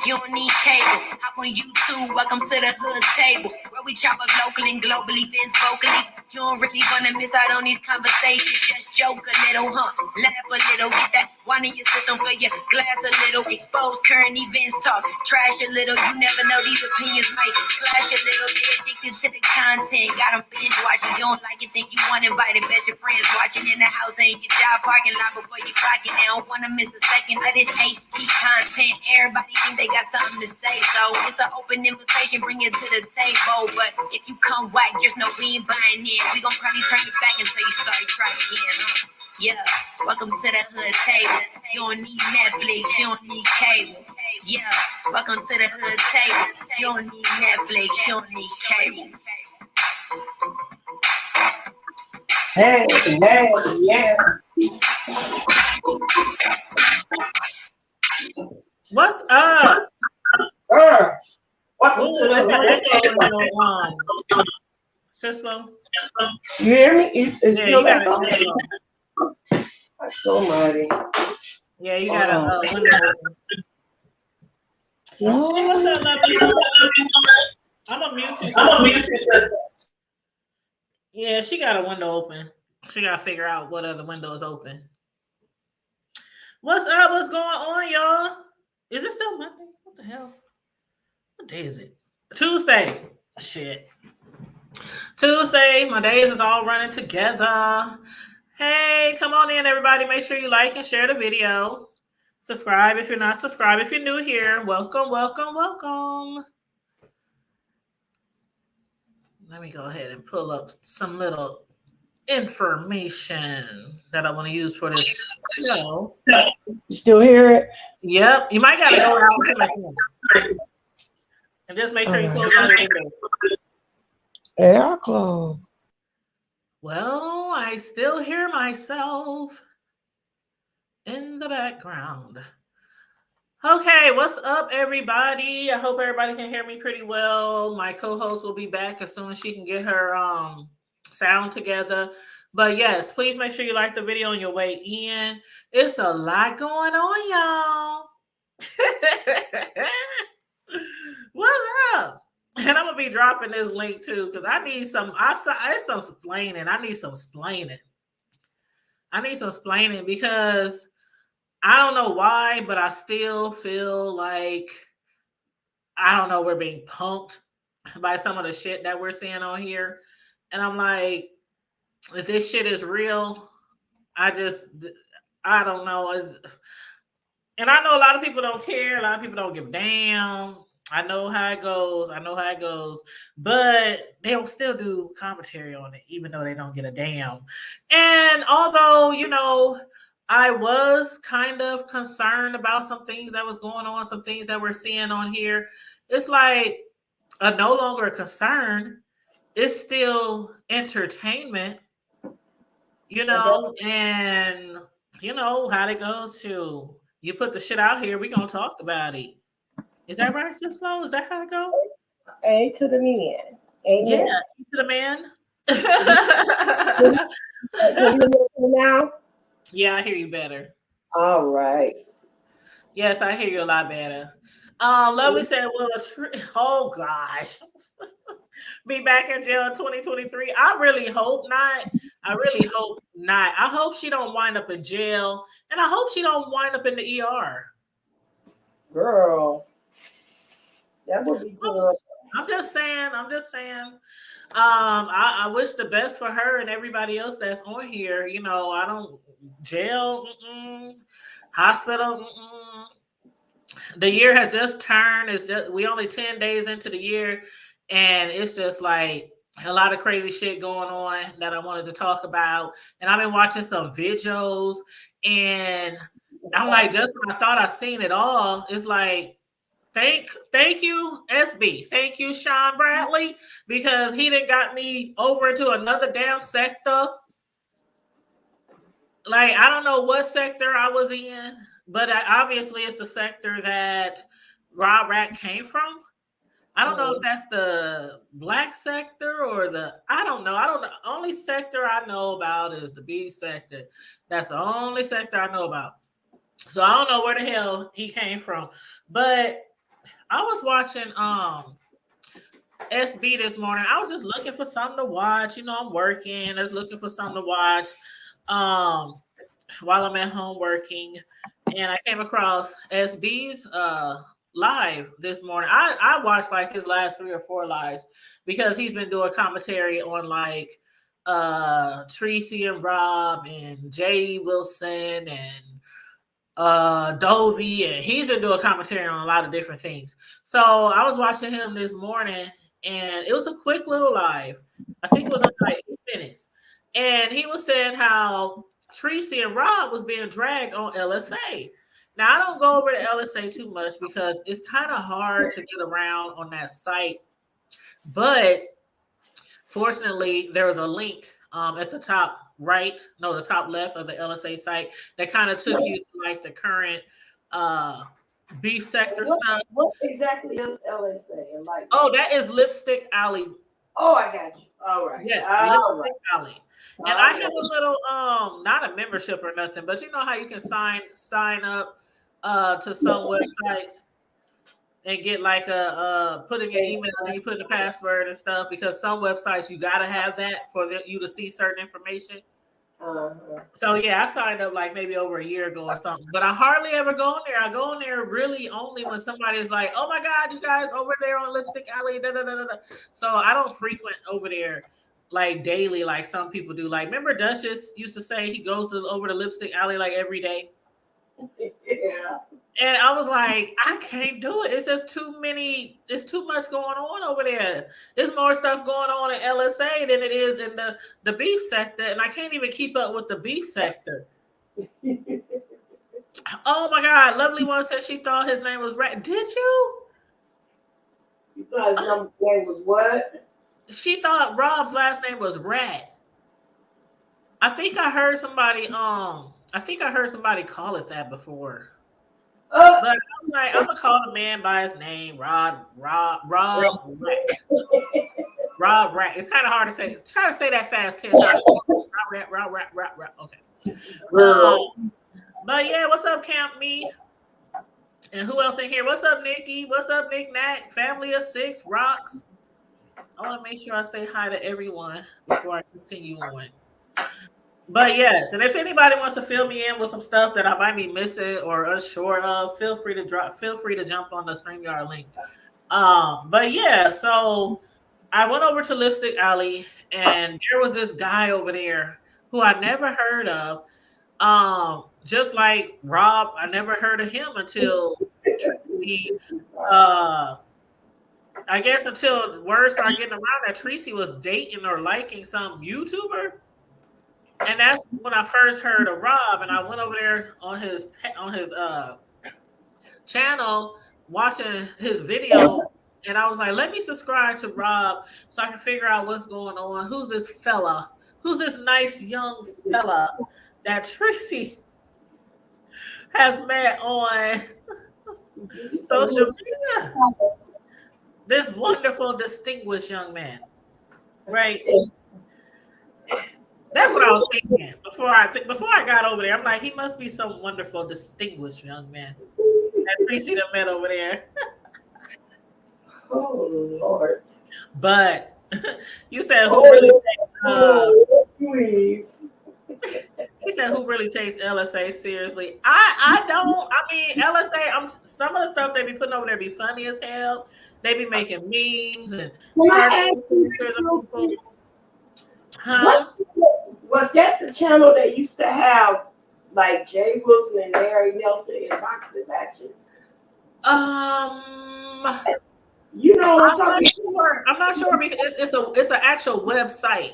You don't need cable. Hop on YouTube. Welcome to the hood table, where we chop up local and global events vocally. You don't really wanna miss out on these conversations. Just joke a little, huh? Laugh a little. Get that wine in your system, fill your glass a little. Expose current events, talk trash a little. You never know, these opinions might clash a little. Get addicted to the content. Got them binge watching. You don't like it, think you want invited. Bet your friends watching in the house and your job parking lot before you clock it. They don't wanna miss a second of this HD content. Everybody think they got something to say, so it's an open invitation. Bring it to the table. But if you come whack, just know we ain't buying in. We gon' probably turn you back and tell you sorry, try again, huh? Yeah, welcome to the hood table. You don't need Netflix, you don't need cable. Yeah, welcome to the hood table. You don't need Netflix, you don't need cable. Hey, yeah. What's up? Welcome to the hood. Sislo? You hear me? It's still you back on? Almighty. Yeah, you got a window open. What's up, lovely? I'm a mute you. Yeah, she got a window open. She got to figure out what other window is open. What's up? What's going on, y'all? Is it still Monday? What the hell? What day is it? Tuesday. Shit. Tuesday. My days is all running together. Hey, come on in, everybody. Make sure you like and share the video. Subscribe if you're not subscribed. If you're new here, welcome, welcome, welcome. Let me go ahead and pull up some little information that I want to use for this show. You still hear it? Yep. You might got to go out to my phone. And just make sure you close all your windows. Yeah, I'll close. Well, I still hear myself in the background. Okay, what's up, everybody? I hope everybody can hear me pretty well. My co-host will be back as soon as she can get her sound together. But yes, please make sure you like the video on your way in. It's a lot going on, y'all. What's up? And I'm gonna be dropping this link too, because I need some. It's some explaining. I need some explaining. Because I don't know why, but I still feel like we're being punked by some of the shit that we're seeing on here, and I'm like, if this shit is real, I don't know. And I know a lot of people don't care. A lot of people don't give a damn. I know how it goes. But they'll still do commentary on it, even though they don't get a damn. And although, I was kind of concerned about some things that was going on, some things that we're seeing on here, it's like no longer a concern. It's still entertainment, and how it goes to, you put the shit out here, we're going to talk about it. Is that right, Sislo? Is that how it goes? A to the man. Amen. Yeah, A to the man. Can you hear me now? Yeah, I hear you better. All right. Yes, I hear you a lot better. Lovely said, oh gosh. Be back in jail in 2023. I really hope not. I hope she don't wind up in jail, and I hope she don't wind up in the ER. Girl. That would be good. I'm just saying. I wish the best for her and everybody else that's on here. I don't jail, hospital. The year has just turned. We only 10 days into the year, and it's just like a lot of crazy shit going on that I wanted to talk about. And I've been watching some videos, and I'm like, just when I thought I seen it all, it's like, Thank you, SB. Thank you, Sean Bradley, because he done got me over into another damn sector. Like, I don't know what sector I was in, but obviously it's the sector that Rob Rat came from. I don't know if that's the black sector or I don't know. Only sector I know about is the B sector. That's the only sector I know about. So I don't know where the hell he came from, but I was watching SB this morning. I was just looking for something to watch. You know, I'm working. I was looking for something to watch um while I'm at home working. And I came across SB's live this morning. I watched like his last 3 or 4 lives because he's been doing commentary on like Tracy and Rob and Jay Wilson and Dovey, and he's been doing commentary on a lot of different things. So I was watching him this morning, and it was a quick little live. I think it was like 8 minutes, and he was saying how Tracy and Rob was being dragged on LSA. Now I don't go over to LSA too much because it's kind of hard to get around on that site, but fortunately, there was a link at the top right, no, the top left of the LSA site that kind of took you to like the current uh, beef sector stuff. What exactly is LSA? Like, Oh, that is Lipstick Alley. oh, I got you. All right. Yes, All Lipstick right. Alley. And I have a little not a membership or nothing, but you know how you can sign up to some websites and get like a put in your email and you put in the password and stuff, because some websites you got to have that for you to see certain information. So yeah, I signed up like maybe over a year ago or something, but I hardly ever go in there. I go in there really only when somebody is like, "Oh my God, you guys over there on Lipstick Alley." Da, da, da, da, da. So I don't frequent over there like daily like some people do. Like, remember Duchess used to say he goes over to Lipstick Alley like every day. Yeah. And I was like, I can't do it. It's just too many. It's too much going on over there. There's more stuff going on in LSA than it is in the beef sector, and I can't even keep up with the beef sector. Oh my God! Lovely One said she thought his name was Rat. Did you? You thought his name was what? She thought Rob's last name was Rat. I think I heard somebody. I think I heard somebody call it that before. But I'm like, I'm gonna call the man by his name, Rob Rack. Rob Rack. It's kind of hard to say. Try to say that fast 10 times. Rob Rack. Okay. But yeah, what's up, Camp Me? And who else in here? What's up, Nikki? What's up, Nick Nack? Family of 6 Rocks. I want to make sure I say hi to everyone before I continue on. But yes, and if anybody wants to fill me in with some stuff that I might be missing or unsure of, feel free to jump on the StreamYard link. But yeah, so I went over to Lipstick Alley, and there was this guy over there who I never heard of. Just like Rob, I never heard of him until Tracy, I guess until word started getting around that Tracy was dating or liking some YouTuber. And that's when I first heard of Rob, and I went over there on his channel watching his video, and I was like, let me subscribe to Rob so I can figure out what's going on. Who's this fella? Who's this nice young fella that Tracy has met on social media? This wonderful, distinguished young man, right? That's what I was thinking before I got over there. I'm like, he must be some wonderful, distinguished young man that Tracy done met over there. Oh Lord! But you said who really takes? She said who really takes LSA seriously? I don't. I mean, LSA. Some of the stuff they be putting over there be funny as hell. They be making memes and. Huh? Was that the channel that used to have like Jay Wilson and Larry Nelson in boxing matches? You know what I'm talking about? I'm not sure because it's an actual website.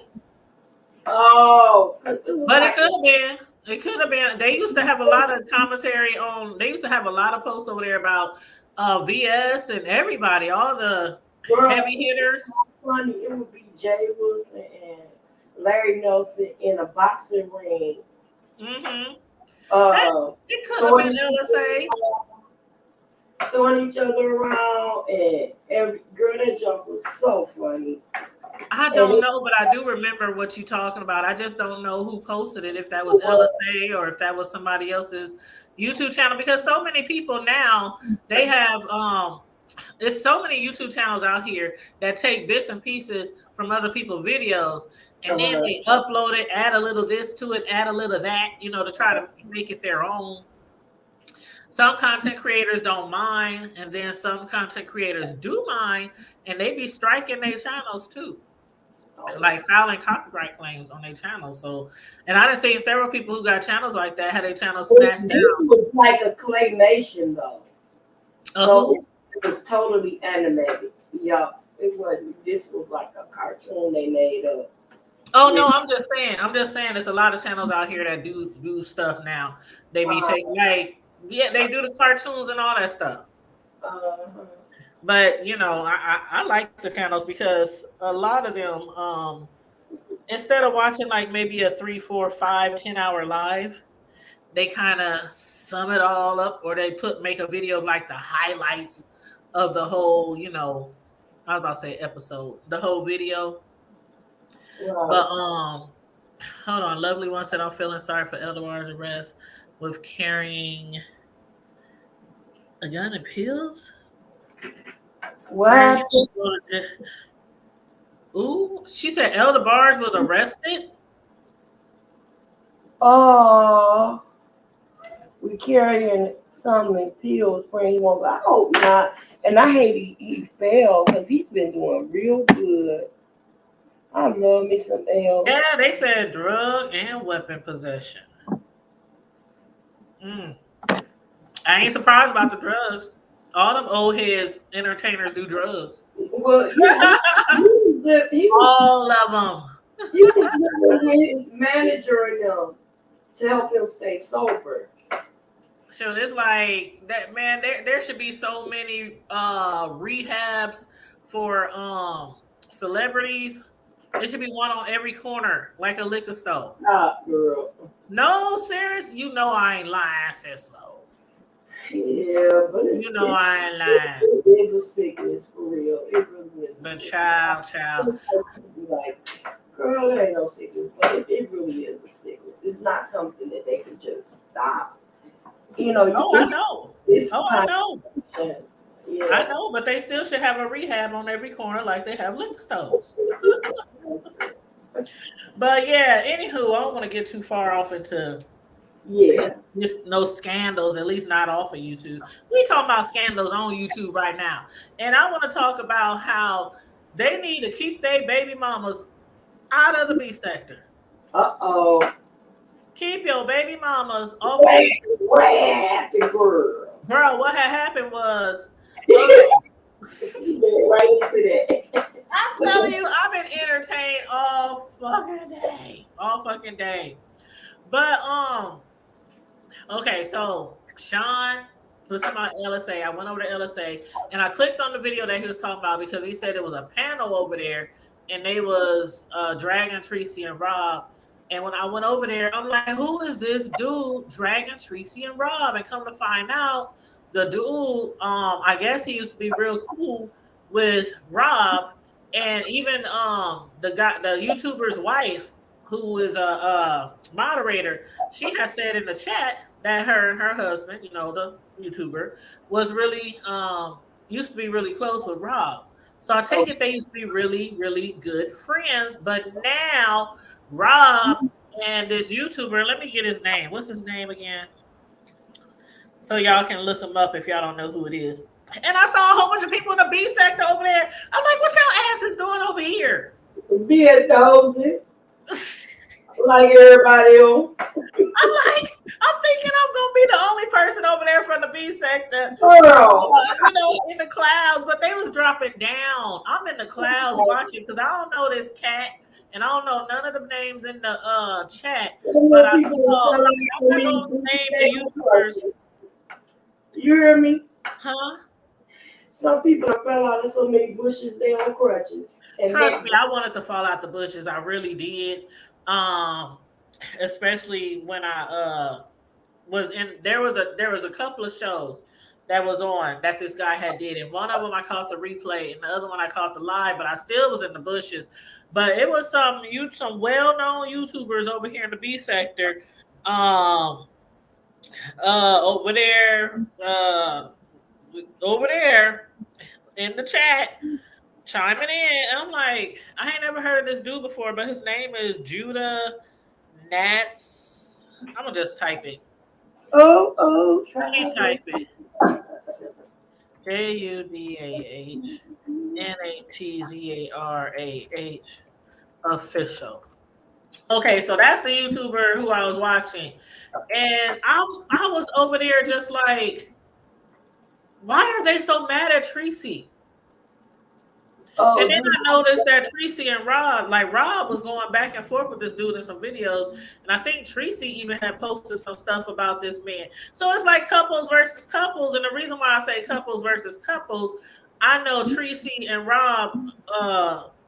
Oh, but it could have been. It could have been. They used to have a lot of commentary on. They used to have a lot of posts over there about VS and everybody, all the heavy hitters. Funny, it would be Jay Wilson and Larry Nelson in a boxing ring. Mm-hmm. It could have been LSA. Throwing each other around, and every girl, that jump was so funny. I don't know, but I do remember what you're talking about. I just don't know who posted it, if that was LSA or if that was somebody else's YouTube channel, because so many people now, they have there's so many YouTube channels out here that take bits and pieces from other people's videos and then they upload it, add a little this to it, add a little that, to try to make it their own. Some content creators don't mind, and then some content creators do mind, and they be striking their channels too, like filing copyright claims on their channels. So, and I done seen several people who got channels like that had their channels snatched down. This was like a claymation though. So it was totally animated. Yeah, it wasn't. This was like a cartoon they made up. Oh no, I'm just saying there's a lot of channels out here that do stuff now. They be taking they do the cartoons and all that stuff. But I like the channels because a lot of them, instead of watching like maybe a 3, 4, 5, 10-hour live, they kind of sum it all up, or they make a video of like the highlights of the whole, I was about to say episode, the whole video. Right. But hold on, Lovely One said, I'm feeling sorry for Elder's arrest with carrying a gun and pills. What? Ooh, she said Elder Barge was arrested. Oh, we carrying some pills, praying he won't. I hope not. And I hate he fell because he's been doing real good. I love me some L. Yeah, they said drug and weapon possession. I ain't surprised about the drugs. All them old heads entertainers do drugs. Well, he was, all of them. He was with his manager and them to help him stay sober. So it's like that, man. There should be so many rehabs for celebrities. There should be one on every corner, like a liquor store. Stop, girl. No, serious. I ain't lying. I said slow. Yeah, but I ain't lying. It is a sickness for real. It really is. But child. Like, girl, it ain't no sickness, but it really is a sickness. It's not something that they can just stop. I know. I know. Yeah. I know, but they still should have a rehab on every corner like they have liquor stores. But yeah, anywho, I don't want to get too far off into just no scandals, at least not off of YouTube. We talking about scandals on YouTube right now. And I want to talk about how they need to keep their baby mamas out of the B sector. Uh-oh. Keep your baby mamas off. What happened, girl? Girl, what had happened was right into that. I'm telling you, I've been entertained all fucking day. But okay, so Sean was talking about LSA. I went over to LSA and I clicked on the video that he was talking about because he said it was a panel over there and they was Draggin, Tracy, and Rob. And when I went over there, I'm like, who is this dude, Draggin, Tracy, and Rob? And come to find out, the dude, I guess he used to be real cool with Rob, and even the YouTuber's wife, who is a moderator, she has said in the chat that her husband, the YouTuber, was really used to be really close with Rob. So I take it they used to be really, really good friends, but now Rob and this YouTuber, let me get his name. What's his name again? So y'all can look him up if y'all don't know who it is. And I saw a whole bunch of people in the B sector over there. I'm like, what y'all asses doing over here? Being nosy. Like everybody else. I'm thinking I'm gonna be the only person over there from the B sector. In the clouds, but they was dropping down. I'm in the clouds watching because I don't know this cat and I don't know none of the names in the chat. But I saw the YouTubers. You hear me? Huh? Some people have fell out of so many bushes they on crutches. And trust me, I wanted to fall out the bushes. I really did. Especially when I was in. There was a couple of shows that was on that this guy had did, and one of them I caught the replay, and the other one I caught the live. But I still was in the bushes. But it was some well-known YouTubers over here in the B sector. Over there, in the chat chiming in. And I'm like, I ain't never heard of this dude before, but his name is Judah Nats. I'm gonna just type it. Let me type Travis. it. JUDAHNATZARAH official. Okay, so that's the YouTuber who I was watching. And I was over there just like, why are they so mad at Tracy? And Oh, then you I noticed that Tracy and Rob, like Rob was going back and forth with this dude in some videos. And I think Tracy even had posted some stuff about this man. So it's like couples versus couples. And the reason why I say couples versus couples, I know Tracy and Rob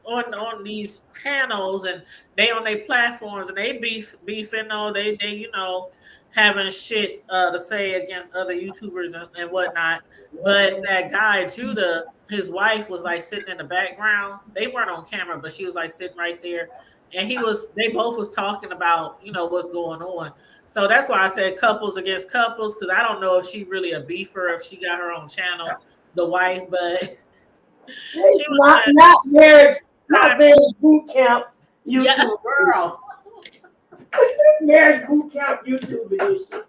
on these panels and they on their platforms and they beefing on they having shit to say against other YouTubers and whatnot. But that guy Judah, his wife was like sitting in the background. They weren't on camera, but she was like sitting right there. And they both was talking about, what's going on. So that's why I said couples against couples, because I don't know if she really a beefer, if she got her own channel, the wife, but she was not like, not marriage, I not marriage boot camp yeah, YouTube. girl. Marriage boot camp YouTube edition.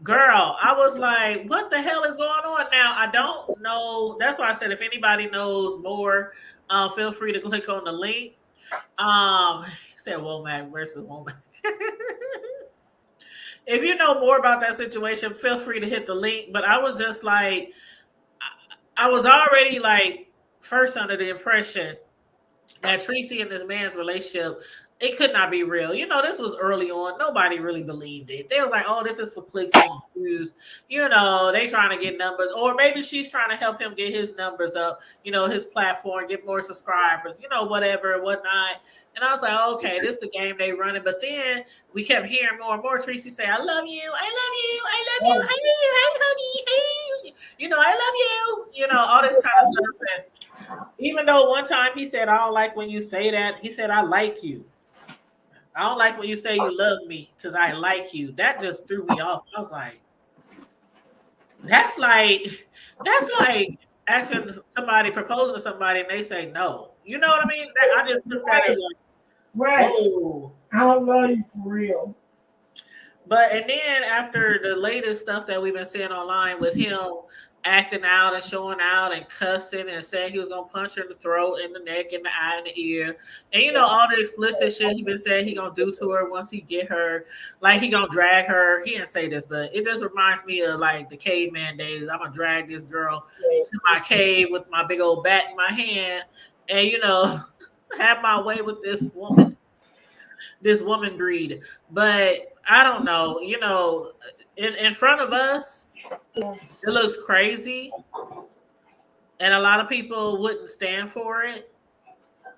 Girl, I was like, what the hell is going on now? I don't know. That's why I said if anybody knows more, feel free to click on the link. He said Womack versus Womack. If you know more about that situation, feel free to hit the link. But I was just like, I was already like first under the impression that Tracy and this man's relationship, it could not be real. This was early on. Nobody really believed it. They was like, oh, this is for clicks and views. They trying to get numbers. Or maybe she's trying to help him get his numbers up, his platform, get more subscribers, whatever, whatnot. And I was like, okay, this is the game they running. But then we kept hearing more and more Tracy say, I love you, I love you, I love you, I love you, I honey, hey. I love you, all this kind of stuff. And even though one time he said, I don't like when you say that, he said, I like you. I don't like when you say you love me because I like you. That just threw me off. I was like, that's like, that's like asking somebody, proposing to somebody and they say no. You know what I mean? I just took that as like, Right. whoa. I don't love you for real. But and then after the latest stuff that we've been seeing online with him acting out and showing out and cussing and saying he was gonna punch her in the throat, in the neck, in the eye, in the ear, and all the explicit shit he been saying he gonna do to her once he get her, like he gonna drag her. He didn't say this, but it just reminds me of like the caveman days. I'm gonna drag this girl to my cave with my big old bat in my hand, and have my way with this woman breed. But I don't know, in front of us, it looks crazy, and a lot of people wouldn't stand for it.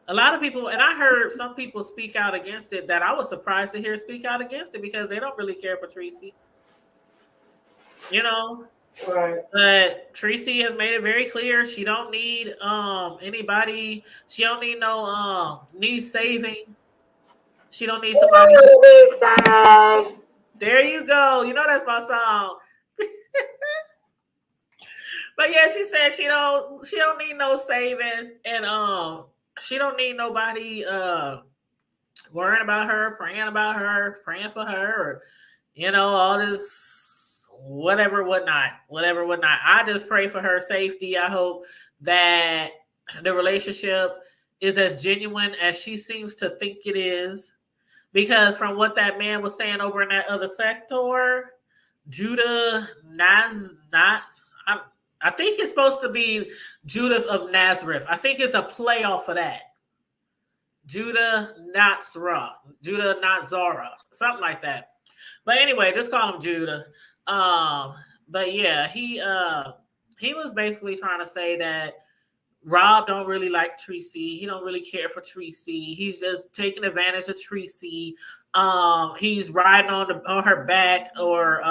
A lot of people, and I heard some people speak out against it that I was surprised to hear speak out against it because they don't really care for Tracy, you know. Right. But Tracy has made it very clear she don't need anybody. She don't need no needs saving. She don't need somebody. There you go. That's my song. But yeah, she said she don't need no saving, and she don't need nobody worrying about her, praying for her, or all this whatever whatnot. I just pray for her safety. I hope that the relationship is as genuine as she seems to think it is, because from what that man was saying over in that other sector, Judah I think it's supposed to be Judith of Nazareth. I think it's a playoff of that. Judah Natsra. Judah Natzara. Something like that. But anyway, just call him Judah. But yeah, he was basically trying to say that Rob don't really like Tracy. He don't really care for Tracy. He's just taking advantage of Tracy. He's riding on her back, or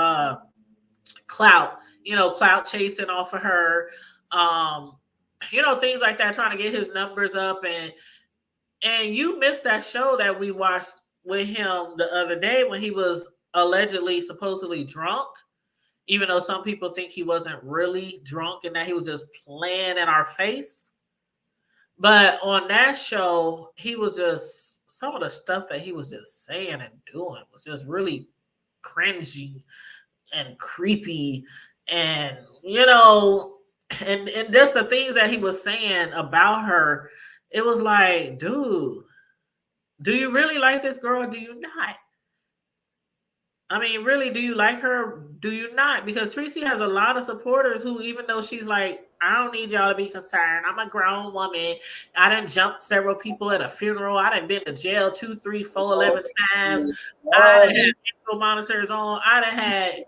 clout, clout chasing off of her, things like that, trying to get his numbers up. And you missed that show that we watched with him the other day when he was allegedly supposedly drunk. even though some people think he wasn't really drunk and that he was just playing in our face. But on that show, he was just some of the stuff that he was just saying and doing was just really cringy and creepy, and and just the things that he was saying about her, it was like, dude, do you really like this girl or do you not? I mean, really, do you like her? Do you not? Because Tracy has a lot of supporters who, even though she's like, I don't need y'all to be concerned. I'm a grown woman. I done jumped several people at a funeral. I done been to jail 2, 3, 4, 11 times. I done had ankle monitors on. I done had,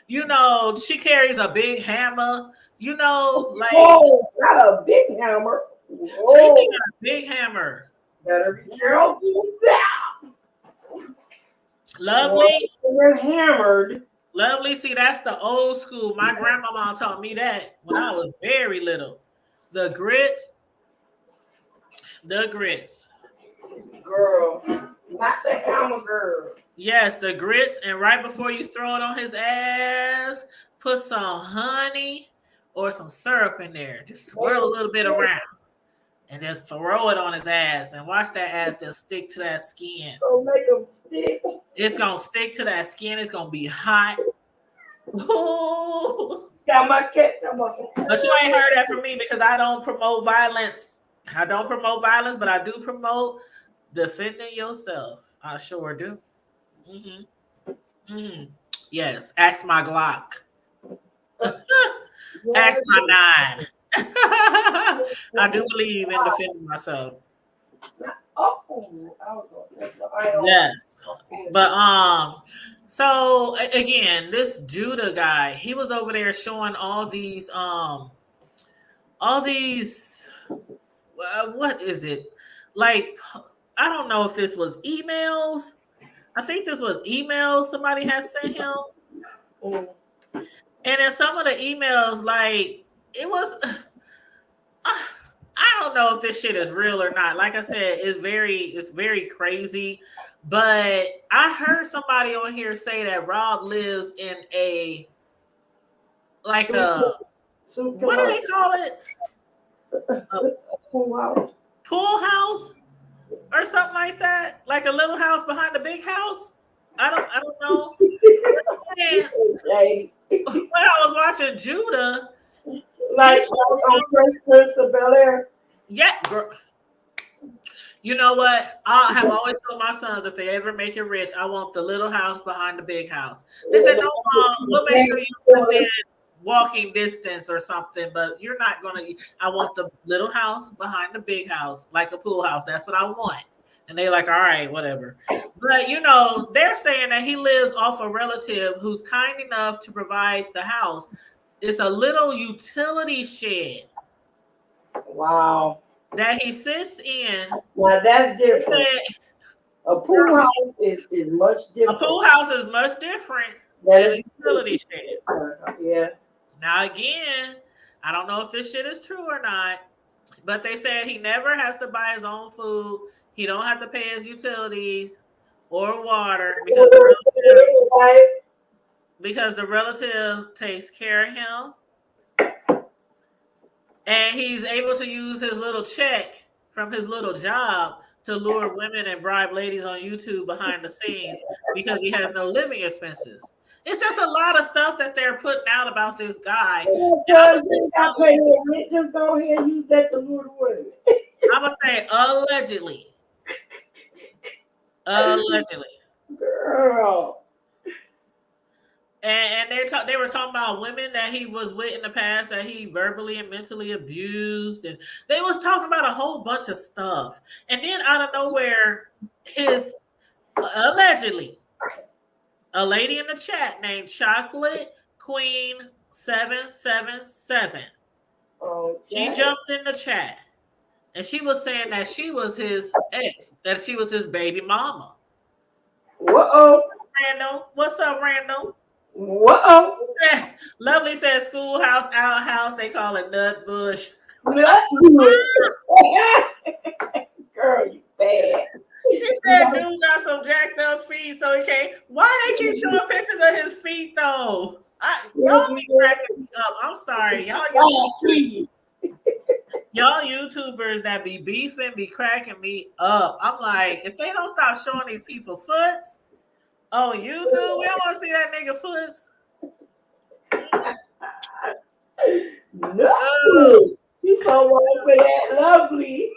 she carries a big hammer. Like Whoa, not a big hammer. Tracy Whoa, got a big hammer. better be careful with that. Lovely. They're hammered. Lovely. See, that's the old school. My grandmama taught me that when I was very little. The grits. The grits. Girl, not the hammer girl. Yes, the grits. And right before you throw it on his ass, put some honey or some syrup in there. Just swirl a little bit around. And just throw it on his ass and watch that ass just stick to that skin. Don't make them stick. It's going to stick to that skin. It's going to be hot. Ooh. Got my cat. But you ain't heard that from me because I don't promote violence. I don't promote violence, but I do promote defending yourself. I sure do. Yes, ask my Glock. Ask my 9. I do believe in defending myself. Oh, I was gonna say something. Yes, but so again, this Judah guy, he was over there showing all these, what is it? Like, I don't know if this was emails. I think this was emails somebody had sent him. And in some of the emails, like, it was, I don't know if this shit is real or not. Like I said, it's very crazy. But I heard somebody on here say that Rob lives in a, like a, what do they call it? A pool house. Pool house or something like that? Like a little house behind a big house? I don't know. When I was watching Judah, like on Prince of Bel-Air. Yeah, girl. You know what? I have always told my sons if they ever make it rich, I want the little house behind the big house. They said, no, Mom, we'll make sure you within walking distance or something, but you're not gonna. I want the little house behind the big house, like a pool house. That's what I want. And they're like, all right, whatever. But they're saying that he lives off a relative who's kind enough to provide the house. It's a little utility shed. Wow. That he sits in. Now that's different. A pool house is much different. A pool house is much different than a utility shed. Yeah. Now again, I don't know if this shit is true or not, but they said he never has to buy his own food. He don't have to pay his utilities or water because the relative takes care of him. And he's able to use his little check from his little job to lure women and bribe ladies on YouTube behind the scenes because he has no living expenses. It's just a lot of stuff that they're putting out about this guy. Just go ahead and use that to lure the women. I'm going to say allegedly. Allegedly. Girl. And they were talking about women that he was with in the past that he verbally and mentally abused, and they was talking about a whole bunch of stuff. And then out of nowhere, his allegedly a lady in the chat named Chocolate Queen 777. She jumped in the chat and she was saying that she was his ex, that she was his baby mama. Whoa. Randall, what's up, Randall? Whoa. Lovely said schoolhouse, outhouse. They call it nut bush. Nut bush. Girl, you bad. She said, dude got some jacked up feet, so he can't. Why they keep showing pictures of his feet though? Y'all be cracking me up. I'm sorry, Please. y'all YouTubers that be beefing be cracking me up. I'm like, if they don't stop showing these people foots on YouTube, we don't want to see that nigga foots. No. You so wrong for that, lovely.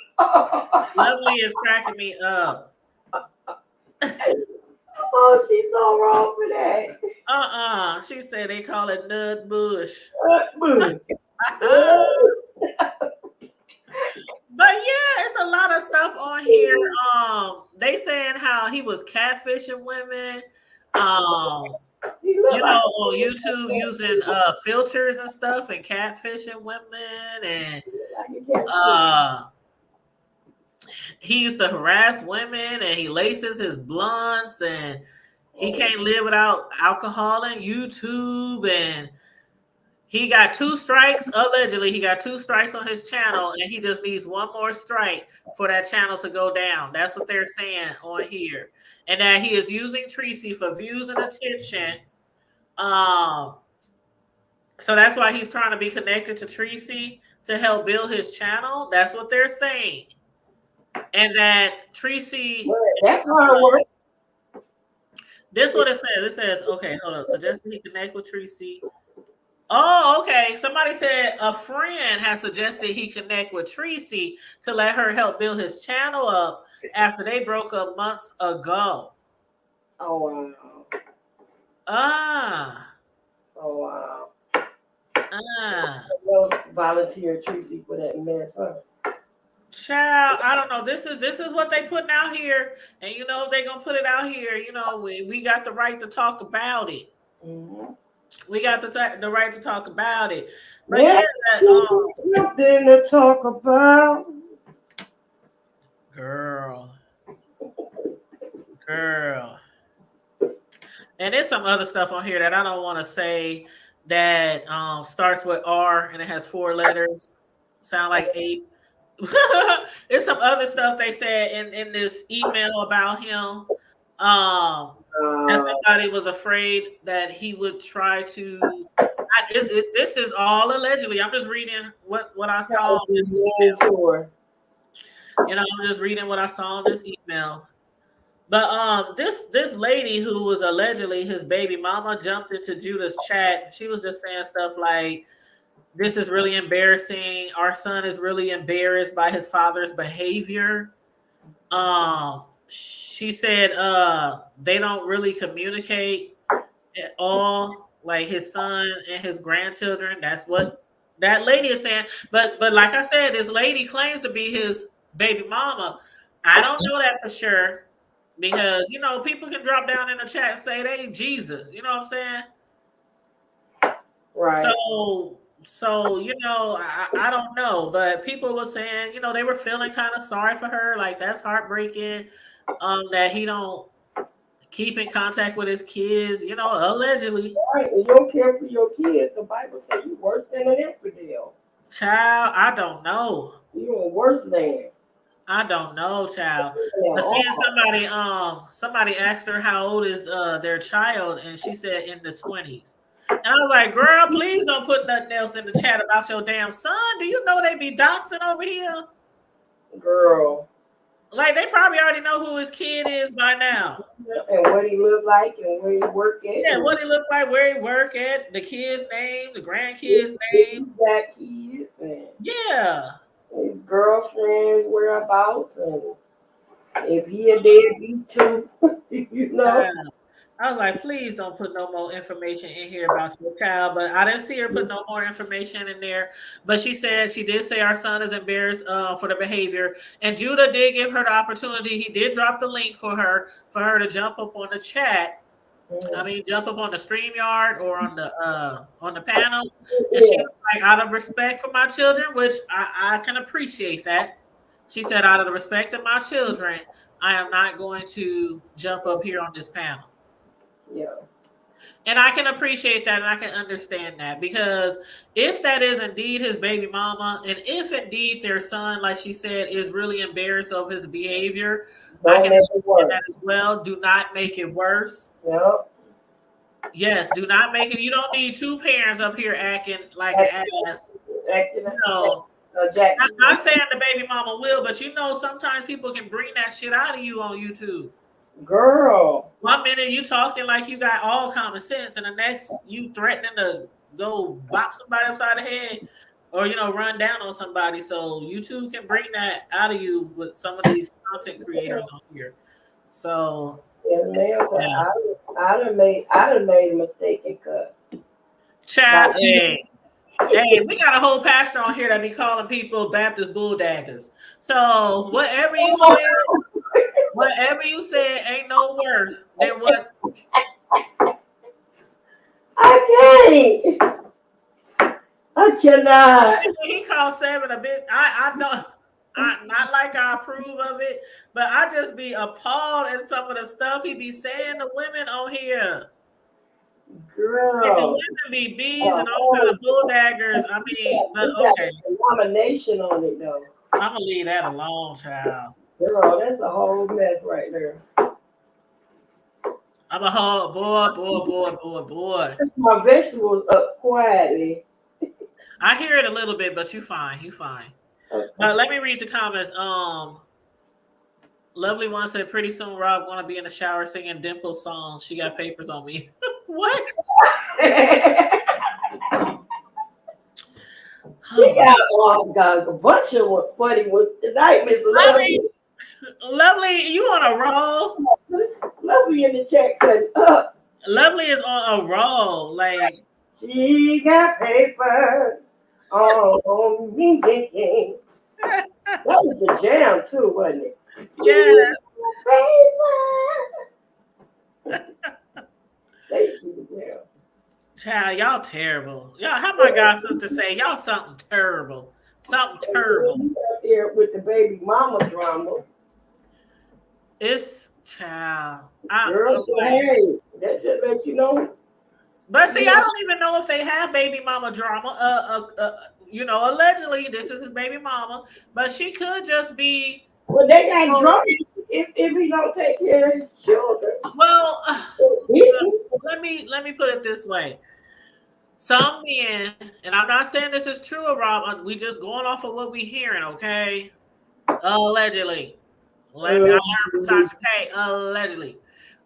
Lovely is cracking me up. Oh, she's so wrong for that. She said they call it nut bush. Boo. But yeah, it's a lot of stuff on here. They saying how he was catfishing women. On YouTube using filters and stuff and catfishing women, and he used to harass women, and he laces his blunts, and he can't live without alcohol and YouTube, and he got 2 strikes. Allegedly, he got 2 strikes on his channel, and he just needs 1 more strike for that channel to go down. That's what they're saying on here, and that he is using Tracy for views and attention. So that's why he's trying to be connected to Tracy to help build his channel. That's what they're saying. And that Tracy. That's hard work. This is what it says. It says, okay, hold on. Suggested he connect with Tracy. Oh, okay. Somebody said a friend has suggested he connect with Tracy to let her help build his channel up after they broke up months ago. Oh, wow. Oh, wow. Volunteer Tracy for that mess, huh? Child, I don't know. This is what they putting out here, and if they're gonna put it out here, we got the right to talk about it. Mm-hmm. We got the right to talk about it. But something to talk about. Girl. And there's some other stuff on here that I don't want to say that starts with R and it has 4 letters. Sound like 8. It's some other stuff they said in this email about him. That somebody was afraid that he would try to. This is all allegedly. I'm just reading what I saw. I'm just reading what I saw in this email. But this lady who was allegedly his baby mama jumped into Judah's chat. She was just saying stuff like, "This is really embarrassing. Our son is really embarrassed by his father's behavior." She said they don't really communicate at all, like his son and his grandchildren. That's what that lady is saying. But like I said, this lady claims to be his baby mama. I don't know that for sure. Because, people can drop down in the chat and say they Jesus. You know what I'm saying? Right. So I don't know. But people were saying, they were feeling kind of sorry for her. Like, that's heartbreaking. That he don't keep in contact with his kids, allegedly. Right. And you don't care for your kids. The Bible says you're worse than an infidel. Child, I don't know. You're worse than. I don't know, child. But then somebody asked her how old is their child, and she said in the 20s. And I was like, girl, please don't put nothing else in the chat about your damn son. Do you know they be doxing over here? Girl. Like, they probably already know who his kid is by now. And what he look like and where he work at. Yeah, what he look like, where he work at, the kid's name, the grandkid's name. That kids and yeah. His girlfriend's whereabouts, and if he a deadbeat too, I was like, please don't put no more information in here about your child. But I didn't see her put no more information in there. But she did say our son is embarrassed for the behavior. And Judah did give her the opportunity. He did drop the link for her to jump up on the chat. I mean, jump up on the StreamYard or on the panel. And she was like, out of respect for my children, which I can appreciate that. She said, out of the respect of my children, I am not going to jump up here on this panel. Yeah. And I can appreciate that and I can understand that because if that is indeed his baby mama, and if indeed their son, like she said, is really embarrassed of his behavior, I Don't can make it understand that worse. as well. Do not make it worse. Yep. Yes, do not make it. You don't need two parents up here acting like an Acting, ass. acting You like know, Jackson. not saying the baby mama will, but you know, sometimes people can bring that shit out of you on YouTube. Girl. One minute you talking like you got all common sense, and the next you threatening to go bop somebody upside the head, or run down on somebody. So YouTube can bring that out of you with some of these content creators on here. So Yes, ma'am. But yeah, I done made a mistake and cut. chat. Like, Hey, we got a whole pastor on here that be calling people Baptist bulldaggers. So whatever you said ain't no worse than what I can't. I cannot. he called Seven a bit. I don't. Not like I approve of it, but I just be appalled at some of the stuff he be saying to women on here. Like the Girl. women be bees and all kind Oh, of bulldaggers. I mean, but we got okay, a nomination on it though. I'm gonna leave that alone, child. Girl, that's a whole mess right there. I'm a whole boy. My vegetables up quietly. I hear it a little bit, but you fine, you fine. Okay. Let me read the comments. Lovely one said, "Pretty soon, Rob gonna be in the shower singing Dimple songs. She got papers on me." What? We Oh my got, oh God, a bunch of funny ones tonight, Miss Lovely, Lovely. Lovely, you on a roll? Lovely in the chat cutting up. Lovely is on a roll. Like, She got paper on me. That was the jam too, wasn't it? yeah, She got paper. They used to be the jam. child, y'all terrible. Y'all, how my god sister say, y'all something terrible, something And then terrible. you out there with the baby mama drama. It's child. Girl, so Like, hey, that just let you know. but see, You I know, don't even know if they have baby mama drama. Allegedly, this is his baby mama, but she could just be. well, they got Oh, drunk if he don't take care of his children. well, He- let me put it this way. Some men, and I'm not saying this is true, Rob. We just going off of what we hearing, okay? Allegedly. Let me. I learned from Tasha K. Allegedly.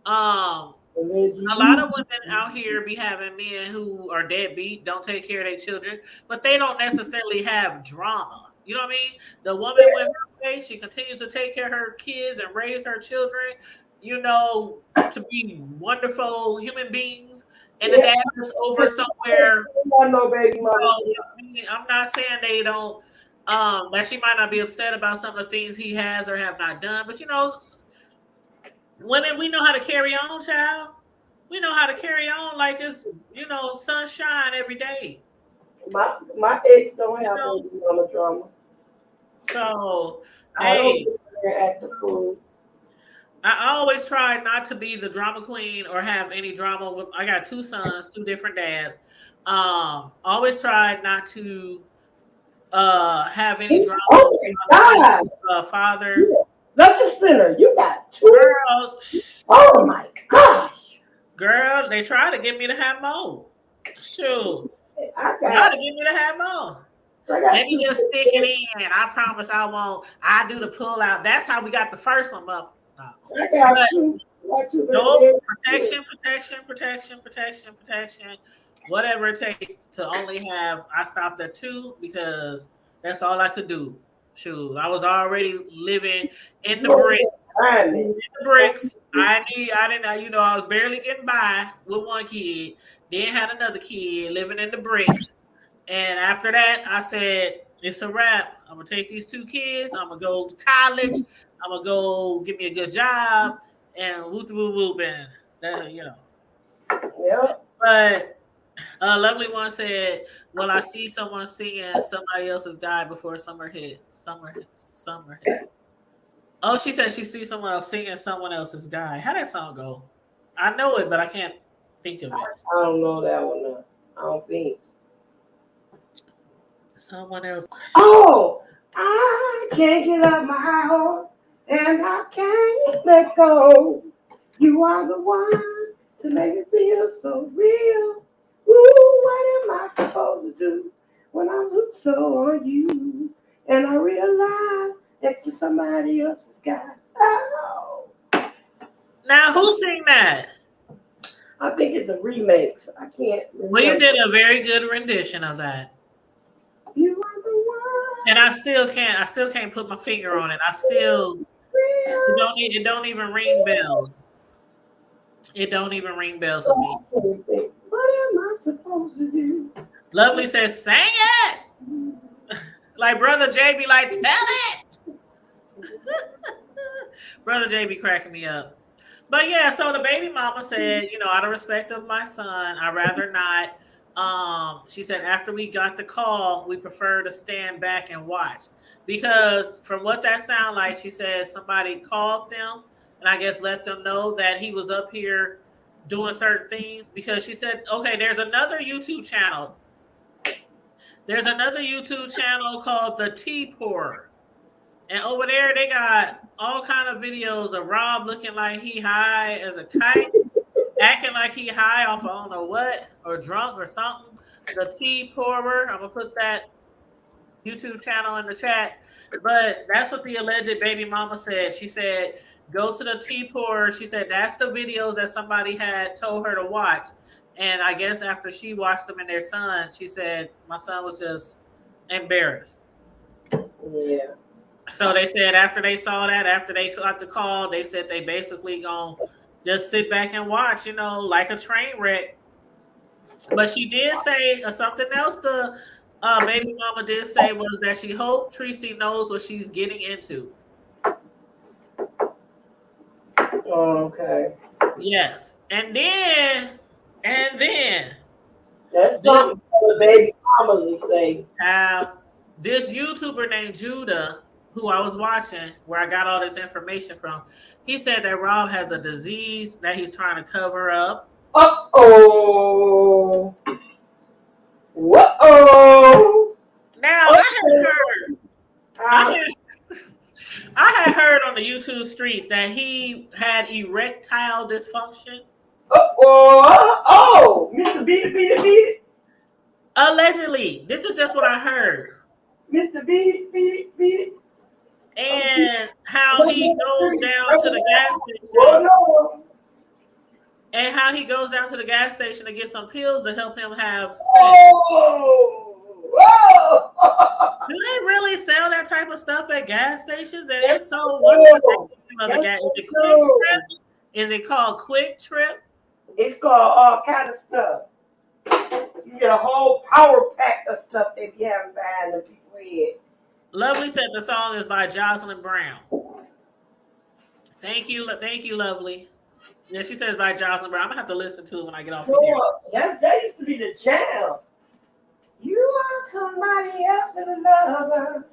Um, a lot of women out here be having men who are deadbeat, don't take care of their children, but they don't necessarily have drama. You know what I mean? The woman with her faith, she continues to take care of her kids and raise her children, to be wonderful human beings. And the yeah, dad is over somewhere. no baby mama. I'm not saying they don't, that she might not be upset about some of the things he has or have not done, but women, we know how to carry on, child. We know how to carry on like it's sunshine every day. My ex don't You have know, baby mama drama. so I don't hey, get there act the fool. I always try not to be the drama queen or have any drama with. I got two sons, two different dads. Always try not to have any drama Oh with my my sons' God, fathers. you such a sinner. You got two. Girl, Oh my gosh. girl, they try to get me to have more. Shoot, I try got to get me to have more. I Let got me two just stick it sisters. in. I promise I won't. I do the pull out. That's how we got the first one, but no. I got But two. I got two nope. baby daddies. Protection. Whatever it takes to only have. I stopped at two because that's all I could do. Shoot, I was already living in the You bricks. ain't In it. the bricks. I didn't. I was barely getting by with one kid. Then had another kid living in the bricks. And after that, I said, it's a wrap. I'm gonna take these two kids. I'm gonna go to college. I'm gonna go get me a good job and whoop whoop whoop and that. Yep. But a lovely one said, "Well, I see someone singing somebody else's guy before summer hit. Summer hit. Oh, she said she sees someone else singing someone else's guy. How that song go? I know it, but I can't. Think of it. I don't know that one. I don't think. Someone else. Oh, I can't get up my high horse, and I can't let go. You are the one to make it feel so real. Ooh, what am I supposed to do when I'm hooked so on you? And I realize that you're somebody else's guy. Oh, Now, who sing that? I think it's a remix. I can't Well, you remember. did a very good rendition of that. You are the one. And I still can't put my finger on it. It don't even ring bells. It don't even ring bells with me. What am I supposed to do? Lovely says, sing it. Like Brother J be like, tell it. Brother J be cracking me up. But yeah, so the baby mama said, out of respect of my son, I'd rather not. She said after we got the call, we prefer to stand back and watch. Because from what that sound like, she said somebody called them and I guess let them know that he was up here doing certain things. Because she said, okay, there's another YouTube channel. There's another YouTube channel called The Tea Pourer. And over there, they got all kind of videos of Rob looking like he high as a kite, acting like he high off of I don't know what, or drunk or something. The Tea Pourer. I'm gonna put that YouTube channel in the chat. But that's what the alleged baby mama said. She said, "Go to the Tea Pourer." She said that's the videos that somebody had told her to watch. And I guess after she watched them and their son, she said my son was just embarrassed. Yeah. So they said after they saw that, after they got the call, they said they basically gonna just sit back and watch, like a train wreck. But she did say something else. The baby mama did say was that she hoped Tracy knows what she's getting into. Okay. Yes, and then That's this something for the baby mamas to say. uh, this YouTuber named Judah, who I was watching, where I got all this information from, he said that Rob has a disease that he's trying to cover up. Uh-oh. Whoa. Now I Uh, had I had heard on the YouTube streets that he had erectile dysfunction. oh, Mr. Beat it. Allegedly, this is just what I heard. Mr. Beat it. And how he goes down to the gas Oh, station no. and how he goes down to the gas station to get some pills to help him have sex. Oh. Whoa. Do they really sell that type of stuff at gas stations? And if That's so, what's the name of the gas? Yes, Is it Quick Trip? Is it called Quick Trip? it's called all kind of stuff. You get a whole power pack of stuff they be having behind the people head. Lovely said the song is by Jocelyn Brown. Thank you, Lovely. Yeah, she says by Jocelyn Brown. I'm gonna have to listen to it when I get off of here. That used to be the jam. You are somebody else's lover.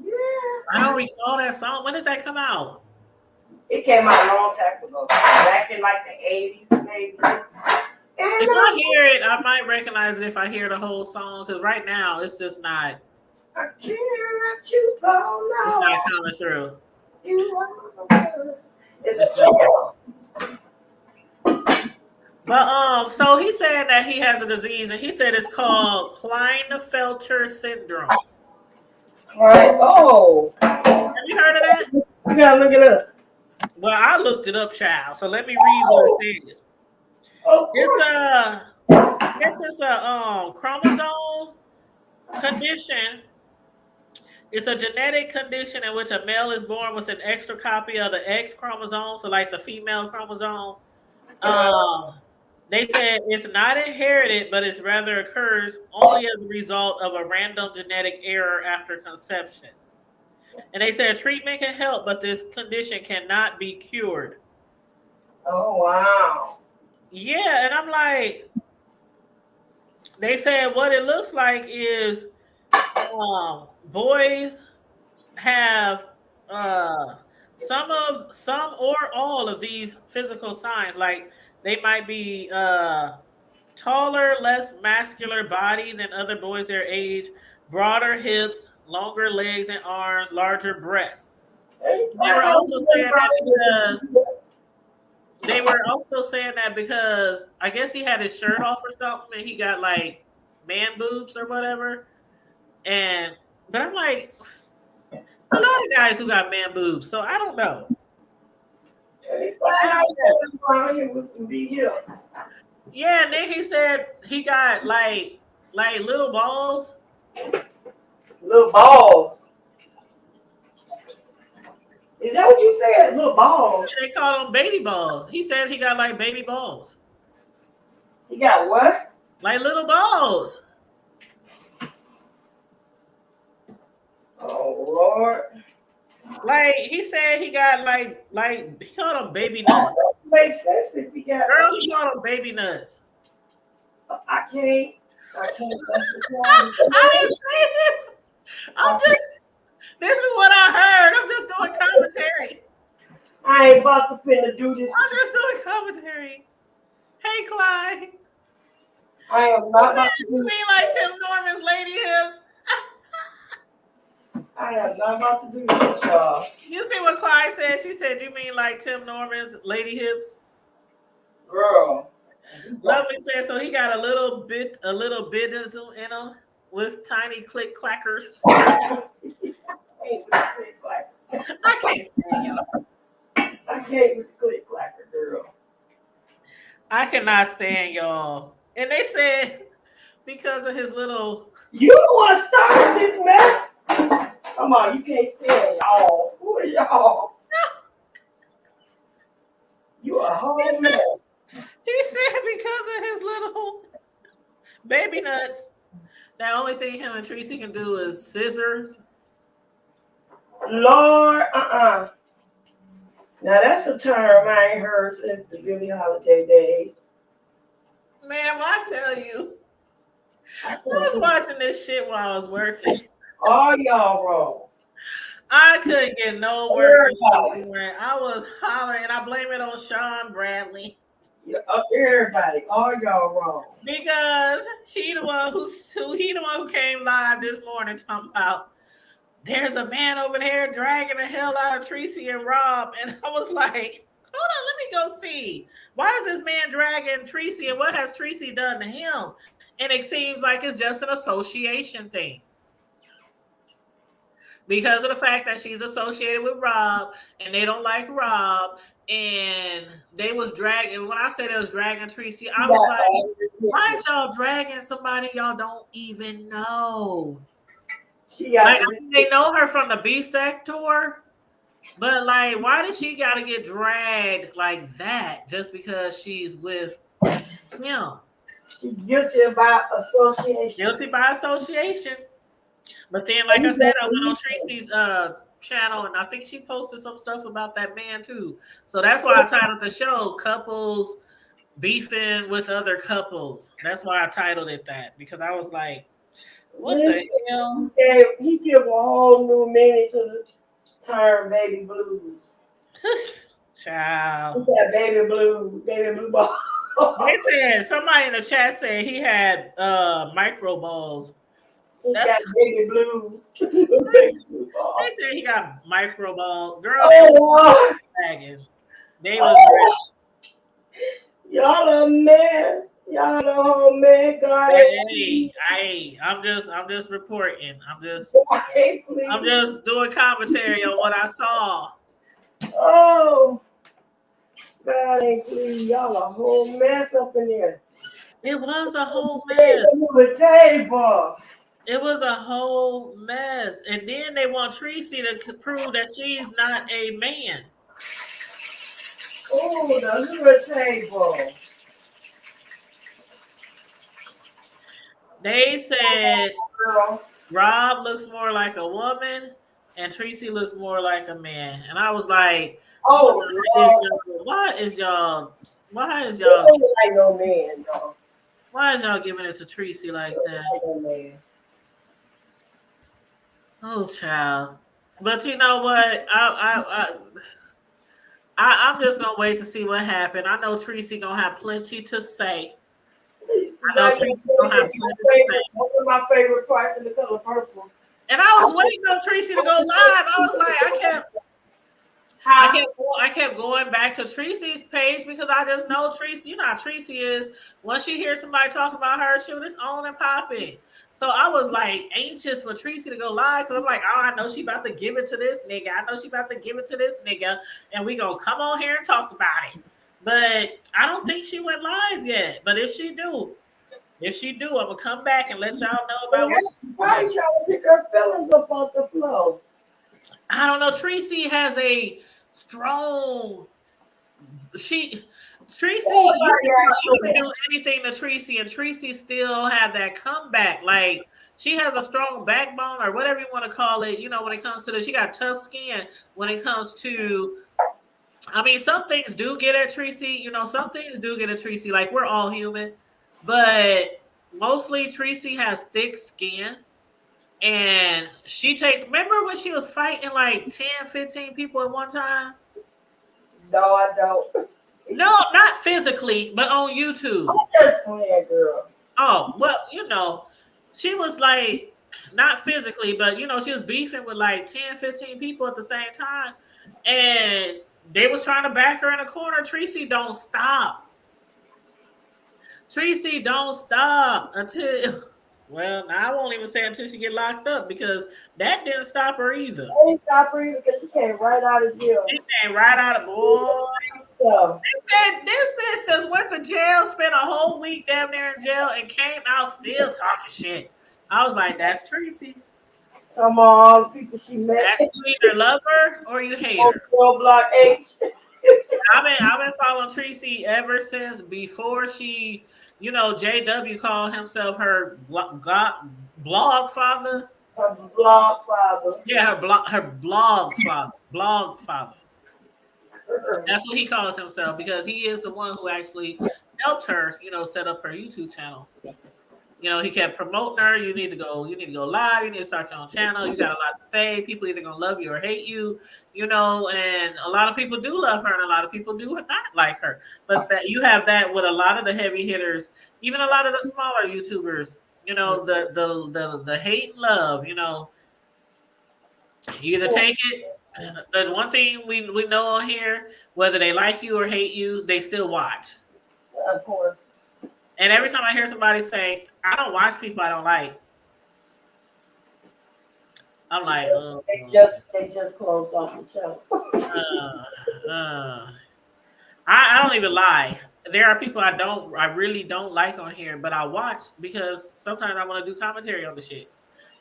Yeah. I don't recall that song. When did that come out? It came out a long time ago. Back in like the 80s, maybe. If I hear it, I might recognize it if I hear the whole song. Because right now, it's just not. I can't let you go now. It's not coming through. You are the one. It's It's just But so he said that he has a disease, and he said it's called Klinefelter syndrome. right. Oh. Have you heard of that? You gotta look it up. Well, I looked it up, child. So let me read what it says. It's a chromosome condition. It's a genetic condition in which a male is born with an extra copy of the X chromosome, so like the female chromosome. They said it's not inherited, but it rather occurs only as a result of a random genetic error after conception. And they said treatment can help, but this condition cannot be cured. Oh, wow. Yeah, and I'm like, they said what it looks like is boys have some or all of these physical signs. Like They might be taller, less muscular body than other boys their age, broader hips, longer legs and arms, larger breasts. Hey, They were I don't also know saying that about because I guess he had his shirt off or something and he got like man boobs or whatever. And but I'm like, a lot of guys who got man boobs, so I don't know. He I find out don't know. around here with some big hips. Yeah, and then he said he got like little balls. Little balls. Is that what you said? Little balls. They call them baby balls. He said he got like baby balls, He got what? like little balls. Oh Lord. Like he said he got like he called them baby nuts. Oh, that makes sense if he got. Girl, he called them baby nuts. I can't. I can't. That's the I didn't say this. I'm just. This is what I heard. I'm just doing commentary. I ain't about to finna do this. I'm just doing commentary. Hey, Clyde. I am You not said about to you do. mean like Tim Norman's lady hips? I am not about to do this with y'all. You see what Clyde said? She said you mean like Tim Norman's lady hips? Girl. Lovely said so. He got a little bit in him with tiny click clackers. I can't stand y'all. I can't with the click clacker, girl. I cannot stand y'all. And they said because of his little. You the one started this mess. Come on, you can't stand y'all. Who is y'all? You a He whole said, mess. he said because of his little baby nuts. The only thing him and Tracy can do is scissors. Lord, Now that's a term I ain't heard since the Billie Holiday days. Man, when I tell you, I I can't was do watching this shit while I was working. all y'all wrong. I couldn't get no work done this Everybody. morning. I was hollering, and I blame it on Sean Bradley Yeah, everybody. All y'all wrong. because he the one who came live this morning talking about there's a man over there dragging the hell out of Tracy and Rob, and I was like, hold on, let me go see why is this man dragging Tracy and what has Tracy done to him? And it seems like it's just an association thing. Because of the fact that she's associated with Rob and they don't like Rob and they was dragging when I said it was dragging Tracy, She I was got like, all the why is attention. y'all dragging somebody y'all don't even know? She got Like the I mean, they know her from the B sector, but like why does she gotta get dragged like that just because she's with him? she guilty about association. Guilty by association. But then, like I said, I went on Tracy's channel and I think she posted some stuff about that man too. So that's why I titled the show "Couples Beefing with Other Couples." That's why I titled it that because I was like, "What the Listen, hell?" he gave a whole new meaning to the term baby blues. He Child. got baby blue ball. They said somebody in the chat said he had micro balls. He got That's baby blues. Baby blue they ball. said he got micro balls. Girl, they Oh was Lord. dragging. They was Oh, y'all a mess. Y'all the whole man. God ain't I'm just reporting. God ain't I'm pleased. just doing commentary on what I saw. Oh, God ain't pleased. Y'all a whole mess up in there. It was a whole Hey, mess. the table. It was a whole mess. And then they want Tracy to prove that she's not a man. Oh, the little table. They said Girl. Rob looks more like a woman and Tracy looks more like a man. And I was like, Oh, Lord. why is He y'all don't look like no man, though. why is y'all giving it to Tracy He like don't that? look like no man. Oh child. But you know what? I'm just gonna wait to see what happened. I know Tracy gonna have plenty to say. I know Tracy gonna have plenty to say. One of my favorite parts in the color purple. And I was waiting on Tracy to go live. I was like, I kept going back to Tracy's page because I just know Tracy. You know how Tracy is. Once she hears somebody talk about her, she was on and popping. So I was like anxious for Tracy to go live because I'm like, oh, I know she about to give it to this nigga. I know she about to give it to this nigga, and we gonna come on here and talk about it. But I don't think she went live yet. But if she do, I'm gonna come back and let y'all know about what. Probably trying to pick her feelings up off the floor. I don't know. Tracy has a strong. Tracy, you can do anything to Tracy, and Tracy still have that comeback. Like she has a strong backbone, or whatever you want to call it. You know, when it comes to she got tough skin. When it comes to, I mean, some things do get at Tracy. You know, some things do get at Tracy. Like we're all human, but mostly Tracy has thick skin. And she takes, remember when she was fighting like 10, 15 people at one time? No, I don't. No, not physically, but on YouTube. I'm just playing, girl. Oh, well, you know, she was like, not physically, but, you know, she was beefing with like 10, 15 people at the same time. And they was trying to back her in a corner. Tracy, don't stop. Tracy, don't stop until... Well, I won't even say until she get locked up because that didn't stop her either. It didn't stop her either because she came right out of jail. She came right out of boy. So, They said this bitch just went to jail, spent a whole week down there in jail, and came out still talking shit. I was like, that's Tracy. come on, people she met. You either love her or you hate her. Block H. I've been following Tracy ever since before she, you know, JW called himself her blog father. Her blog father. Yeah, her blog father. That's what he calls himself because he is the one who actually helped her, you know, set up her YouTube channel. You know, he kept promoting her. You need to go live. You need to start your own channel. You got a lot to say. People either gonna love you or hate you, you know, and a lot of people do love her and a lot of people do not like her. But that you have that with a lot of the heavy hitters, even a lot of the smaller YouTubers, you know, the hate and love, you know. You either take it. The one thing we know on here, whether they like you or hate you, they still watch. Of course. And every time I hear somebody say, I don't watch people I don't like, I'm like, oh. They just closed off the show. I don't even lie. There are people I really don't like on here, but I watch because sometimes I want to do commentary on the shit.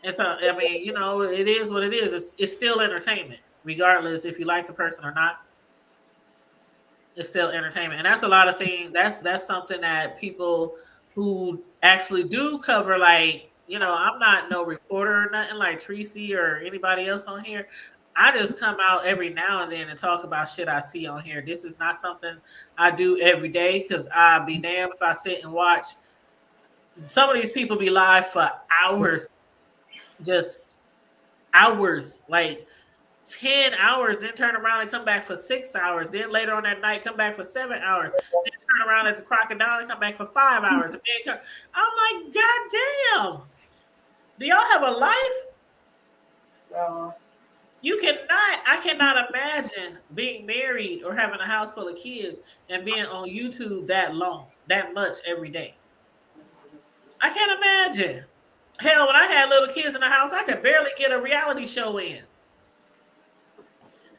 And so, I mean, you know, it is what it is. It's still entertainment, regardless if you like the person or not. It's still entertainment, and that's a lot of things. That's something that people who actually do cover, like, you know, I'm not no reporter or nothing like Tracy or anybody else on here. I just come out every now and then and talk about shit I see on here. This is not something I do every day because I'd be damned if I sit and watch. Some of these people be live for hours, just hours, like 10 hours, then turn around and come back for 6 hours. Then later on that night, come back for 7 hours. Then turn around at the crocodile and come back for 5 hours. And then I'm like, God damn. Do y'all have a life? No. I cannot imagine being married or having a house full of kids and being on YouTube that long, that much every day. I can't imagine. Hell, when I had little kids in the house, I could barely get a reality show in.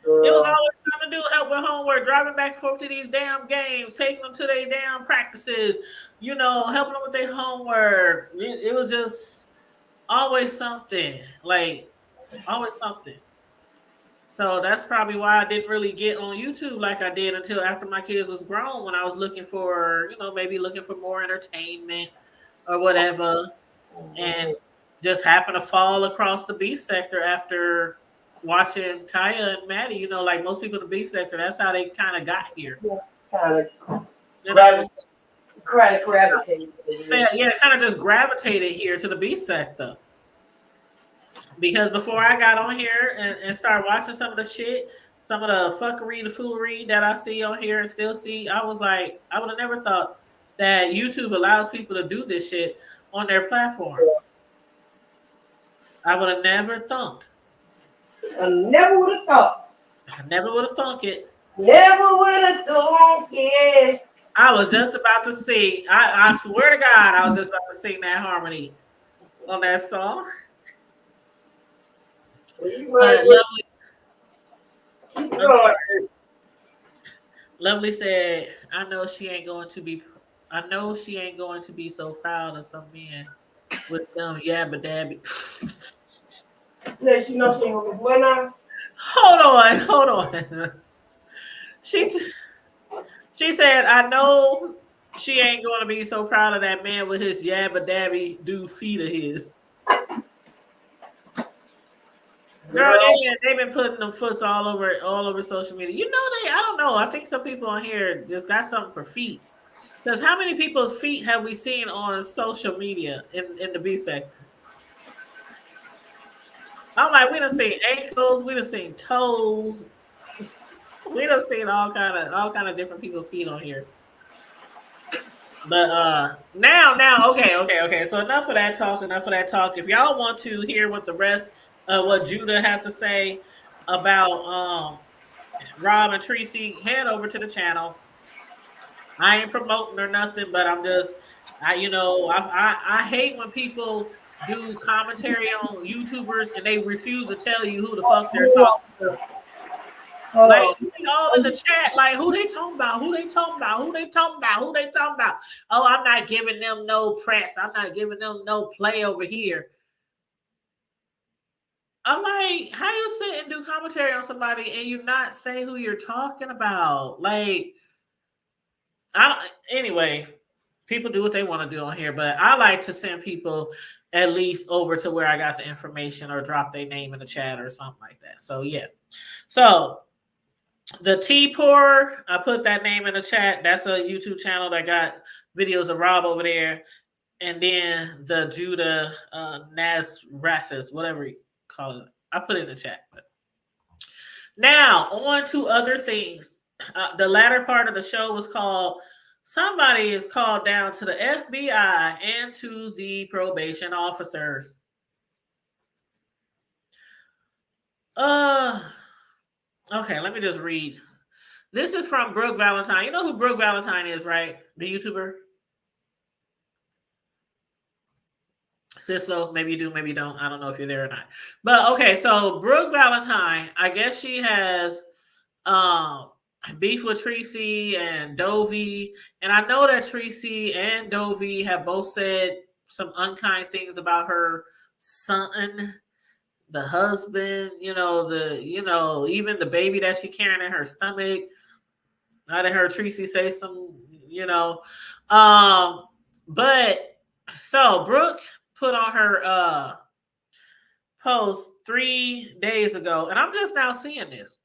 It was always trying to do help with homework, driving back and forth to these damn games, taking them to their damn practices, you know, helping them with their homework. It was just always something, like always something. So that's probably why I didn't really get on YouTube like I did until after my kids was grown, when I was looking for, you know, maybe looking for more entertainment or whatever, and just happened to fall across the beef sector after watching Kaya and Maddie. You know, like most people in the beef sector, that's how they kind of got here. Kind of gravitated. Yeah, kind of just gravitated here to the beef sector. Because before I got on here and started watching some of the shit, some of the fuckery, the foolery that I see on here and still see, I was like, I would have never thought that YouTube allows people to do this shit on their platform. I would have never thunk. I never would have thought. I never would have thunk it. Never would have thought it. I was just about to sing. I swear to God, I was just about to sing that harmony on that song. Well, you But might Lovely, keep I'm sorry. going. Lovely said, I know she ain't going to be I know she ain't going to be so proud of some men with some yabba dabby. Let you know she ain't gonna be what now? Hold on. She she said, I know she ain't going to be so proud of that man with his yabba dabby do feet of his. Girl, they've been putting them foots all over social media. You know I don't know. I think some people on here just got something for feet. Because how many people's feet have we seen on social media in the B sector? I'm like, we done seen ankles, we done seen toes, we done seen all kind of different people's feet on here. But now, okay. So enough of that talk. If y'all want to hear what the rest of what Judah has to say about Rob and Tracy, head over to the channel. I ain't promoting or nothing, but I'm just I hate when people do commentary on YouTubers and they refuse to tell you who the fuck they're talking to. Hold Like on. we all in the chat, like who they talking about? Who they talking about? Who they talking about? Who they talking about? Oh, I'm not giving them no press. I'm not giving them no play over here. I'm like, how you sit and do commentary on somebody and you not say who you're talking about? Like, I don't. Anyway, people do what they want to do on here, but I like to send people at least over to where I got the information or drop their name in the chat or something like that. So yeah. So the Tea Pour, I put that name in the chat. That's a YouTube channel that got videos of Rob over there. And then the Judah Nazrathis, whatever you call it. I put it in the chat. Now, on to other things. The latter part of the show was called Somebody is Called Down to the FBI and to the probation officers. Okay, let me just read. This is from Brooke Valentine. You know who Brooke Valentine is, right? The YouTuber. Sislo, maybe you do, maybe you don't. I don't know if you're there or not. But okay, so Brooke Valentine, I guess she has beef with Tracy and Dovey. And I know that Tracy and Dovey have both said some unkind things about her son, the husband, even the baby that she carrying in her stomach. I done heard Tracy say some, but so Brooke put on her post 3 days ago, and I'm just now seeing this.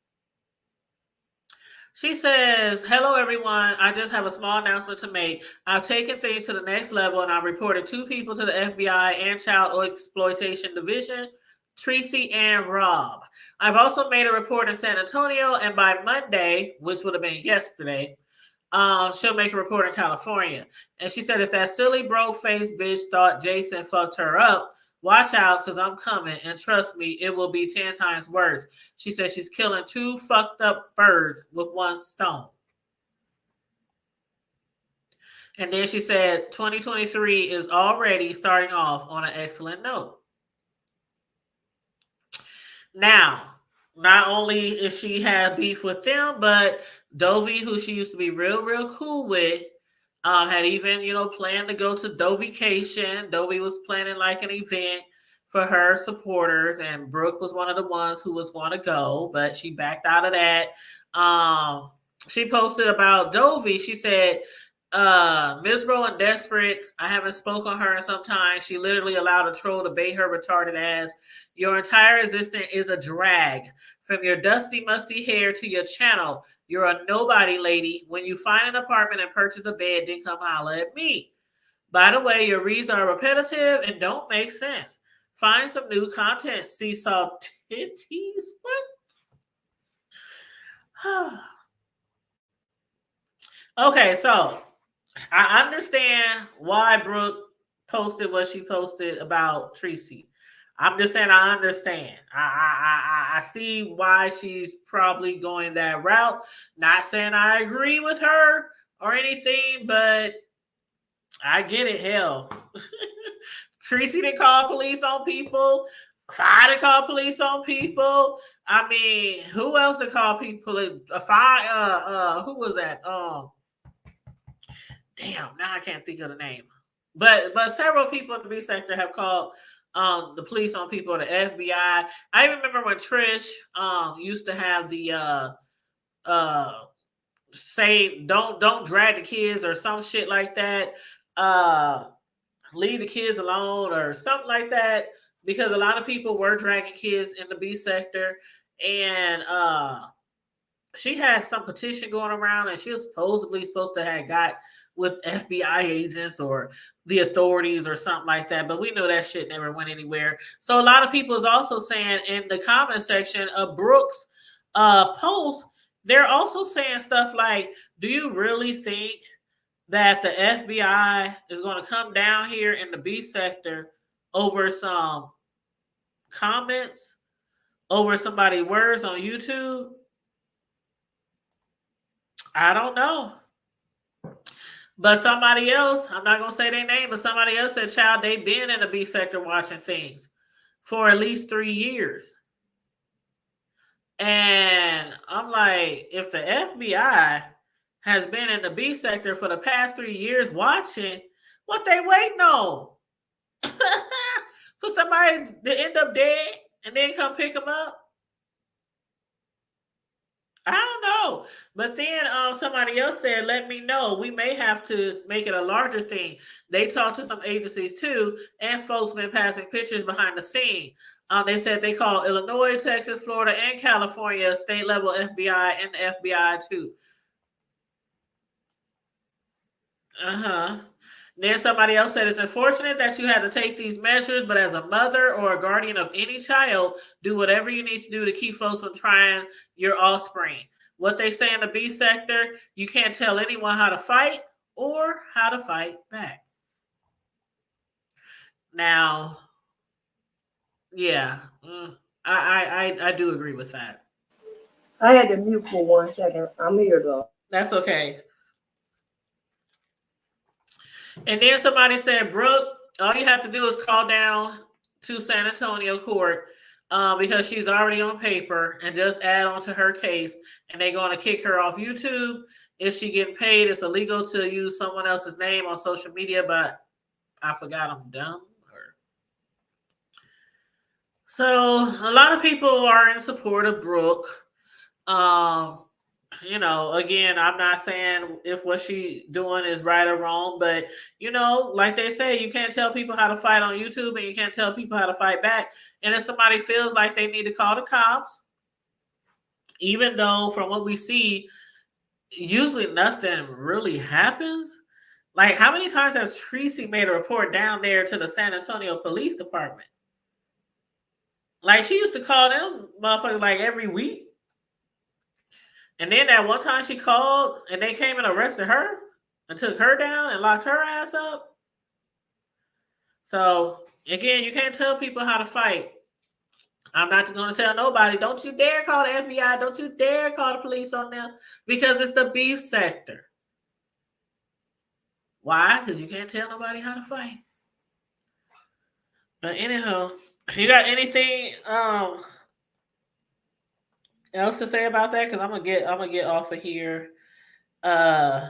She says, hello, everyone. I just have a small announcement to make. I've taken things to the next level, and I reported 2 people to the FBI and Child Exploitation Division, Tracy and Rob. I've also made a report in San Antonio, and by Monday, which would have been yesterday, she'll make a report in California. And she said, if that silly broke-faced bitch thought Jason fucked her up, watch out, because I'm coming. And trust me, it will be 10 times worse. She said she's killing 2 fucked up birds with 1 stone. And then she said 2023 is already starting off on an excellent note. Now, not only is she had beef with them, but Dovey, who she used to be real cool with, had even, planned to go to Dovication. Dovey was planning like an event for her supporters, and Brooke was one of the ones who was going to go, but she backed out of that. She posted about Dovey. She said, miserable and desperate. I haven't spoken on her in some time. She literally allowed a troll to bait her retarded ass. Your entire existence is a drag. From your dusty, musty hair to your channel, you're a nobody, lady. When you find an apartment and purchase a bed, then come holler at me. By the way, your reads are repetitive and don't make sense. Find some new content. Seesaw titties? What? Okay, so I understand why Brooke posted what she posted about Tracy. I'm just saying I understand. I see why she's probably going that route. Not saying I agree with her or anything, but I get it. Hell, Tracy didn't call police on people. Fi didn't call police on people. I mean, who else did call people? Fi, who was that? Damn, now I can't think of the name. But several people in the B sector have called the police on people, the FBI. I remember when Trish used to have the uh say don't drag the kids or some shit like that. Uh Leave the kids alone or something like that, because a lot of people were dragging kids in the B sector, and she had some petition going around, and she was supposedly supposed to have got with FBI agents or the authorities or something like that. But we know that shit never went anywhere. So a lot of people is also saying in the comment section of Brooks' post, they're also saying stuff like, "Do you really think that the FBI is going to come down here in the B sector over some comments, over somebody's words on YouTube?" I don't know. But somebody else, I'm not gonna say their name, but somebody else said, "Child, they've been in the B sector watching things for at least 3 years." And I'm like, if the FBI has been in the B sector for the past 3 years watching, what they waiting on? For somebody to end up dead and then come pick them up? I don't know. But then somebody else said, "Let me know. We may have to make it a larger thing." They talked to some agencies too, and folks been passing pictures behind the scene. They said they called Illinois, Texas, Florida, and California state level FBI and the FBI too. Uh-huh. Then somebody else said, "It's unfortunate that you had to take these measures, but as a mother or a guardian of any child, do whatever you need to do to keep folks from trying your offspring." What they say in the B sector, you can't tell anyone how to fight or how to fight back. Now, yeah, I do agree with that. I had to mute for 1 second. I'm here though. That's okay. And then somebody said, "Brooke, all you have to do is call down to San Antonio court because she's already on paper, and just add on to her case, and they're going to kick her off YouTube. If she getting paid, it's illegal to use someone else's name on social media." But I forgot I'm dumb. So a lot of people are in support of Brooke. Um, again, I'm not saying if what she doing is right or wrong, but like they say, you can't tell people how to fight on YouTube, and you can't tell people how to fight back. And if somebody feels like they need to call the cops, even though from what we see, usually nothing really happens. Like, how many times has Tracy made a report down there to the San Antonio Police Department? Like, she used to call them motherfuckers like every week. And then that one time she called and they came and arrested her and took her down and locked her ass up. So again, you can't tell people how to fight. I'm not going to tell nobody, "Don't you dare call the FBI. Don't you dare call the police on them," because it's the B sector. Why? Because you can't tell nobody how to fight. But anyhow, you got anything else to say about that? Because I'm gonna get off of here. Uh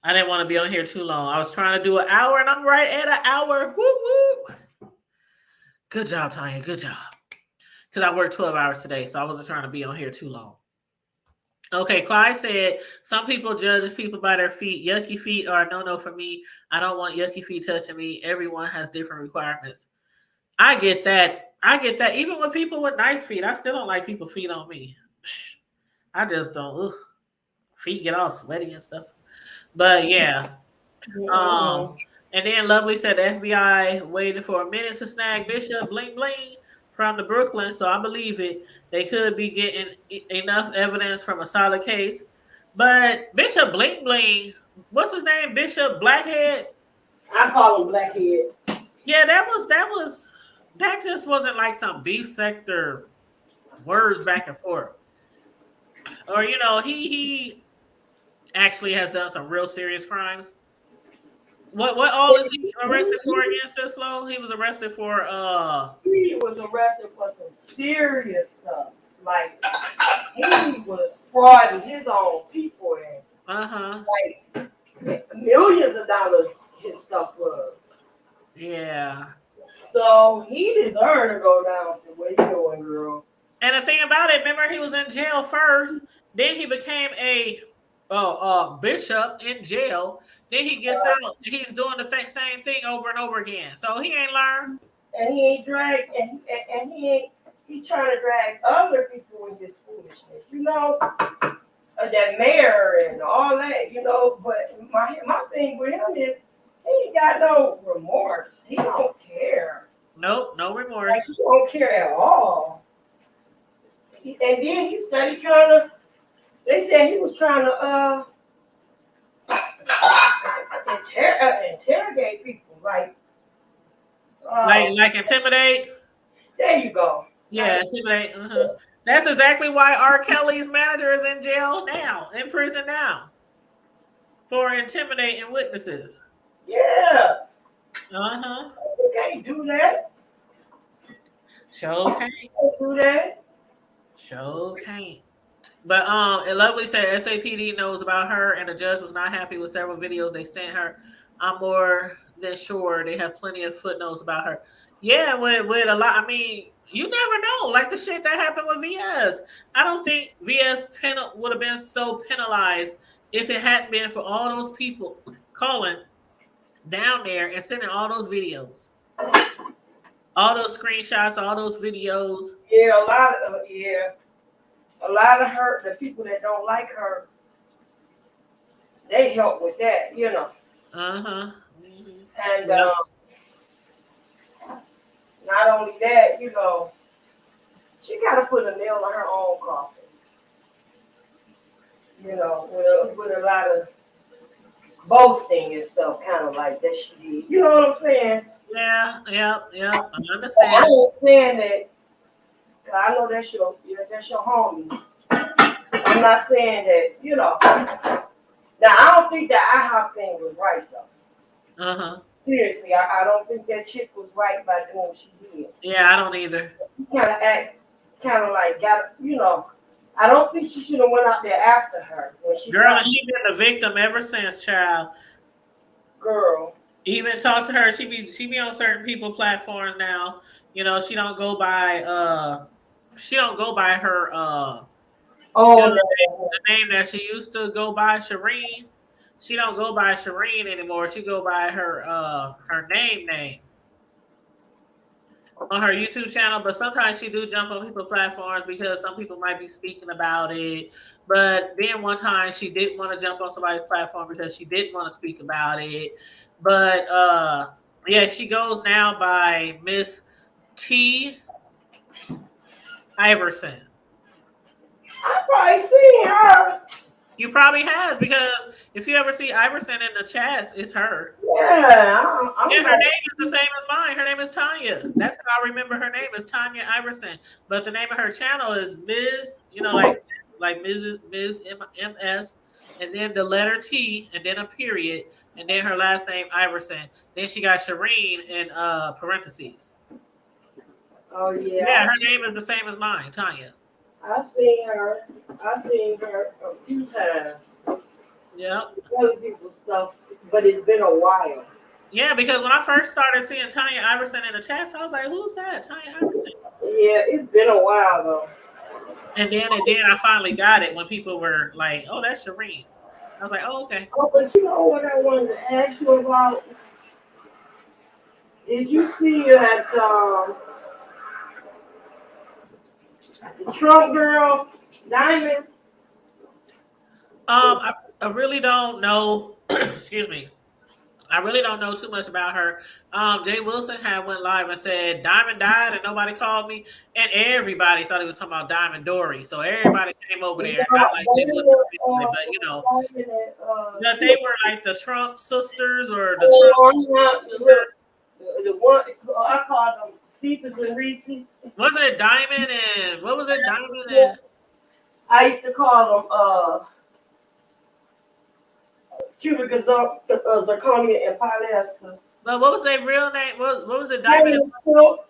I didn't want to be on here too long. I was trying to do an hour, and I'm right at an hour. Woo woo. Good job, Tanya. Good job. Because I worked 12 hours today, so I wasn't trying to be on here too long. Okay, Clyde said, "Some people judge people by their feet. Yucky feet are a no-no for me. I don't want yucky feet touching me. Everyone has different requirements." I get that. Even with people with nice feet, I still don't like people feet on me. I just don't. Ugh. Feet get all sweaty and stuff. But yeah. Mm-hmm. And then Lovely said the FBI waited for a minute to snag Bishop. Bling bling. from the Brooklyn, so I believe it. They could be getting enough evidence from a solid case. But Bishop Bling Bling, what's his name? Bishop Blackhead? I call him Blackhead. Yeah, that just wasn't like some beef sector words back and forth. Or he actually has done some real serious crimes. What all is he arrested for again, Sislo? He was arrested for He was arrested for some serious stuff. Like he was frauding his own people and uh-huh. like millions of dollars his stuff was. Yeah. So he deserved to go down for what he doing, girl. And the thing about it, remember he was in jail first, then he became a bishop in jail. Then he gets out, he's doing the same thing over and over again. So he ain't learned. And he ain't drag and he ain't he trying to drag other people in his foolishness, that mayor and all that, But my thing with him is he ain't got no remorse. He don't care. Nope, no Like remorse. he don't care at all. And then he started trying to. They said he was trying to interrogate people. Like intimidate. There you go. Yeah, intimidate. Uh-huh. That's exactly why R. Kelly's manager is in jail now, in prison now, for intimidating witnesses. Yeah. Uh-huh. You can't do that. Sure can't. Can't do that. Sure can't. But it lovely said SAPD knows about her, and the judge was not happy with several videos they sent her. I'm more than sure they have plenty of footnotes about her. Yeah, with a lot. I mean, you never know. Like the shit that happened with VS. I don't think VS would have been so penalized if it hadn't been for all those people calling down there and sending all those videos, all those screenshots, all those videos. Yeah, a lot of her, the people that don't like her, they help with that. Uh-huh. Mm-hmm. And Yep. not only that, she got to put a nail in her own coffin. With a lot of boasting and stuff, kind of like that she did. You know what I'm saying? Yeah, yeah, yeah. I I understand. understand that. I know that's your homie. I'm not saying that. Now, I don't think that IHOP thing was right, though. Uh-huh. Seriously, I don't think that chick was right by doing what she did. Yeah, I don't either. She kind of like I don't think she should have went out there after her when she Girl, and she been the victim ever since, child. girl. Even talk to her. She be on certain people platforms now. She don't go by her Oh the name that she used to go by, Shireen. She don't go by Shireen anymore. She go by her name on her YouTube channel, but sometimes she do jump on people's platforms because some people might be speaking about it. But then one time she didn't want to jump on somebody's platform because she didn't want to speak about it. But yeah, she goes now by Miss T. Iverson. I probably seen her. You probably has, because if you ever see Iverson in the chats, it's her. Yeah, Yeah, her name is the same as mine. Her name is Tanya. That's how I remember her name is Tanya Iverson. But the name of her channel is Ms. Like Mrs. Ms. MS, and then the letter T, and then a period, and then her last name Iverson. Then she got Shireen in parentheses. Oh yeah. Yeah, her name is the same as mine, Tanya. I seen her. I seen her a few times. Yep. Other people's stuff, but it's been a while. Yeah, because when I first started seeing Tanya Iverson in the chats, I was like, "Who's that? Tanya Iverson?" Yeah, it's been a while though. And then I finally got it when people were like, "Oh, that's Shireen." I was like, "Oh, okay." Oh, but you know what I wanted to ask you about? Did you see that the Trump girl, Diamond? I really don't know. Excuse me. I really don't know too much about her. Jay Wilson had went live and said Diamond died and nobody called me, and everybody thought he was talking about Diamond Dory. So everybody came over there and Yeah, act like they they looked were, at but blaming it, that they Chip. were like the Trump sisters or the Trump. Or not, look, the one I call them Cephas and Reese. Wasn't it Diamond and what was it? Diamond and I used to call them cubic zirconia and polyester. but what was their real name? What was it? Diamond and Diamond silk.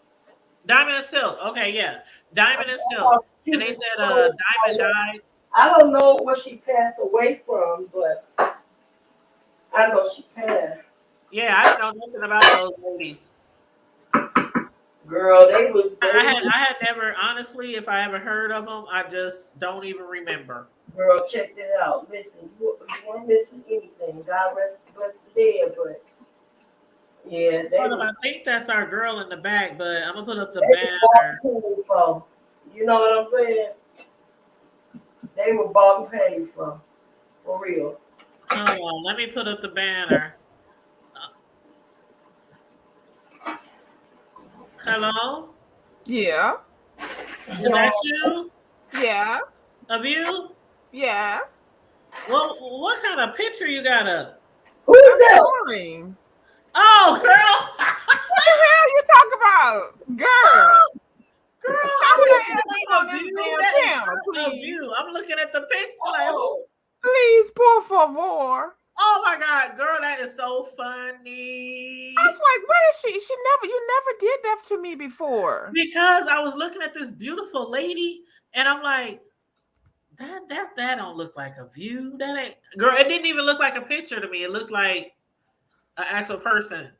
Diamond and Silk. Okay, yeah, I Diamond and Silk. call And they cubic said zirconia and Diamond polyester. died. I don't know what she passed away from, but I know she passed. Yeah, I didn't know nothing about those ladies. Girl, they was I had never honestly, if I ever heard of them, I just don't even remember. girl, check that out. Listen, you weren't missing anything. God rest bless the dead, but yeah, they Hold on, was I think that's our girl in the back, but I'm gonna put up the they banner. were paid for. You know what I'm saying? They were bought and paid for real. Hold on, let me put up the banner. Hello, Yeah. is that Yeah. you? Yes. Of you? Yes. Well, what kind of picture you got up? Who's I'm that? touring. Oh, girl. What the hell you talk about? Girl. Girl, Stop I said saying that that ain't on a this view. damn That is channel, not a please. view. I'm looking at the picture like, oh, Please, por favor. oh my God, girl, that is so I funny. was like, what is she? You never did that to me before. Because I was looking at this beautiful lady, and I'm like, that don't look like a view. That ain't girl. It didn't even look like a picture to me. It looked like an actual person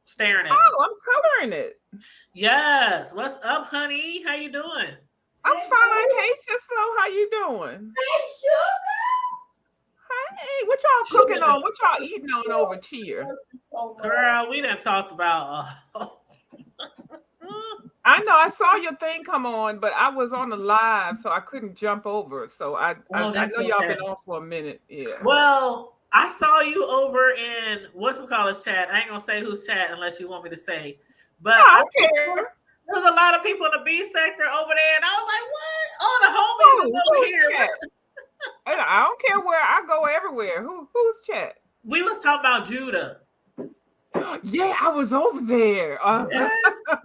staring at me. Oh, I'm coloring it. Yes. What's up, honey? How you doing? I'm fine. Hey, Sislo, how you doing? Hey, Hey, what y'all cooking on? What y'all eating on over here? Girl, we done talked about. I know I saw your thing come on, but I was on the live, so I couldn't jump over. So I That's know y'all okay. been on for a minute. Yeah. Well, I saw you over in what's we call this chat. I ain't gonna say whose chat unless you want me to say. But I I don't care. there was a lot of people in the B sector over there, and I was like, "What? All the homies is over Who's here." chat? I don't care where I go everywhere. Who's chat? We was talking about Judah. Yeah, I was over there. Yes.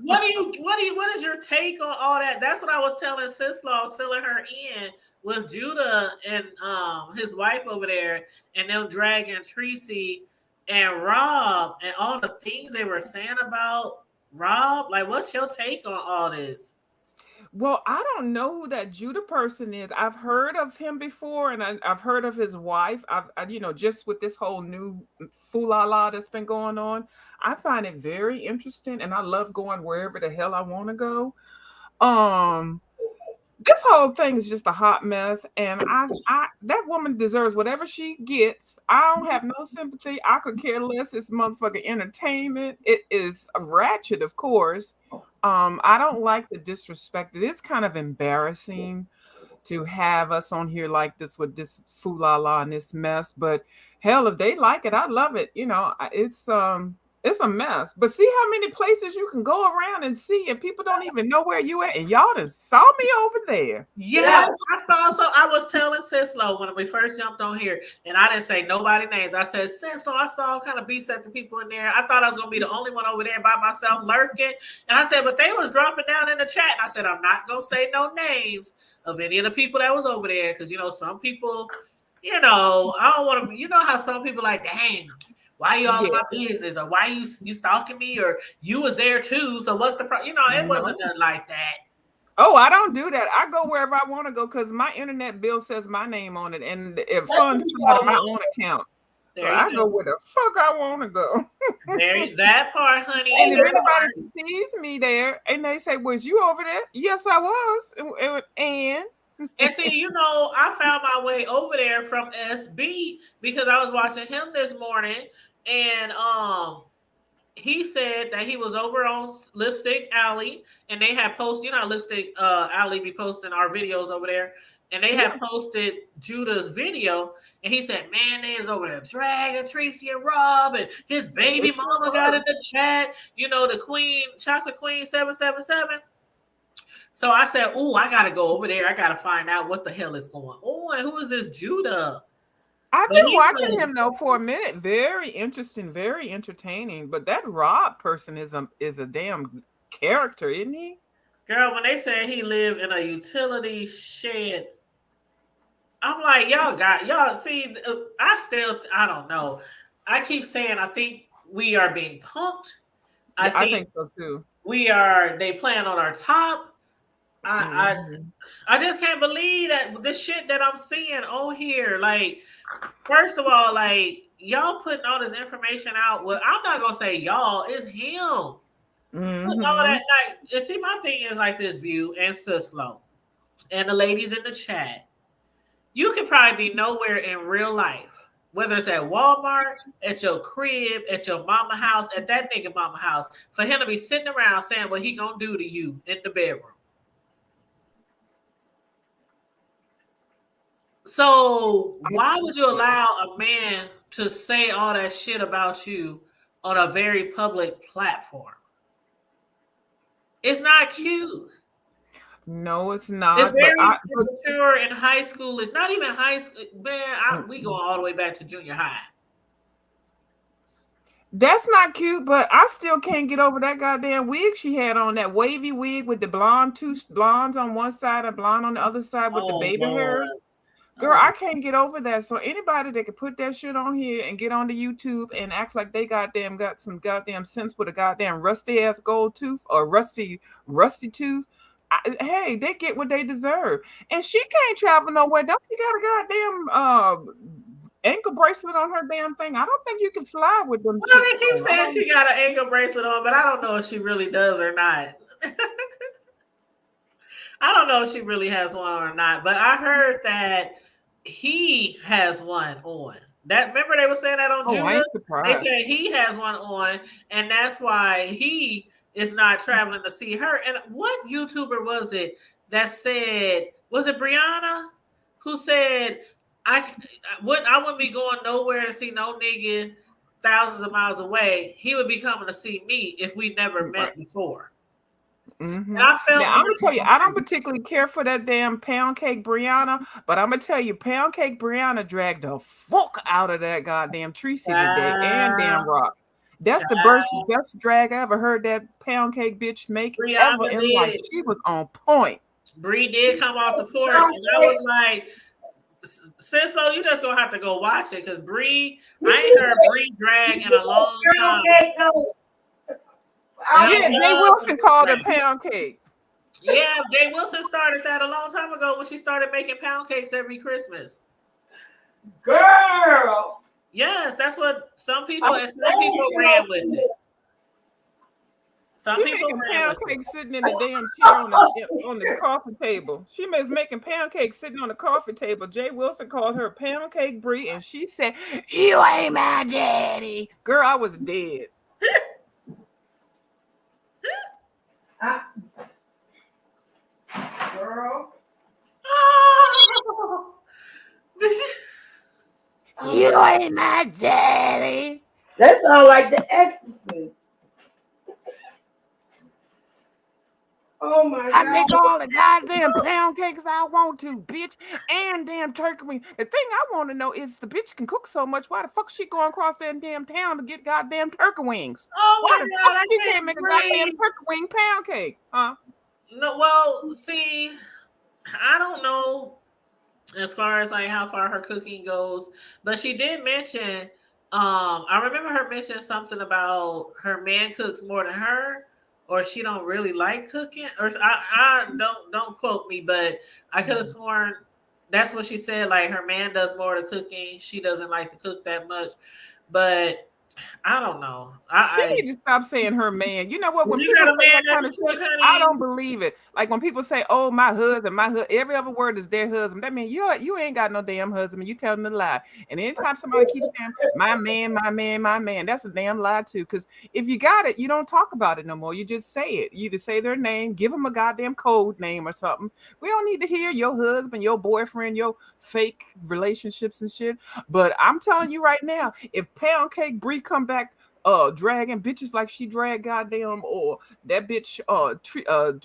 What is your take on all that? That's what I was telling Sislaw. I was filling her in with Judah and his wife over there, and them dragging Tracy and Rob and all the things they were saying about Rob. Like, what's your take on all this? Well, I don't know who that Judah person is. I've heard of him before, and I've heard of his wife. Just with this whole new foolala that's been going on, I find it very interesting, and I love going wherever the hell I want to go. Um, this whole thing is just a hot mess, and I that woman deserves whatever she gets. I don't have no sympathy. I could care less. It's motherfucking entertainment. It is a ratchet, of course. I don't like the disrespect. It is kind of embarrassing to have us on here like this with this foolala and this mess. But hell, if they like it, I love it. It's a mess. But see how many places you can go around and see, and people don't even know where you at. And y'all just saw me over there. Yes, I saw. So I was telling Sislo when we first jumped on here, and I didn't say nobody names. I said, Sislo, I saw all kind of B-sector people in there. I thought I was gonna be the only one over there by myself lurking. And I said, but they was dropping down in the chat. And I said, I'm not gonna say no names of any of the people that was over there because some people, I don't want to. You know how some people like, dang, why you all in Yeah. my business, or why you stalking me, or you was there too. So what's the problem? It wasn't No. nothing like that. Oh, I don't do that. I go wherever I want to go because my internet bill says my name on it, and if funds come out of my own account, so There I you go go. where the fuck I want to go. That part, honey. And if That anybody part. sees me there and they say, "Was you over there?" Yes, I was. And And see, I found my way over there from SB because I was watching him this morning, and he said that he was over on Lipstick Alley, and they had posted, Lipstick Alley be posting our videos over there, and they had posted Judah's video, and he said, "Man, they is over there dragging Tracy and Rob, and his baby mama got in the chat. You know, the Queen, Chocolate Queen 777." So I said, "Ooh, I gotta go over there. I gotta find out what the hell is going on. Who is this Judah?" I've But been he watching said, him though for a minute. Very interesting, very entertaining. But that Rob person is a damn character, isn't he? "Girl, when they said he lived in a utility shed, I'm like, y'all see, I don't know. I keep saying, I think we are being punked. I Yeah, I think think so too. they playing on our top. I Mhm. I just can't believe that the shit that I'm seeing on here. Like, first of all, like, y'all putting all this information out. Well, I'm not gonna say y'all, it's him. Putting all that, Mhm. like, and see, my thing is like this, View and Sislo and the ladies in the chat. You could probably be nowhere in real life, whether it's at Walmart, at your crib, at your mama house, at that nigga mama house, for him to be sitting around saying what he gonna do to you in the bedroom. So why would you allow a man to say all that shit about you on a very public platform? It's not cute. No, it's It's not. very immature in high school. It's not even high school. Man, we going all the way back to junior high. That's not cute, but I still can't get over that goddamn wig she had on. That wavy wig with the blonde, two blondes on one side and blonde on the other side with the Oh, baby Lord. hairs. Girl, Oh, I can't get over that. So anybody that can put that shit on here and get onto YouTube and act like they goddamn got some goddamn sense with a goddamn rusty ass gold tooth or rusty tooth, hey, they get what they deserve. And she can't travel nowhere. Don't she got a goddamn ankle bracelet on her damn thing? I don't think you can fly with them well, shits they keep on. I saying don't. she got an ankle bracelet on, but I don't know if she really does or not. I don't know if she really has one or not, but I heard that he has one on. That, remember they were saying that on Oh, I Judah? ain't They surprised. said he has one on, and that's why he is not traveling to see her. And what YouTuber was it that said, was it Brianna who said, I wouldn't be going nowhere to see no nigga thousands of miles away. He would be coming to see me if we never Right. met before. And Mm-hmm. I felt Now I'm gonna tell you, I don't really, particularly care for that damn pound cake Brianna, but I'm gonna tell you, pound cake Brianna dragged the fuck out of that goddamn Tracy today and damn child, Rock. That's the child. best drag I ever heard that pound cake bitch make ever Brianna in life. did. She was on point. Bree did come off the porch, and I was like, "Sis, though, you just gonna have to go watch it, cause Bree, I ain't heard Bree drag in a long time, and I Yeah, Jay love Wilson Bree called her drag. pound cake. Yeah, Jay Wilson started that a long time ago when she started making pound cakes every Christmas. Girl, Yes, that's what some I'm people and some glad people you ran know with it. this. Some She people making ran pound with it. cake sitting in the damn chair on the coffee table. She was making pound cake sitting on the coffee table. Jay Wilson called her pound cake Brie, and she said, "You ain't my daddy." Girl, I was dead. I, girl, Oh, did you? You ain't my daddy. that sounds like The Exorcist. Oh my I God. make all the goddamn pound cakes I want to, bitch, and damn turkey wing. The thing I want to know is the bitch can cook so much. Why the fuck she going across that damn town to get goddamn turkey wings? Oh Why my the fuck God, I she can't can't make a goddamn breathe. turkey wing pound cake? Huh? No, well, see, I don't know as far as like how far her cooking goes, but she did mention. I remember her mentioning something about her man cooks more than her, or she don't really like cooking, or I don't quote me, but I could have sworn that's what she said. Like her man does more of the cooking, she doesn't like to cook that much, but I don't know. She She like, need to stop saying her man. You know what? if When you people got a say man that that kind can of cook, shit, I honey, don't believe it. Like when people say, "Oh, my husband," every other word is their husband. That means you ain't got no damn husband. You telling a lie. And anytime somebody keeps saying my man, my man, my man, that's a damn lie too. Because if you got it, you don't talk about it no more. You just say it. You either say their name, give them a goddamn code name or something. We don't need to hear your husband, your boyfriend, your fake relationships and shit. But I'm telling you right now, if Pound Cake Bree come back dragging bitches like she dragged goddamn or that bitch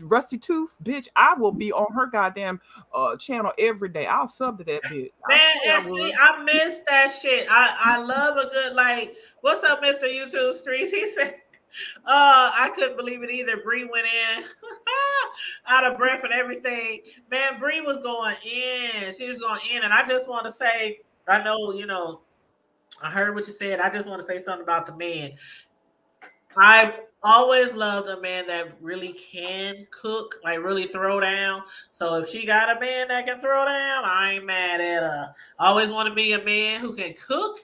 Rusty Tooth bitch, I will be on her goddamn channel every day. I'll sub to that bitch. I man, swear I and see, would. I miss that shit. I love a good like, what's up, Mr. YouTube Streets? He said, I couldn't believe it either. Bree went in out of breath and everything. Man, Bree was going in. She was going in, and I just want to say, I know, I heard what you said. I just want to say something about the men. I've always loved a man that really can cook, like really throw down. So if she got a man that can throw down, I ain't mad at her. I always want to be a man who can cook,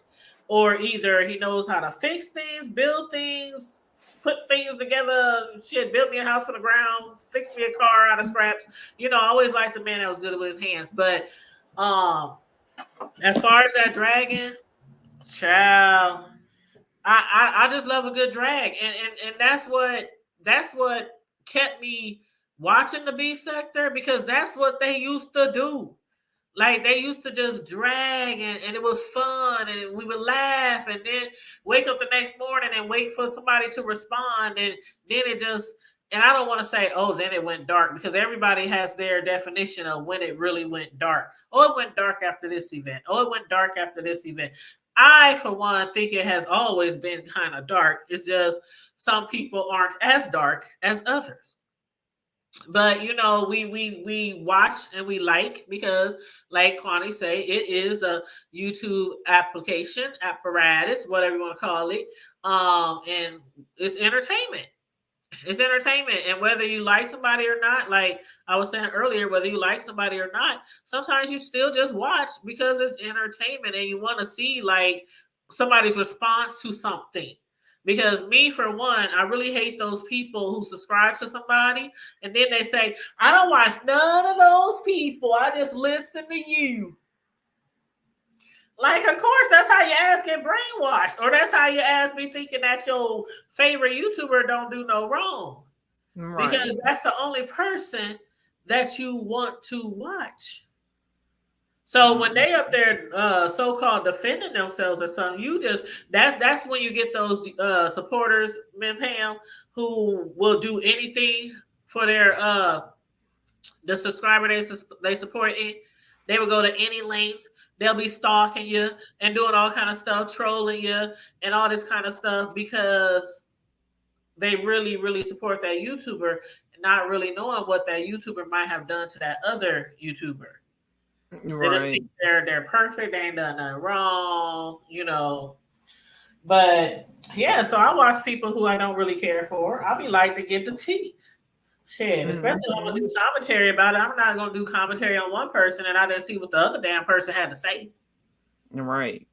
or either he knows how to fix things, build things, put things together. Shit, build me a house from the ground, fix me a car out of scraps. I always liked the man that was good with his hands. But um, as far as that dragon, child. I just love a good drag, and that's what kept me watching the B sector, because that's what they used to do. Like they used to just drag, and it was fun, and we would laugh, and then wake up the next morning and wait for somebody to respond, and then it just. And I don't want to say, oh, then it went dark, because everybody has their definition of when it really went dark. Oh, it went dark after this event. Oh, it went dark after this event. I, for one, think it has always been kind of dark. It's just some people aren't as dark as others. But we watch and we like, because, like Kwani say, it is a YouTube application, apparatus, whatever you want to call it. And it's entertainment. It's entertainment. And whether you like somebody or not, like I was saying earlier, whether you like somebody or not, sometimes you still just watch because it's entertainment and you want to see like somebody's response to something. Because me, for one, I really hate those people who subscribe to somebody and then they say, I don't watch none of those people. I just listen to you. Like, of course, that's how your ass get brainwashed, or that's how your ass be thinking that your favorite YouTuber don't do no wrong, Right. because that's the only person that you want to watch. So when they up there so-called defending themselves or something, you just that's when you get those supporters, men Pam, who will do anything for their the subscriber they support it. They will go to any lengths. They'll be stalking you and doing all kind of stuff, trolling you and all this kind of stuff, because they really, really support that YouTuber, not really knowing what that YouTuber might have done to that other YouTuber. They just Right. think they're perfect, they ain't done nothing wrong. But yeah, so I watch people who I don't really care for. I'll be like to get the tea. Shit, especially if I'm gonna Mhm. do commentary about it. I'm not gonna do commentary on one person and I didn't see what the other damn person had to say. Right.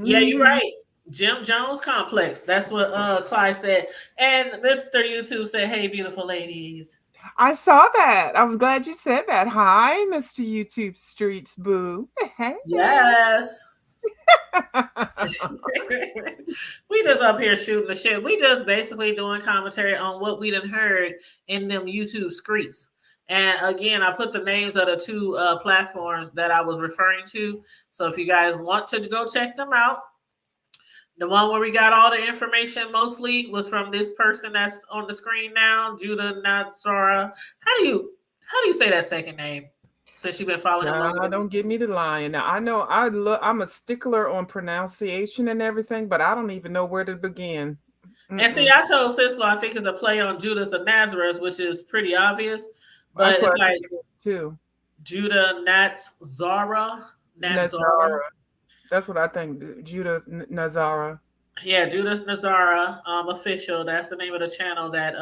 Yeah, you're Mhm. right. Jim Jones complex. That's what Clyde said. And Mr. YouTube said, hey, beautiful ladies. I saw that. I was glad you said that. Hi, Mr. YouTube Streets Boo. Hey. Yes. We just up here shooting the shit. We just basically doing commentary on what we done heard in them YouTube streets. And again, I put the names of the two platforms that I was referring to. So if you guys want to go check them out, the one where we got all the information mostly was from this person that's on the screen now, Judah Nazara. How do you say that second name? Since you've been following him Nah, longer than me. don't get me to lying. Now I know I'm a stickler on pronunciation and everything, but I don't even know where to begin. And see, Mm-mm. I told Sislo I think it's a play on Judas of Nazareth, which is pretty obvious, but That's what it's I like think it is too. Judah Natzara. Natzara. Nazara. That's what I think. Judah Nazara. Yeah, Judas Nazara, official. That's the name of the channel that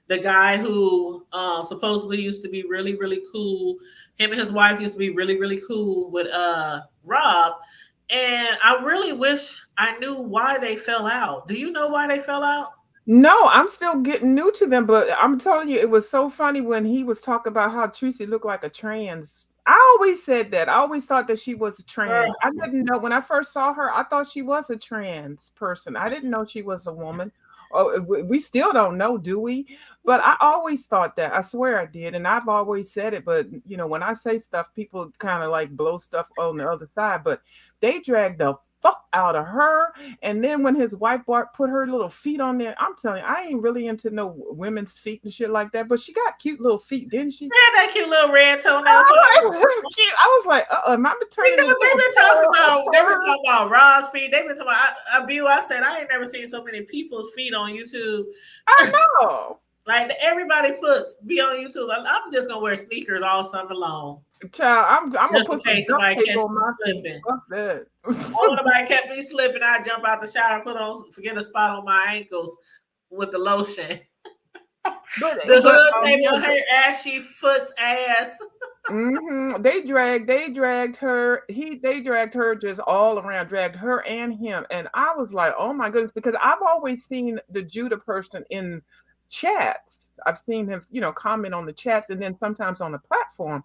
the guy who supposedly used to be really, really cool. Him and his wife used to be really, really cool with Rob. And I really wish I knew why they fell out. Do you know why they fell out? No, I'm still getting new to them, but I'm telling you, it was so funny when he was talking about how Tracy looked like a trans. I always said that. I always thought that she was a trans. I Girl, didn't know when I first saw her, I thought she was a trans person. I didn't know she was a woman. Oh, we still don't know, do we? But I always thought that. I swear I did. And I've always said it. But, when I say stuff, people kind of like blow stuff on the other side. But they dragged the fuck out of her. And then when his wife put her little feet on there, I'm telling you, I ain't really into no women's feet and shit like that. But she got cute little feet, didn't she? had that cute little red toenail. Oh, it was cute. I was like, am I turning Because into they've been talking about Rob's feet. They've been talking about I said I ain't never seen so many people's feet on YouTube. I know. Like everybody foots be on YouTube. I'm just gonna wear sneakers all summer long. Child, I'm gonna Just in put some case duct somebody tape catch on me my feet. slipping. Fuck that. Oh, nobody kept me slipping. I jump out the shower, forget a spot on my ankles with the lotion. But The hood tape yeah, on her ashy foot's ass. They dragged her. They dragged her just all around, dragged her and him. And I was like, oh my goodness, because I've always seen the Judah person in chats. I've seen him, comment on the chats and then sometimes on the platform.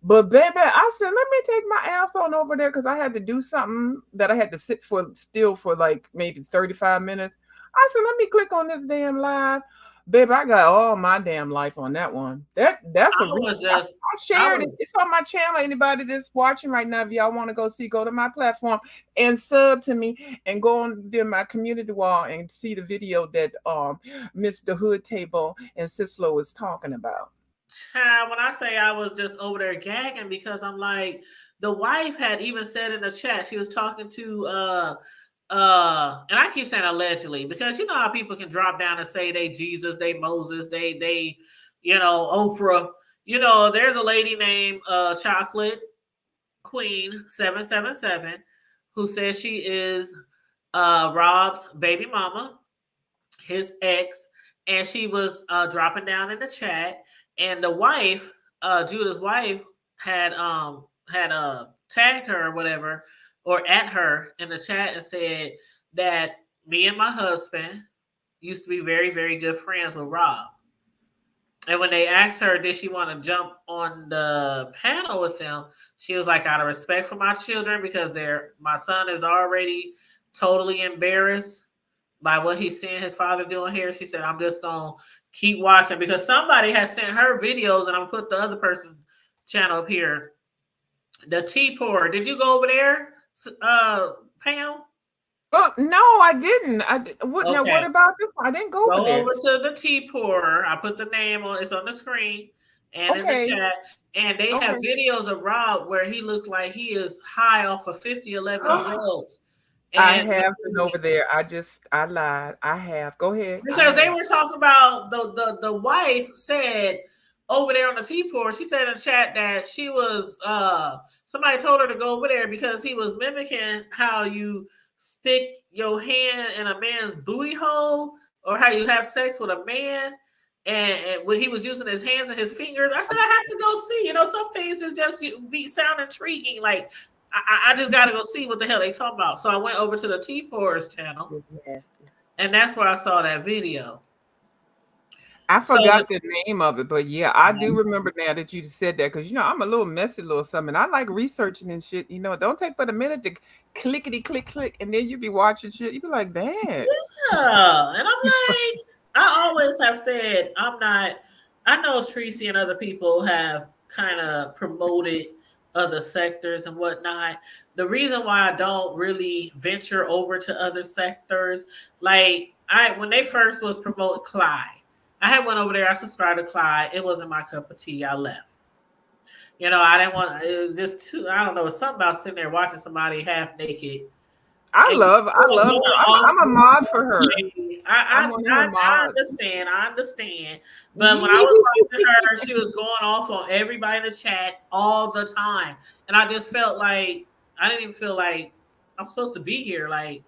But baby, I said, let me take my ass on over there because I had to do something that I had to sit still for like maybe 35 minutes. I said, let me click on this damn live. Baby, I got all my damn life on that one. That's I a real. was I just, I shared it. was, It's on my channel. Anybody that's watching right now, if y'all want to go to my platform and sub to me and go on to my community wall and see the video that Mr. Hood Table and Sislo was talking about. child, when I say I was just over there gagging because I'm like, the wife had even said in the chat, she was talking to and I keep saying allegedly because you know how people can drop down and say they Jesus, they Moses, they Oprah. There's a lady named Chocolate Queen 777 who says she is Rob's baby mama, his ex, and she was dropping down in the chat, and the wife, Judah's wife, had tagged her or whatever, or at her in the chat and said that me and my husband used to be very, very good friends with Rob. And when they asked her, did she want to jump on the panel with them? She was like, out of respect for my children, because my son is already totally embarrassed by what he's seeing his father doing here. She said, I'm just going to keep watching because somebody has sent her videos, and I'm going to put the other person's channel up here. The tea pour. Did you go over there, Pam? Oh no, I didn't. What now? Okay. What about this one? I didn't go over there. Over to the tea pourer. I put the name on. It's on the screen and in the chat. And they have videos of Rob where he looks like he is high off of 50-11 drugs. And I have been over there. I lied. I have. Go ahead. Because they were talking about the wife said over there on the tea pour. She said in the chat that she was somebody told her to go over there because he was mimicking how you stick your hand in a man's booty hole or how you have sex with a man. And when he was using his hands and his fingers, I said, I have to go see. Some things is just sound intriguing. Like, I just got to go see what the hell they talking about. So I went over to the Tea Pourers channel, and that's where I saw that video. I forgot the name of it, but yeah, I do remember now that you said that because I'm a little messy little something. I like researching and shit. Don't take but a minute to clickety click, and then you be watching shit. You be like, damn. Yeah, and I'm like, I always have said I'm not. I know Tracy and other people have kind of promoted other sectors and whatnot. The reason why I don't really venture over to other sectors, like when they first was promoting Clyde. I had went over there. I subscribed to Clyde. It wasn't my cup of tea. I left. I didn't want. It was just too. I don't know. It's something about sitting there watching somebody half naked. I love her. I'm a mod for her. I understand. But when I was watching her, she was going off on everybody in the chat all the time, and I just felt like I didn't even feel like I'm supposed to be here. Like,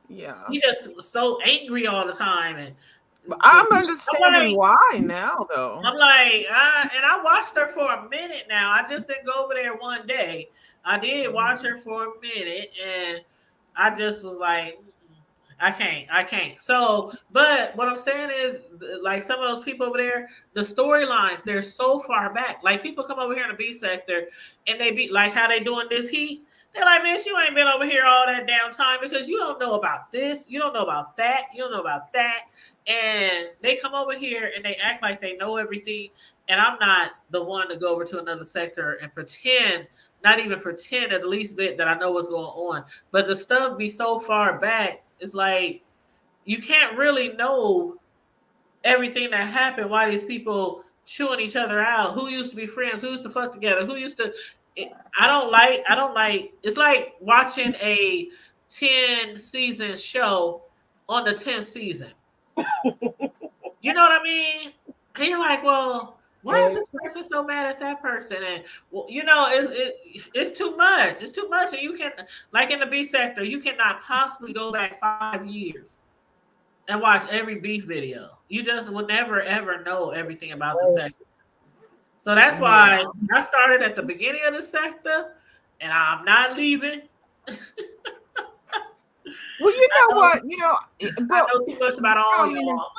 she just was so angry all the time, and. I'm understanding why now, though. I'm like, and I watched her for a minute now. I just didn't go over there one day. I did watch her for a minute, and I just was like, I can't. So, but what I'm saying is, like some of those people over there, the storylines they're so far back. Like people come over here in the B sector, and they be like how they doing this heat. They're like, man, you ain't been over here all that damn time because you don't know about this, you don't know about that, you don't know about that, and they come over here and they act like they know everything. And I'm not the one to go over to another sector and pretend, not even pretend at the least bit that I know what's going on. But the stuff be so far back, it's like you can't really know everything that happened. Why these people chewing each other out? Who used to be friends? Who used to fuck together? Who used to? I don't like. It's like watching a 10 season show on the 10th season. You know what I mean? And you're like, well, why is this person so mad at that person? And well, it's too much. It's too much, and you can, like in the B sector, you cannot possibly go back 5 years and watch every beef video. You just will never ever know everything about the sector. So that's why I started at the beginning of the sector, and I'm not leaving. Well, you know what? I know too much about all y'all.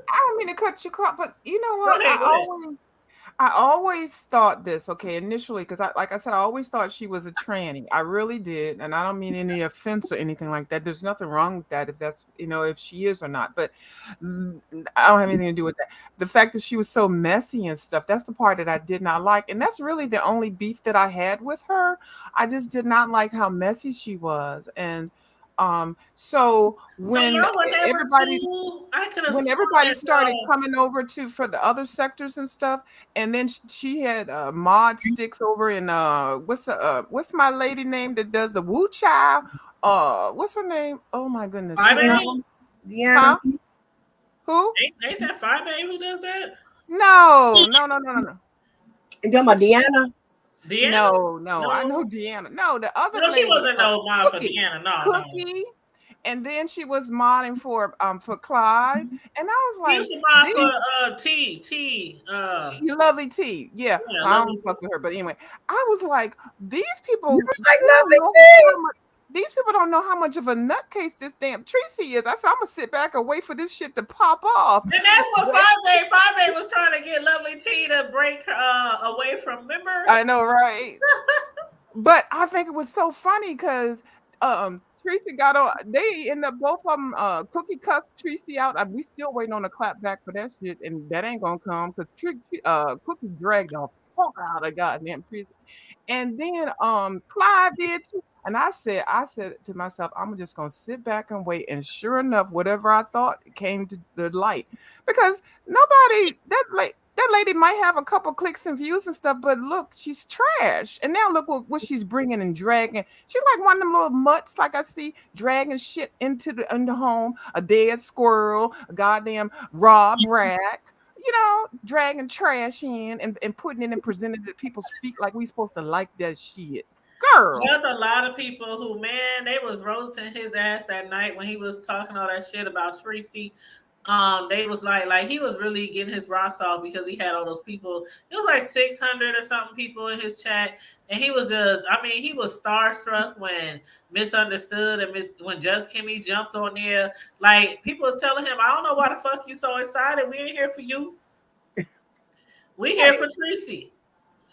I don't mean to cut you off, but you know what? Go ahead. I always thought this, okay, initially, because like I said, I always thought she was a tranny. I really did. And I don't mean any offense or anything like that. There's nothing wrong with that if that's, if she is or not. But I don't have anything to do with that. The fact that she was so messy and stuff, that's the part that I did not like. And that's really the only beef that I had with her. I just did not like how messy she was. And so when everybody started coming over for the other sectors and stuff, and then she had mod sticks over in what's my lady name that does the Woo Child? What's her name? Oh my goodness. Deanna. Huh? Who? Ain't that F.B.I who does that? No. You talking about Deanna? No, I know Deanna. No, the other lady. She wasn't no mod for Deanna. No. Cookie. And then she was modding for Clyde, and I was like, she used to mod for T. Lovely T. Yeah, I don't fuck with her, but anyway, I was like, these people don't know how much of a nutcase this damn Tracy is. I said, I'm gonna sit back and wait for this shit to pop off. And that's what F.B.I was trying to get Lovely T to break away from. Remember? I know, right? But I think it was so funny because Tracy got on. They end up both of them. Cookie cussed Tracy out. We still waiting on a clap back for that shit, and that ain't gonna come because Cookie dragged the fuck out of goddamn Tracy. And then Clyde did too. And I said to myself, I'm just gonna sit back and wait. And sure enough, whatever I thought came to the light because that lady might have a couple clicks and views and stuff, but look, she's trash. And now look what she's bringing and dragging. She's like one of them little mutts, like I see, dragging shit into the home, a dead squirrel, a goddamn rob rack, dragging trash in and putting it and presenting it at people's feet like we supposed to like that shit. Girl. There's a lot of people who, man, they was roasting his ass that night when he was talking all that shit about Tracy. They was like he was really getting his rocks off because he had all those people. It was like 600 or something people in his chat, and he was he was starstruck when Misunderstood and when Just Kimmy jumped on there. Like people was telling him, I don't know why the fuck you so excited. We ain't here for you. We here for Tracy.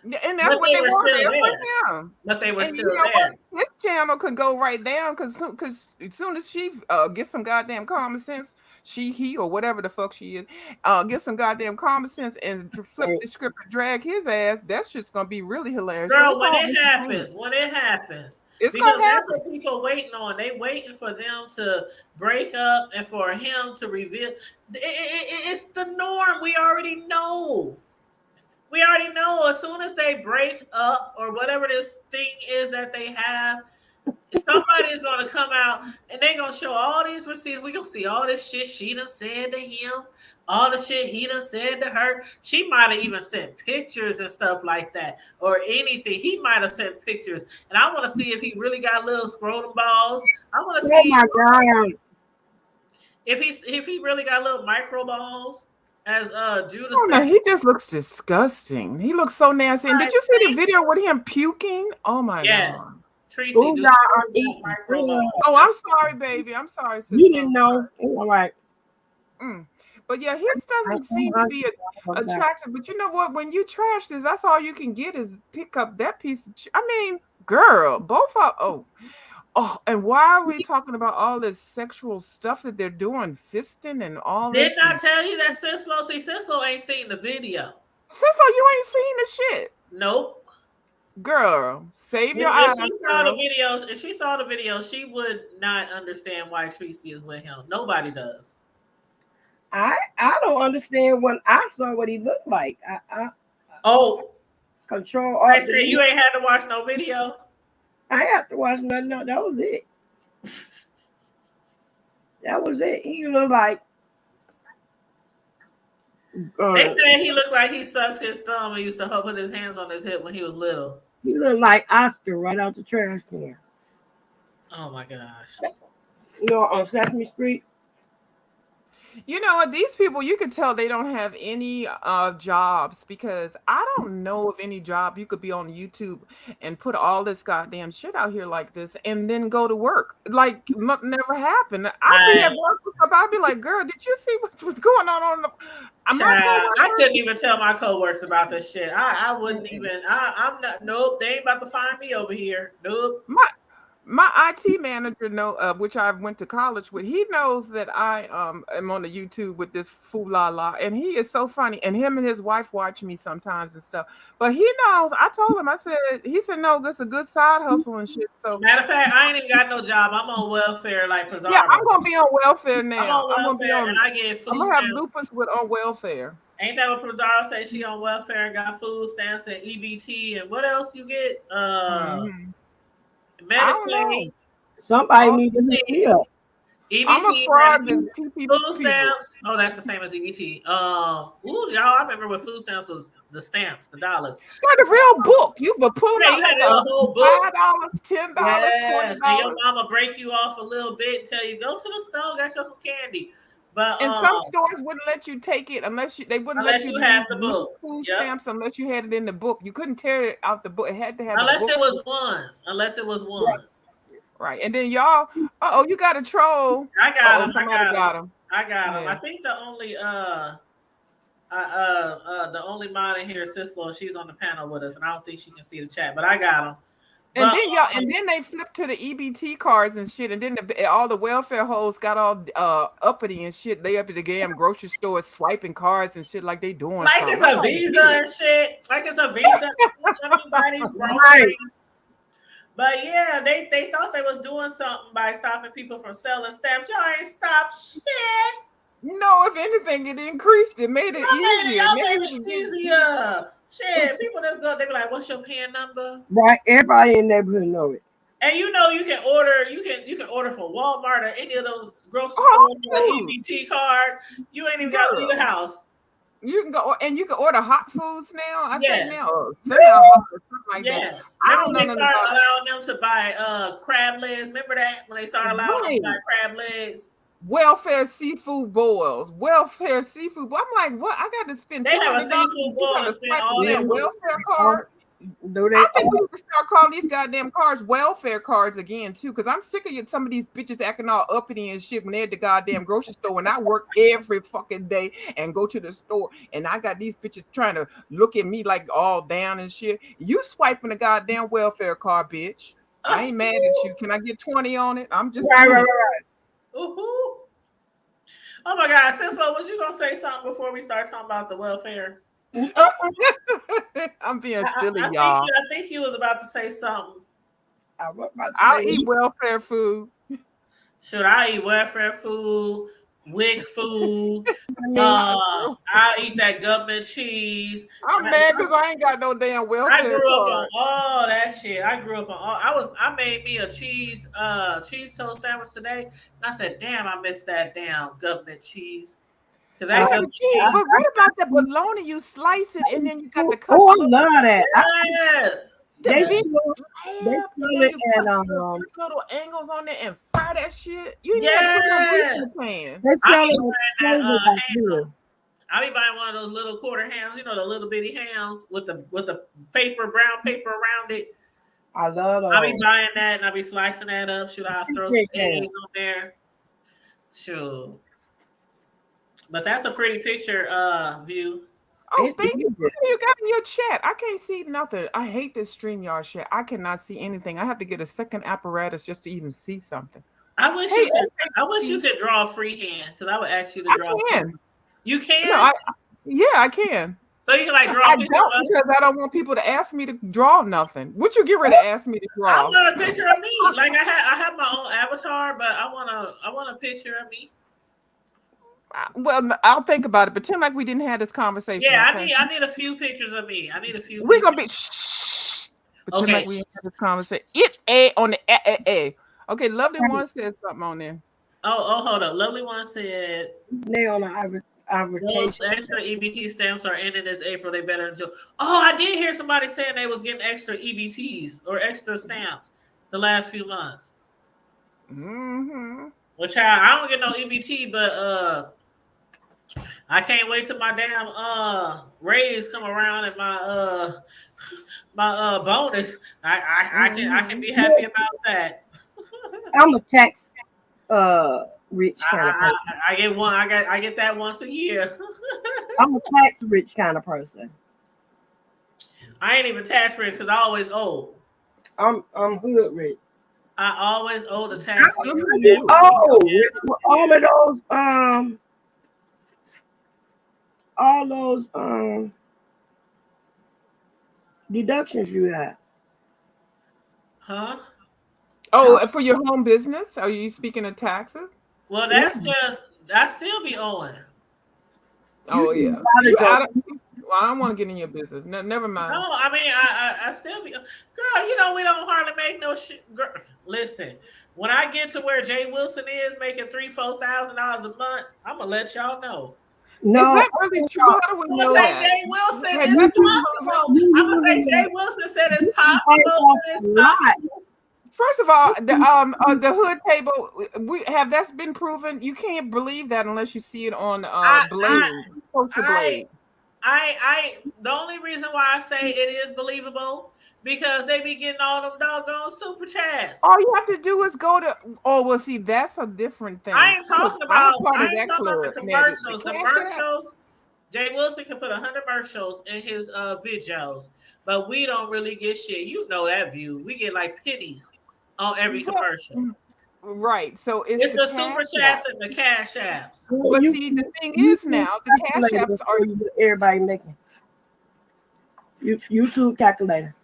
And that's what they were there for him. But they were still there. His channel could go right down because as soon as she gets some goddamn common sense, he or whatever the fuck she is, get some goddamn common sense and flip the script and drag his ass, that shit's gonna be really hilarious. Girl, when it happens, it's because gonna happen. That's what people waiting on. They waiting for them to break up and for him to reveal. It's the norm. We already know. As soon as they break up or whatever this thing is that they have, somebody is going to come out and they're going to show all these receipts. We're going to see all this shit she done said to him, all the shit he done said to her. She might have even sent pictures and stuff like that or anything. He might have sent pictures. And I want to see if he really got little scrotum balls. I want to see my God. if he really got little micro balls. as Judah Oh no, said. he just looks disgusting. He looks so nasty. And did you see the video with him puking? Oh my Yes, god. Tracy, Ooh, do y'all, you I'm eating. microphone? Oh, I'm sorry, baby. I'm sorry, sister. You didn't know. It's all right. But yeah, his doesn't seem to be attractive. But you know what? When you trash this, that's all you can get is pick up that piece of. I mean, girl, both are. Oh, and why are we talking about all this sexual stuff that they're doing, fisting and all this? Didn't I tell you that Sislo? See, Sislo ain't seen the video. Sister, you ain't seen the shit. Nope. Girl, save your If eyes, she saw the girl. videos, she would not understand why Tracy is with him. Nobody does. I don't understand when I saw what he looked like. I Oh, control I alt said delete. you ain't had to watch no video. I have to watch nothing else. That was it. That was it. He looked like They said he looked like he sucked his thumb and used to put his hands on his hip when he was little. he looked like Oscar right out the trash can. Oh my gosh. You know, on Sesame Street. You know what? These people, you could tell they don't have any jobs because I don't know of any job you could be on YouTube and put all this goddamn shit out here like this and then go to work. Like nothing never happened. I'd be at work, I'd be like, girl, did you see what was going on the I couldn't even tell my coworkers about this shit. I wouldn't even. I'm not. Nope. They ain't about to find me over here. Nope. My IT manager which I went to college with. He knows that I am on the YouTube with this fool la la, and he is so funny. And him and his wife watch me sometimes and stuff. But he knows. I told him. He said no. It's a good side hustle and shit. So matter of fact, I ain't even got no job. I'm on welfare like Pizarro. Yeah, I'm gonna be on welfare now. I'm on welfare and I get food. I'm gonna have lupus on welfare. Ain't that what Pizarro say? She on welfare and got food stamps and EBT and what else you get? Medicaid. Somebody needs to look me up. EBT, I'm a fraud. Food stamps. Oh, that's the same as EBT. Y'all, I remember when food stamps was the stamps, the dollars. You had a real book. You were pulling out like a whole book. $5, $10, $20. And your mama break you off a little bit and tell you go to the store, got you some candy. But and some stores wouldn't let you take it unless you have the book. Food stamps unless you had it in the book. You couldn't tear it out the book. It had to have unless it was ones. Right. And then y'all, you got a troll. I got him. I got him. I think the only mod in here is Sislo, and she's on the panel with us, and I don't think she can see the chat, but I got him. And then they flipped to the EBT cards and shit, and then all the welfare hoes got all uppity and shit. They up at the damn grocery store swiping cards and shit like they doing like something. It's a Visa and shit. Like it's a Visa. Everybody's grocery. But yeah, they thought they was doing something by stopping people from selling stamps. Y'all ain't stopped shit. No, if anything, it increased. It made it easier. Made it easier. Shit, people that's go, they be like, "What's your PIN number?" Right, everybody in the neighborhood know it. And you know you can order. You can order from Walmart or any of those grocery stores with an EBT card. You ain't even got to leave the house. You can go and you can order hot foods now. Yes. Yes. Remember when they started allowing them to buy crab legs? Remember that when they started allowing them to buy crab legs? Welfare seafood boils. Welfare seafood. I'm like, what? I got to spend. They have a seafood boil and spend all that welfare card. I think we need to start calling these goddamn cards welfare cards again too, because I'm sick of some of these bitches acting all uppity and shit when they're at the goddamn grocery store. And I work every fucking day and go to the store, and I got these bitches trying to look at me like all down and shit. You swiping a goddamn welfare card, bitch. I ain't mad at you. Can I get 20 on it? I'm just right. Oh my God, Sislo, was you gonna say something before we start talking about the welfare? I'm being silly, y'all. I think he was about to say something. I'll eat welfare food. Should I eat welfare food? WIC food. I'll eat that government cheese. I'm mad because I ain't got no damn welfare. I grew up on all that shit. I made me a cheese toast sandwich today, and I said, "Damn, I missed that damn government cheese." But what about the bologna? You slice it and then you got the cut. Oh, I love that. Yes. They sell it at little angles on there and fry that shit. You yes. They sell it at I be buying one of those little quarter hams, you know, the little bitty hams with the brown paper around it. I love I be those. buying that and I be slicing that up. Should I throw some Yeah. eggs on there? Sure. But that's a pretty picture, view. Oh, It thank you. is. What do you got in your chat? I can't see nothing. I hate this StreamYard shit. I cannot see anything. I have to get a second apparatus just to even see something. I wish Hey, you could. I wish you could draw freehand because I would ask you to I draw. can. You No, can, yeah, I can. so you can like draw I a picture of don't us. because I don't want people to ask me to draw nothing. What you get ready to ask me to I draw? want a picture of me. Like I have my own avatar, but I want a picture of me. Well, I'll think about it. Pretend like we didn't have this conversation. Yeah, Okay, I need a few pictures of me. I need a few we're pictures. gonna be shh. Pretend Okay. like we didn't have this conversation. It's a on the a. Okay, lovely one said something on there. Oh, hold up. Lovely one said Nail on the those arbitration. extra EBT stamps are ending this April. They better enjoy. Oh, I did hear somebody saying they was getting extra EBTs or extra stamps the last few months. Mm-hmm. Which I don't get no EBT, but I can't wait till my damn raise come around and my bonus. I can be happy about that. I'm a tax rich kind of person. I get one. I get that once a year. I'm a tax rich kind of person. I ain't even tax rich because I always owe. I'm hood rich. I always owe the tax. Oh, all of those all those deductions you have. Huh? Oh, for your home business? Are you speaking of taxes? Well, that's just I still be owing. Oh yeah. Well, I don't want to get in your business. No, never mind. No, I mean I still be girl. You know we don't hardly make no shit. Girl, listen, when I get to where Jay Wilson is making $3,000-4,000 a month, I'm gonna let y'all know. Is No, that really true? How do we I'm know gonna say that? Jay Wilson Has is that been possible. proven? I'm gonna say Jay Wilson said it's possible. It's possible. First of all, the hood table, that's been proven. You can't believe that unless you see it on Blade, Social Blade. The only reason why I say it is believable because they be getting all them doggone super chats. All you have to do is go to. Oh well, see that's a different thing. I ain't talking about the commercials. The commercials. Jay Wilson can put 100 commercials in his videos, but we don't really get shit. You know that view. We get like pennies on every commercial. Right. So it's the super chats and the cash apps. But see, the thing is now the cash apps are everybody making YouTube calculator.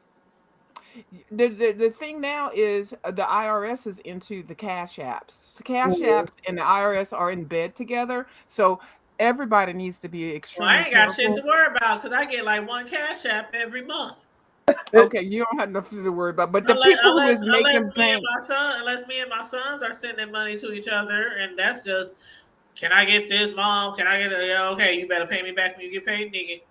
The thing now is the IRS is into the cash apps. The cash apps and the IRS are in bed together. So everybody needs to be extremely I ain't got shit to worry about because I get like one cash app every month. Okay, you don't have nothing to worry about. But the people who is making bank, unless me and my sons are sending money to each other, and that's just, can I get this, mom? Can I get it? Okay, you better pay me back when you get paid, nigga.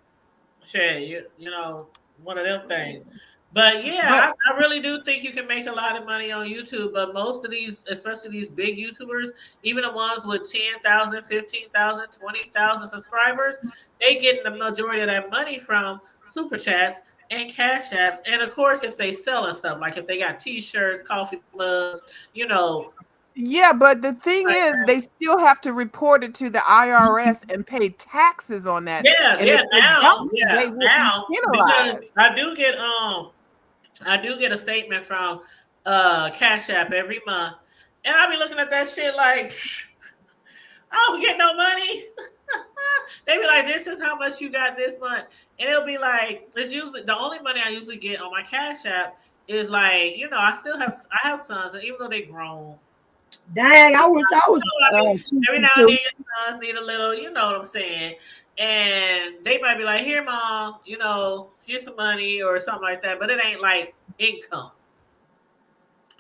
Shit, you know, one of them things. But yeah, I really do think you can make a lot of money on YouTube. But most of these, especially these big YouTubers, even the ones with 10,000, 15,000, 20,000 subscribers, they get the majority of that money from super chats and cash apps. And of course, if they sell and stuff, like if they got T-shirts, coffee mugs, you know. Yeah, but the thing is, they still have to report it to the IRS and pay taxes on that. Yeah, and now because I do get a statement from Cash App every month, and I be looking at that shit like I don't get no money. They be like, "This is how much you got this month," and it'll be like, it's usually the only money I usually get on my Cash App is like, you know, I have sons, and even though they grown. Dang, I wish I was. Every now and then, your sons need a little, you know what I'm saying? And they might be like, "Here, mom, you know, here's some money or something like that," but it ain't like income.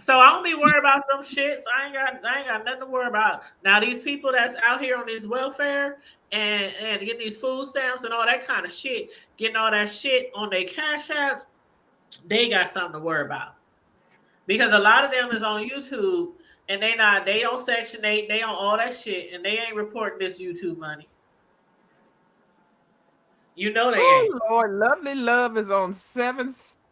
So I don't be worried about them shits. I ain't got nothing to worry about. Now these people that's out here on this welfare and getting these food stamps and all that kind of shit, getting all that shit on their cash apps, they got something to worry about. Because a lot of them is on YouTube and they on Section 8, they on all that shit, and they ain't reporting this YouTube money. You know they ain't. Oh Lord, Lovely Love is on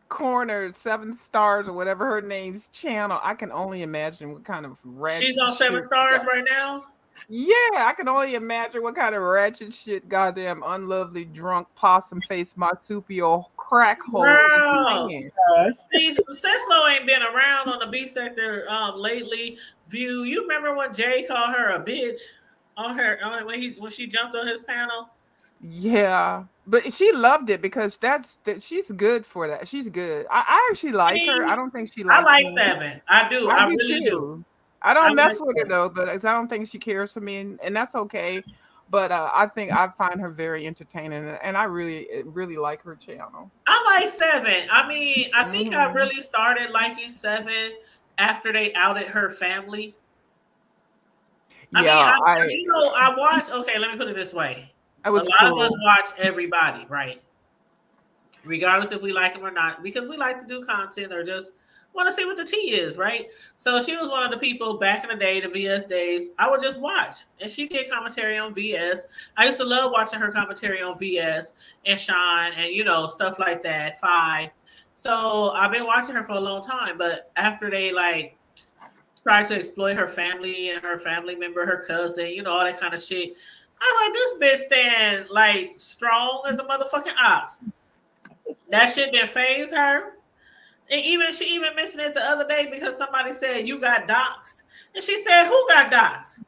Corners, Seven Stars, or whatever her name's channel. I can only imagine what kind of She's ratchet on Seven shit. Stars right now. Yeah, I can only imagine what kind of ratchet shit goddamn unlovely drunk possum faced marsupial crack hole is Girl, saying. see, Ceslo ain't been around on the B sector lately. View, you remember when Jay called her a bitch on when she jumped on his panel? Yeah, but she loved it because she's good for that. She's good. I actually like her. I See, don't think she I likes like me. Seven. I do. I I do really do. too. I I don't like mess with her Seven. though, but I don't think she cares for me, and that's okay. But I think I find her very entertaining, and I really like her channel. I like Seven. I mean, I think I Hmm. really started liking Seven after they outed her family. I mean, Yeah, I watch. Okay, let me put it this way: I a was lot of us cruel. watch everybody, right? Regardless if we like them or not, because we like to do content or just want to see what the tea is, right? So she was one of the people back in the day, the VS days. I would just watch, and she did commentary on VS. I used to love watching her commentary on VS and Shine, and stuff like that. Five. So I've been watching her for a long time, but after they like tried to exploit her family and her family member, her cousin, all that kind of shit. I like this bitch stand like strong as a motherfucking ox. That shit didn't phase her. And she even mentioned it the other day because somebody said you got doxxed. And she said, who got doxxed?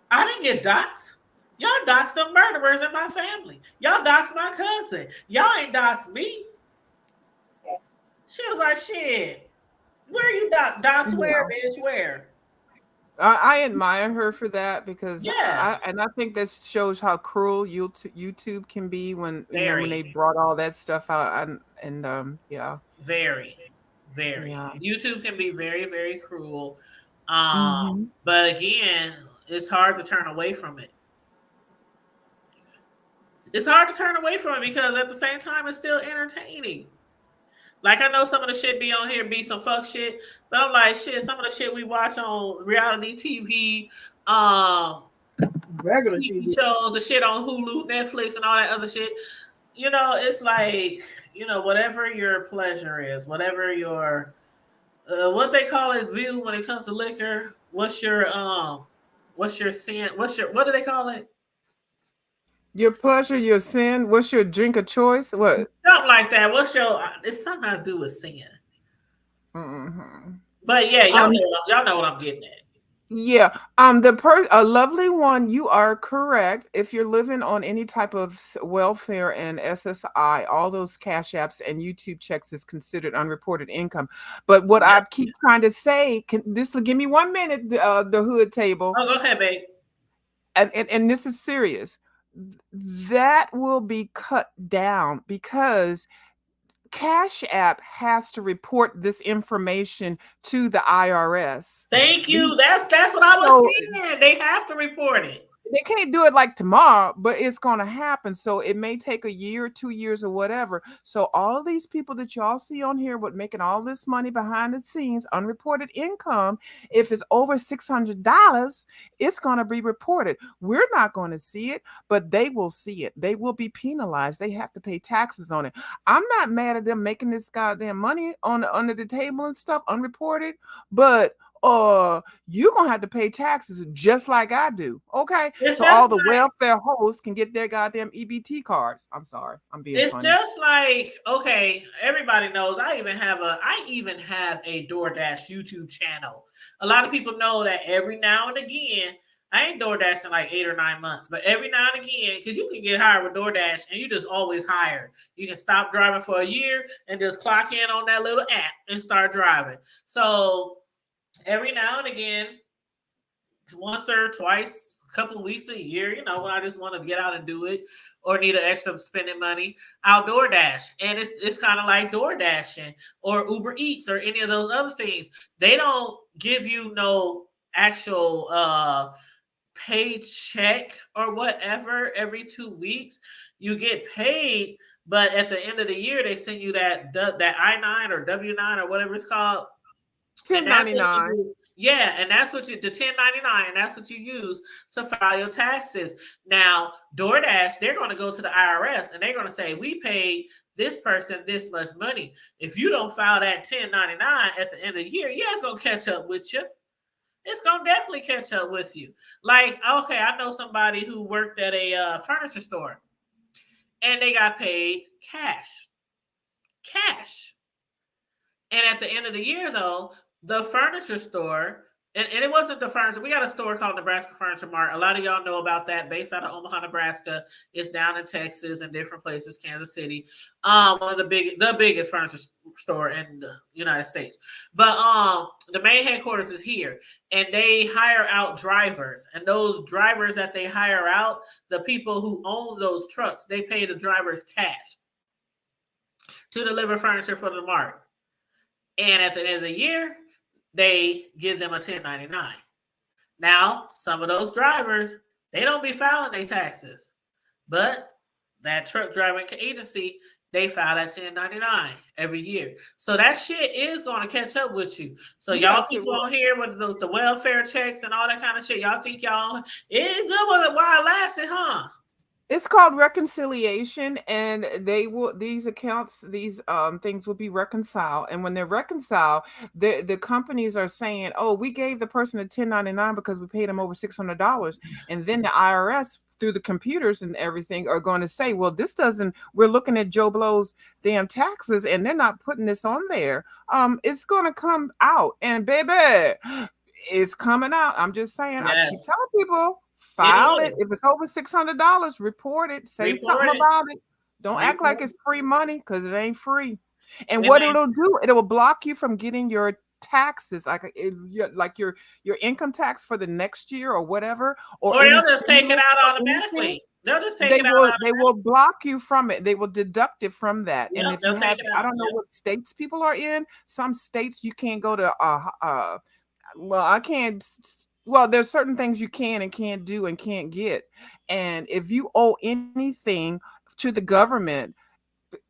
I didn't get doxxed. Y'all doxxed the murderers in my family. Y'all doxxed my cousin. Y'all ain't doxxed me. She was like, shit. Where you doxxed where, Yeah. bitch? Where? I admire her for that because Yeah. I think this shows how cruel YouTube can be when when they Very. brought all that stuff out and yeah. Very, very. Yeah. YouTube can be very, very cruel. Hmm. But again, it's hard to turn away from it. It's hard to turn away from it because at the same time, it's still entertaining. Like I know some of the shit be on here be some fuck shit, but I'm like shit. Some of the shit we watch on reality TV, Regular TV TV. shows, the shit on Hulu, Netflix, and all that other shit. It's like whatever your pleasure is, whatever your what they call it view when it comes to liquor. What's your sin? What do they call it? Your pleasure, your sin. What's your drink of choice? What? Something like that. What's your? It's something to do with sin. Hmm. But yeah, Um, y'all know what I'm getting at. yeah. A lovely one. You are correct. If you're living on any type of welfare and SSI, all those cash apps and YouTube checks is considered unreported income. But what I Yep. keep trying to say, give me 1 minute. The hood table, Oh, go ahead, babe. and this is serious. That will be cut down because Cash App has to report this information to the IRS. Thank The- you. That's what I was So saying. They have to report it. they can't do it like tomorrow, but it's going to happen. So it may take a year, 2 years, or whatever. So all of these people that y'all see on here with making all this money behind the scenes, unreported income, if it's over $600, it's going to be reported. We're not going to see it, but they will see it. They will be penalized. They have to pay taxes on it. I'm not mad at them making this goddamn money on under the table and stuff, unreported, but you're gonna have to pay taxes just like I do. Okay. It's So all just the like welfare hosts can get their goddamn EBT cards. I'm sorry. I'm being it's funny. just like okay, everybody knows I even have a DoorDash YouTube channel. A lot of people know that every now and again, I ain't DoorDashing like 8 or 9 months, but every now and again, because you can get hired with DoorDash and you just always hired. You can stop driving for a year and just clock in on that little app and start driving. So every now and again, once or twice, a couple of weeks, a year, when I just want to get out and do it or need an extra spending money, I'll DoorDash. And it's kind of like DoorDashing or Uber Eats or any of those other things. They don't give you no actual paycheck or whatever every 2 weeks. You get paid, but at the end of the year, they send you that I-9 or W-9 or whatever it's called. And that's what you 1099. do. Yeah, and that's what you the 1099, and that's what you use to file your taxes. Now, DoorDash, they're going to go to the IRS and they're going to say, we paid this person this much money. If you don't file that 1099 at the end of the year, yeah, it's going to catch up with you. It's going to definitely catch up with you. Like, okay, I know somebody who worked at a furniture store and they got paid cash. Cash. And at the end of the year, though, the furniture store, and it wasn't the furniture. We got a store called Nebraska Furniture Mart. A lot of y'all know about that, based out of Omaha, Nebraska. It's down in Texas and different places, Kansas City. One of the biggest furniture store in the United States. But the main headquarters is here, and they hire out drivers. And those drivers that they hire out, the people who own those trucks, they pay the drivers cash to deliver furniture for the mart. And at the end of the year, they give them a 1099. Now, some of those drivers, they don't be filing their taxes. But that truck driving agency, they file that 1099 every year. So that shit is going to catch up with you. So y'all people on here with the welfare checks and all that kind of shit, y'all think y'all, it's good while it lasted, huh? It's called reconciliation, and these accounts, these things will be reconciled. And when they're reconciled, the companies are saying, "Oh, we gave the person a 1099 because we paid them over $600," and then the IRS, through the computers and everything, are going to say, "Well, this doesn't. We're looking at Joe Blow's damn taxes, and they're not putting this on there. It's going to come out, and baby, it's coming out." I'm just saying. Yes. I keep telling people. File it. If it's over $600, report it. Say something about it. Don't act like it's free money, because it ain't free. And what it'll do, it will block you from getting your taxes, like your income tax for the next year or whatever. Or they'll just take it out automatically. They'll just take it out. They will block you from it. They will deduct it from that. Yep, and if you have, I don't know what states people are in. Some states you can't go to. Well, I can't. Well, there's certain things you can and can't do and can't get. And if you owe anything to the government,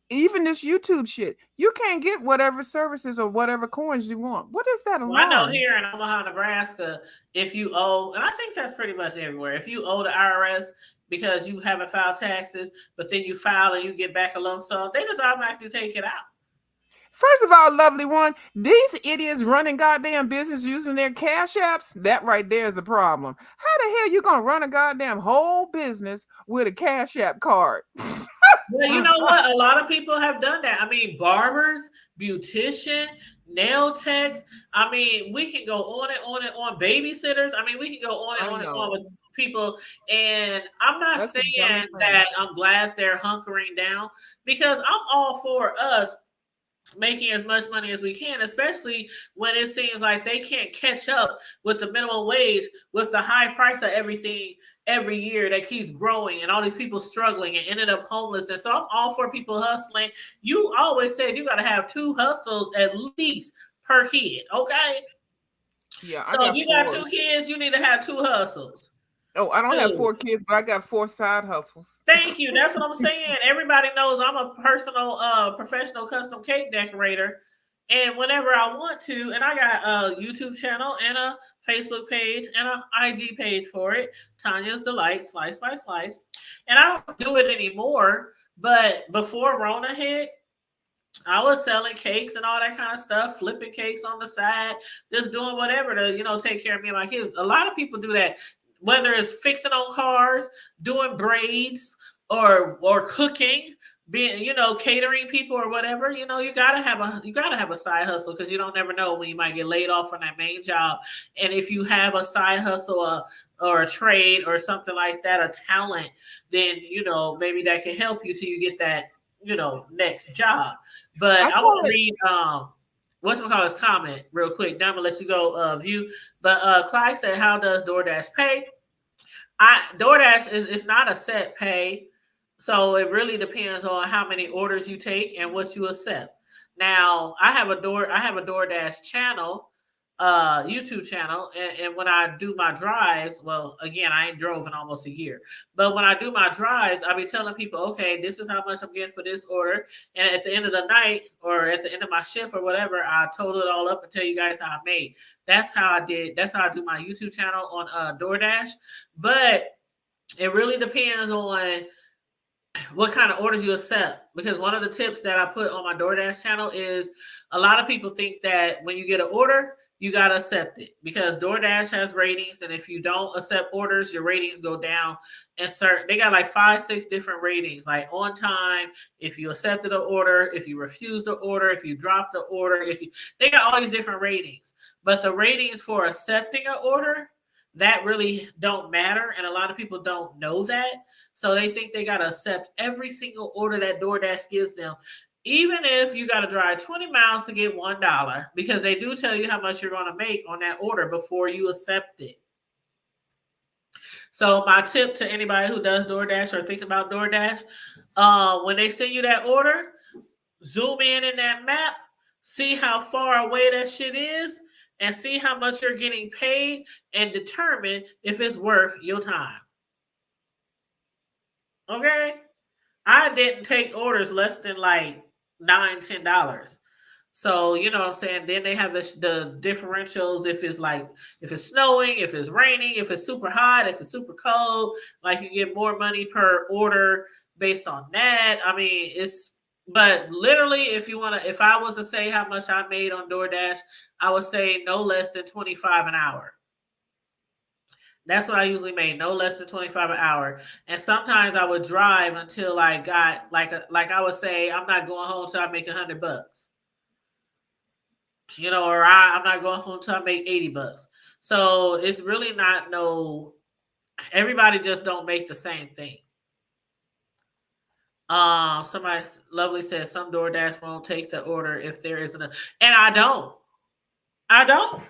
even this YouTube shit, you can't get whatever services or whatever coins you want. What is that? Well, I know here in Omaha, Nebraska, if you owe, and I think that's pretty much everywhere, if you owe the IRS because you haven't filed taxes, but then you file and you get back a lump sum, they just automatically take it out. First of all, lovely one, these idiots running goddamn business using their cash apps, that right there is a problem. How the hell you gonna run a goddamn whole business with a cash app card? Well, you know what? A lot of people have done that. I mean, barbers, beautician, nail techs. I mean, we can go on and on and on. Babysitters. I mean, we can go on and on and on with people. And I'm not saying that I'm glad they're hunkering down, because I'm all for us making as much money as we can, especially when it seems like they can't catch up with the minimum wage, with the high price of everything every year that keeps growing, and all these people struggling and ended up homeless. And so I'm all for people hustling. You always said you got to have 2 hustles at least per kid, okay? Yeah. So if you got 2 kids, you need to have 2 hustles. Oh, I don't have 4 kids, but I got 4 side hustles. Thank you. That's what I'm saying. Everybody knows I'm a professional custom cake decorator. And whenever I want to, and I got a YouTube channel and a Facebook page and an IG page for it, Tanya's Delight, Slice by Slice. And I don't do it anymore, but before Rona hit, I was selling cakes and all that kind of stuff, flipping cakes on the side, just doing whatever to, take care of me and my kids. A lot of people do that. Whether it's fixing on cars, doing braids, or cooking, being, catering people or whatever, you gotta have a side hustle, because you don't never know when you might get laid off from that main job. And if you have a side hustle or a trade or something like that, a talent, then maybe that can help you till you get that next job. But I want to read whatchamacallit's comment real quick. Then I'm gonna let you go view. But Clyde said, how does DoorDash pay? DoorDash is not a set pay, so it really depends on how many orders you take and what you accept. Now, I have a DoorDash channel. YouTube channel, and when I do my drives, well, again, I ain't drove in almost a year, but when I do my drives, I'll be telling people, okay, this is how much I'm getting for this order, and at the end of the night or at the end of my shift or whatever, I total it all up and tell you guys how I made. That's how I did. That's how I do my YouTube channel on DoorDash, but it really depends on what kind of orders you accept. Because one of the tips that I put on my DoorDash channel is a lot of people think that when you get an order, you got to accept it because DoorDash has ratings. And if you don't accept orders, your ratings go down. And they got like 5-6 different ratings, like on time, if you accepted an order, if you refused the order, if you dropped the order, they got all these different ratings. But the ratings for accepting an order, that really don't matter. And a lot of people don't know that. So they think they got to accept every single order that DoorDash gives them, even if you got to drive 20 miles to get $1, because they do tell you how much you're going to make on that order before you accept it. So my tip to anybody who does DoorDash or thinking about DoorDash, when they send you that order, zoom in that map, see how far away that shit is, and see how much you're getting paid, and determine if it's worth your time. Okay? I didn't take orders less than like $9-10. So, you know what I'm saying? Then they have the differentials if it's snowing, if it's raining, if it's super hot, if it's super cold, like you get more money per order based on that. I mean, but literally if I was to say how much I made on DoorDash, I would say no less than $25 an hour. That's what I usually made, no less than $25 an hour. And sometimes I would drive until I got like I would say, I'm not going home till I make $100. Or I'm not going home till I make $80. So it's really not everybody just don't make the same thing. Somebody lovely says some DoorDash won't take the order if there isn't and I don't. I done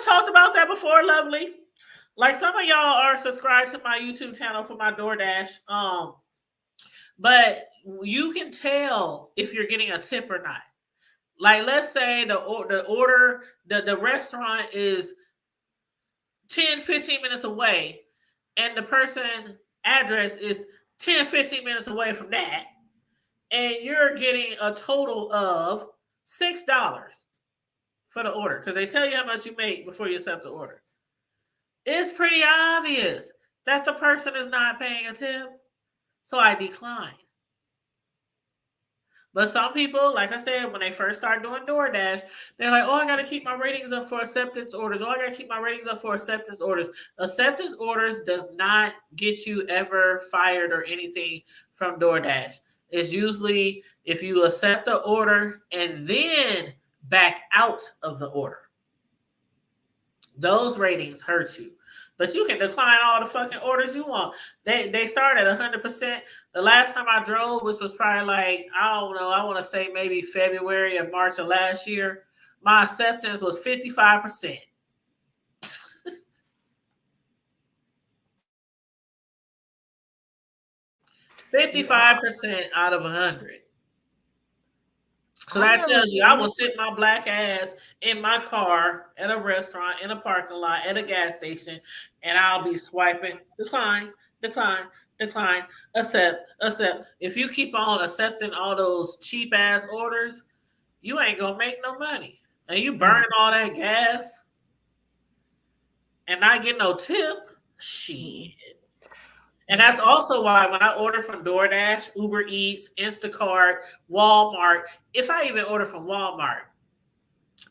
talked about that before, lovely. Like some of y'all are subscribed to my YouTube channel for my DoorDash. But you can tell if you're getting a tip or not. Like let's say the restaurant is 10-15 minutes away, and the person address is 10-15 minutes away from that, and you're getting a total of $6 for the order because they tell you how much you make before you accept the order. It's pretty obvious that the person is not paying a tip, so I decline. But some people, like I said, when they first start doing DoorDash, they're like, oh, I got to keep my ratings up for acceptance orders. Oh, I got to keep my ratings up for acceptance orders. Acceptance orders does not get you ever fired or anything from DoorDash. It's usually if you accept the order and then back out of the order. Those ratings hurt you. But you can decline all the fucking orders you want. They start at 100%. The last time I drove, which was probably like, I don't know, I want to say maybe February or March of last year, my acceptance was 55%. 55% out of 100. So that tells you I will sit my black ass in my car at a restaurant, in a parking lot, at a gas station, and I'll be swiping decline, decline, decline, accept, accept. If you keep on accepting all those cheap ass orders, you ain't gonna make no money. And you burning all that gas and not getting no tip, shit. And that's also why when I order from DoorDash, Uber Eats, Instacart, Walmart, if I even order from Walmart,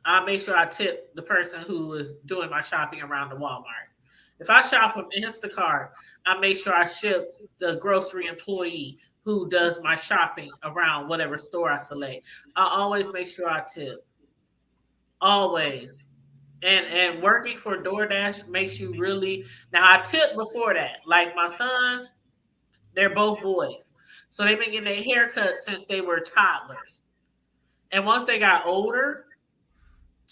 I make sure I tip the person who is doing my shopping around the Walmart. If I shop from Instacart, I make sure I ship the grocery employee who does my shopping around whatever store I select. I always make sure I tip. Always. And working for DoorDash makes you really now I tip before that. Like my sons, they're both boys. So they've been getting their haircuts since they were toddlers. And once they got older,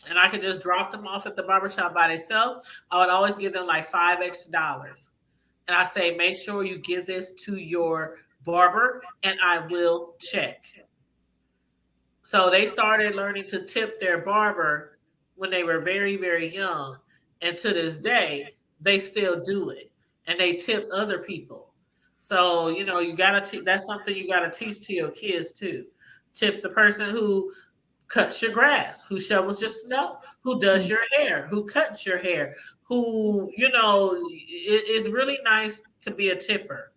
and I could just drop them off at the barbershop by themselves, I would always give them like $5 extra. And I say, make sure you give this to your barber and I will check. So they started learning to tip their barber when they were very, very young. And to this day, they still do it. And they tip other people. So, you know, you gotta that's something you gotta teach to your kids too. Tip the person who cuts your grass, who shovels your snow, who does your hair, who cuts your hair, who, you know, it's really nice to be a tipper,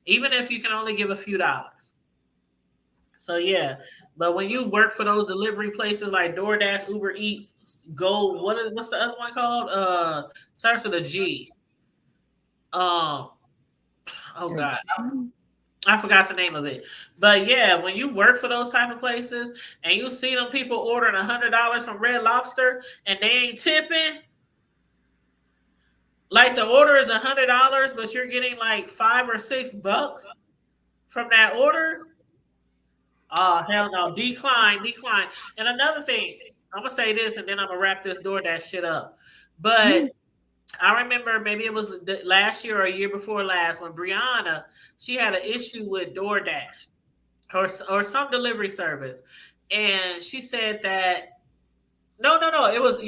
even if you can only give a few dollars. So yeah, but when you work for those delivery places like DoorDash, Uber Eats, Go, what's the other one called? Starts with a G. Um, oh A God, G? I forgot the name of it. But yeah, when you work for those type of places and you see them people ordering $100 from Red Lobster and they ain't tipping, like the order is $100, but you're getting like $5 or $6 from that order. Oh hell no! Decline, decline. And another thing, I'm gonna say this, and then I'm gonna wrap this DoorDash shit up. But I remember maybe it was last year or a year before last when Brianna, she had an issue with DoorDash or some delivery service, and she said that no, it was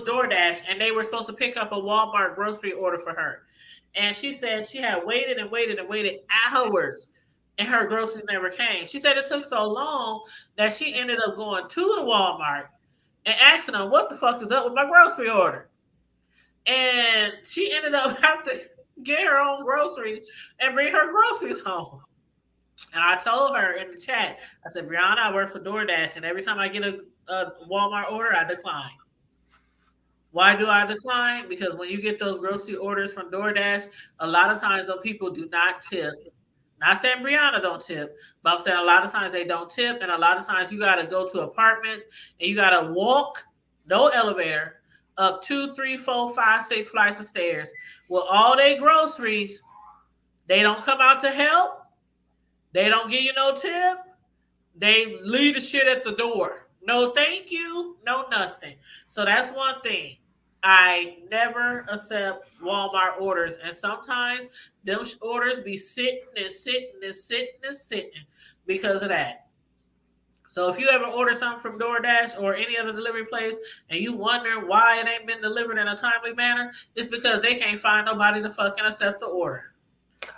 DoorDash, and they were supposed to pick up a Walmart grocery order for her, and she said she had waited and waited and waited hours, and her groceries never came. She said it took so long that she ended up going to the Walmart and asking them what the fuck is up with my grocery order, and she ended up having to get her own groceries and bring her groceries home. And I told her in the chat, I said, Brianna, I work for DoorDash, and every time I get a Walmart order, I decline. Why do I decline? Because when you get those grocery orders from DoorDash, a lot of times those people do not tip. Not saying Brianna don't tip, but I'm saying a lot of times they don't tip, and a lot of times you got to go to apartments and you got to walk, no elevator, up 2, 3, 4, 5, 6 flights of stairs with all their groceries. They don't come out to help. They don't give you no tip. They leave the shit at the door. No, thank you. No, nothing. So that's one thing. I never accept Walmart orders. And sometimes those orders be sitting and sitting and sitting and sitting because of that. So if you ever order something from DoorDash or any other delivery place and you wonder why it ain't been delivered in a timely manner, it's because they can't find nobody to fucking accept the order.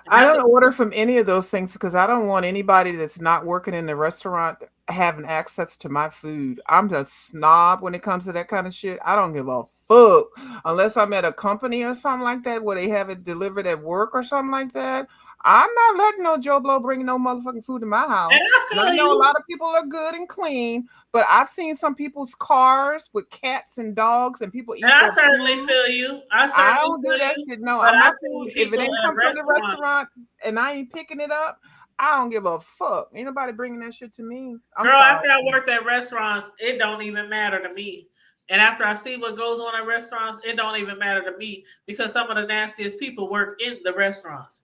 I don't order from any of those things because I don't want anybody that's not working in the restaurant having access to my food. I'm a snob when it comes to that kind of shit. I don't give a fuck unless I'm at a company or something like that where they have it delivered at work or something like that. I'm not letting no Joe Blow bring no motherfucking food to my house. And I And I feel know a you. lot of people are good and clean, but I've seen some people's cars with cats and dogs and people eat And I their certainly food. feel you. I I certainly don't do feel that you. shit. No, But I'm I not see saying if it people didn't at come from the restaurants. restaurant and I ain't picking it up, I don't give a fuck. Ain't nobody bringing that shit to me. I'm Girl, sorry. after I worked at restaurants, it don't even matter to me. And after I see what goes on at restaurants, it don't even matter to me because some of the nastiest people work in the restaurants.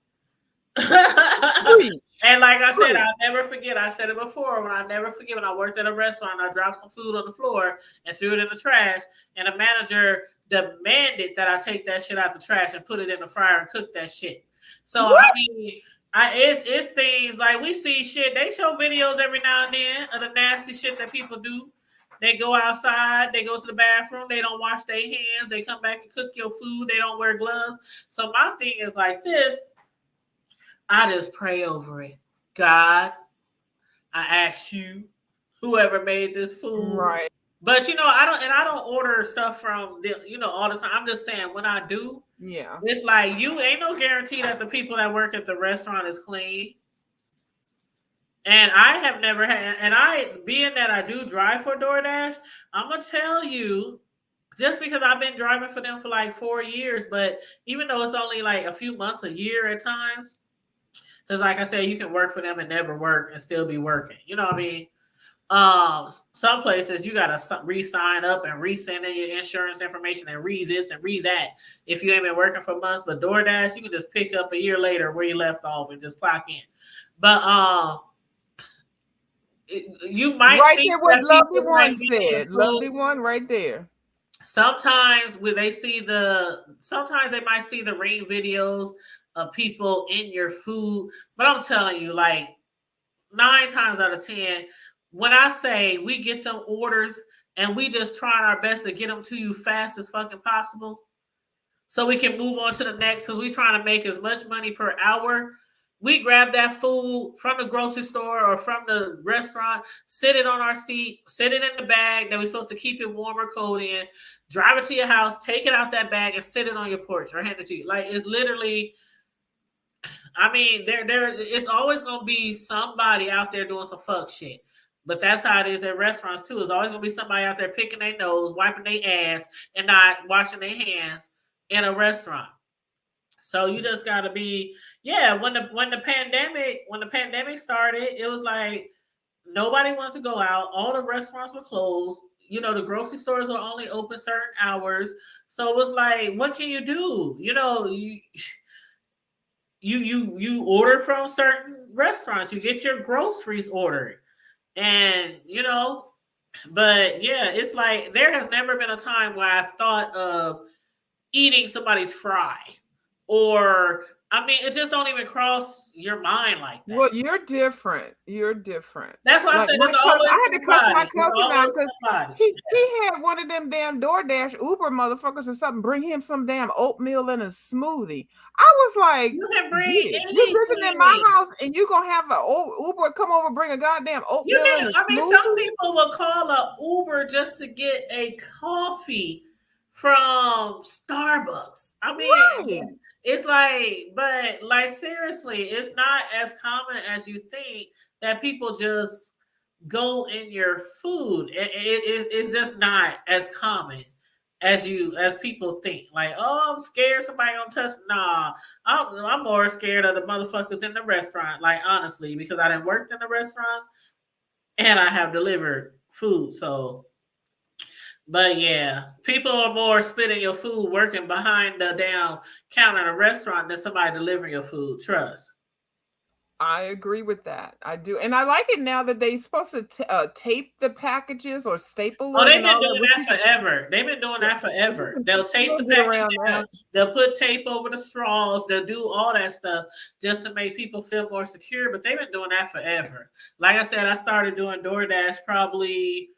Preach. And like I said, Preach. I'll never forget. I said it before. When I never forget when I worked at a restaurant, I dropped some food on the floor and threw it in the trash. And the manager demanded that I take that shit out the trash and put it in the fryer and cook that shit. So What? I mean, it's things like we see shit. They show videos every now and then of the nasty shit that people do. They go outside, they go to the bathroom, they don't wash their hands, they come back and cook your food, they don't wear gloves. So my thing is like this. I just pray over it. God, I ask you, whoever made this food. Right. But I don't order stuff from all the time. I'm just saying when I do, Yeah. it's like you ain't no guarantee that the people that work at the restaurant is clean. And I have never had, and I being that I do drive for DoorDash, I'm gonna tell you, just because I've been driving for them for like 4 years, but even though it's only like a few months, a year at times, because like I said, you can work for them and never work and still be working. You know what I mean? Some places you gotta re-sign up and resend in your insurance information and read this and read that if you ain't been working for months. But DoorDash, you can just pick up a year later where you left off and just clock in. But you might Right think there, what that Lovely people One might be getting said. food. Lovely One, right there. Sometimes sometimes they might see the rain videos of people in your food, but I'm telling you, like 9 times out of 10, when I say we get them orders and we just trying our best to get them to you fast as fucking possible, so we can move on to the next because we trying to make as much money per hour. We grab that food from the grocery store or from the restaurant, sit it on our seat, sit it in the bag that we're supposed to keep it warm or cold in, drive it to your house, take it out that bag and sit it on your porch or hand it to you. Like, it's literally, I mean, it's always gonna be somebody out there doing some fuck shit. But that's how it is at restaurants too. It's always gonna be somebody out there picking their nose, wiping their ass, and not washing their hands in a restaurant. So you just gotta be, yeah. When the pandemic started, it was like nobody wanted to go out. All the restaurants were closed. You know, the grocery stores were only open certain hours. So it was like, what can you do? You know, you order from certain restaurants. You get your groceries ordered, and but yeah, it's like there has never been a time where I've thought of eating somebody's fry, or I mean, it just don't even cross your mind like that. Well, you're different. You're different. That's why I Like said my there's cousin, always I had to cuss my somebody. There's cousin out always because somebody. he had one of them damn DoorDash Uber motherfuckers or something bring him some damn oatmeal and a smoothie. I was like, You can bring bitch, you visiting in my anything. house and you gonna have an Uber come over bring a goddamn You oatmeal can. and a I mean, some smoothie? people will call a Uber just to get a coffee from Starbucks. I mean, Right. it's like, but like seriously, it's not as common as you think that people just go in your food. It's just not as common as people think. Like, oh, I'm scared somebody gonna touch. Nah, I'm more scared of the motherfuckers in the restaurant. Like, honestly, because I didn't work in the restaurants and I have delivered food. So, but yeah, people are more spitting your food working behind the damn counter in a restaurant than somebody delivering your food. Trust. I agree with that. I do. And I like it now that they're supposed to tape the packages or staple Oh, them they've and been all that, doing which that forever. They've been doing yeah, that forever. you They'll tape the can get package around down. that. They'll put tape over the straws. They'll do all that stuff just to make people feel more secure. But they've been doing that forever. Like I said, I started doing DoorDash probably,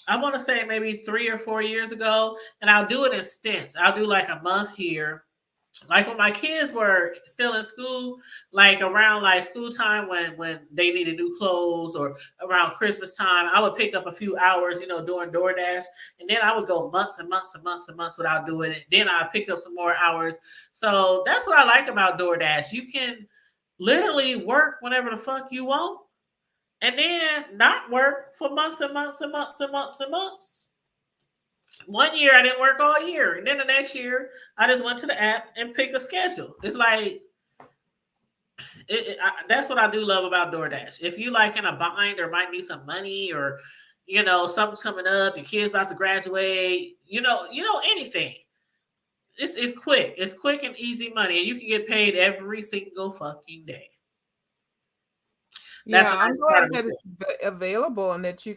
I want to say maybe 3 or 4 years ago, and I'll do it in stints. I'll do like a month here, like when my kids were still in school, like around like school time when they needed new clothes, or around Christmas time, I would pick up a few hours, doing DoorDash, and then I would go months and months and months and months without doing it. Then I pick up some more hours. So that's what I like about DoorDash. You can literally work whenever the fuck you want, and then not work for months and months and months and months and months. One year I didn't work all year, and then the next year I just went to the app and picked a schedule. It's like that's what I do love about DoorDash. If you like in a bind or might need some money, or something's coming up, your kid's about to graduate, anything. It's quick. It's quick and easy money, and you can get paid every single fucking day. That's Yeah, a I'm nice part glad of it that too. it's available and that you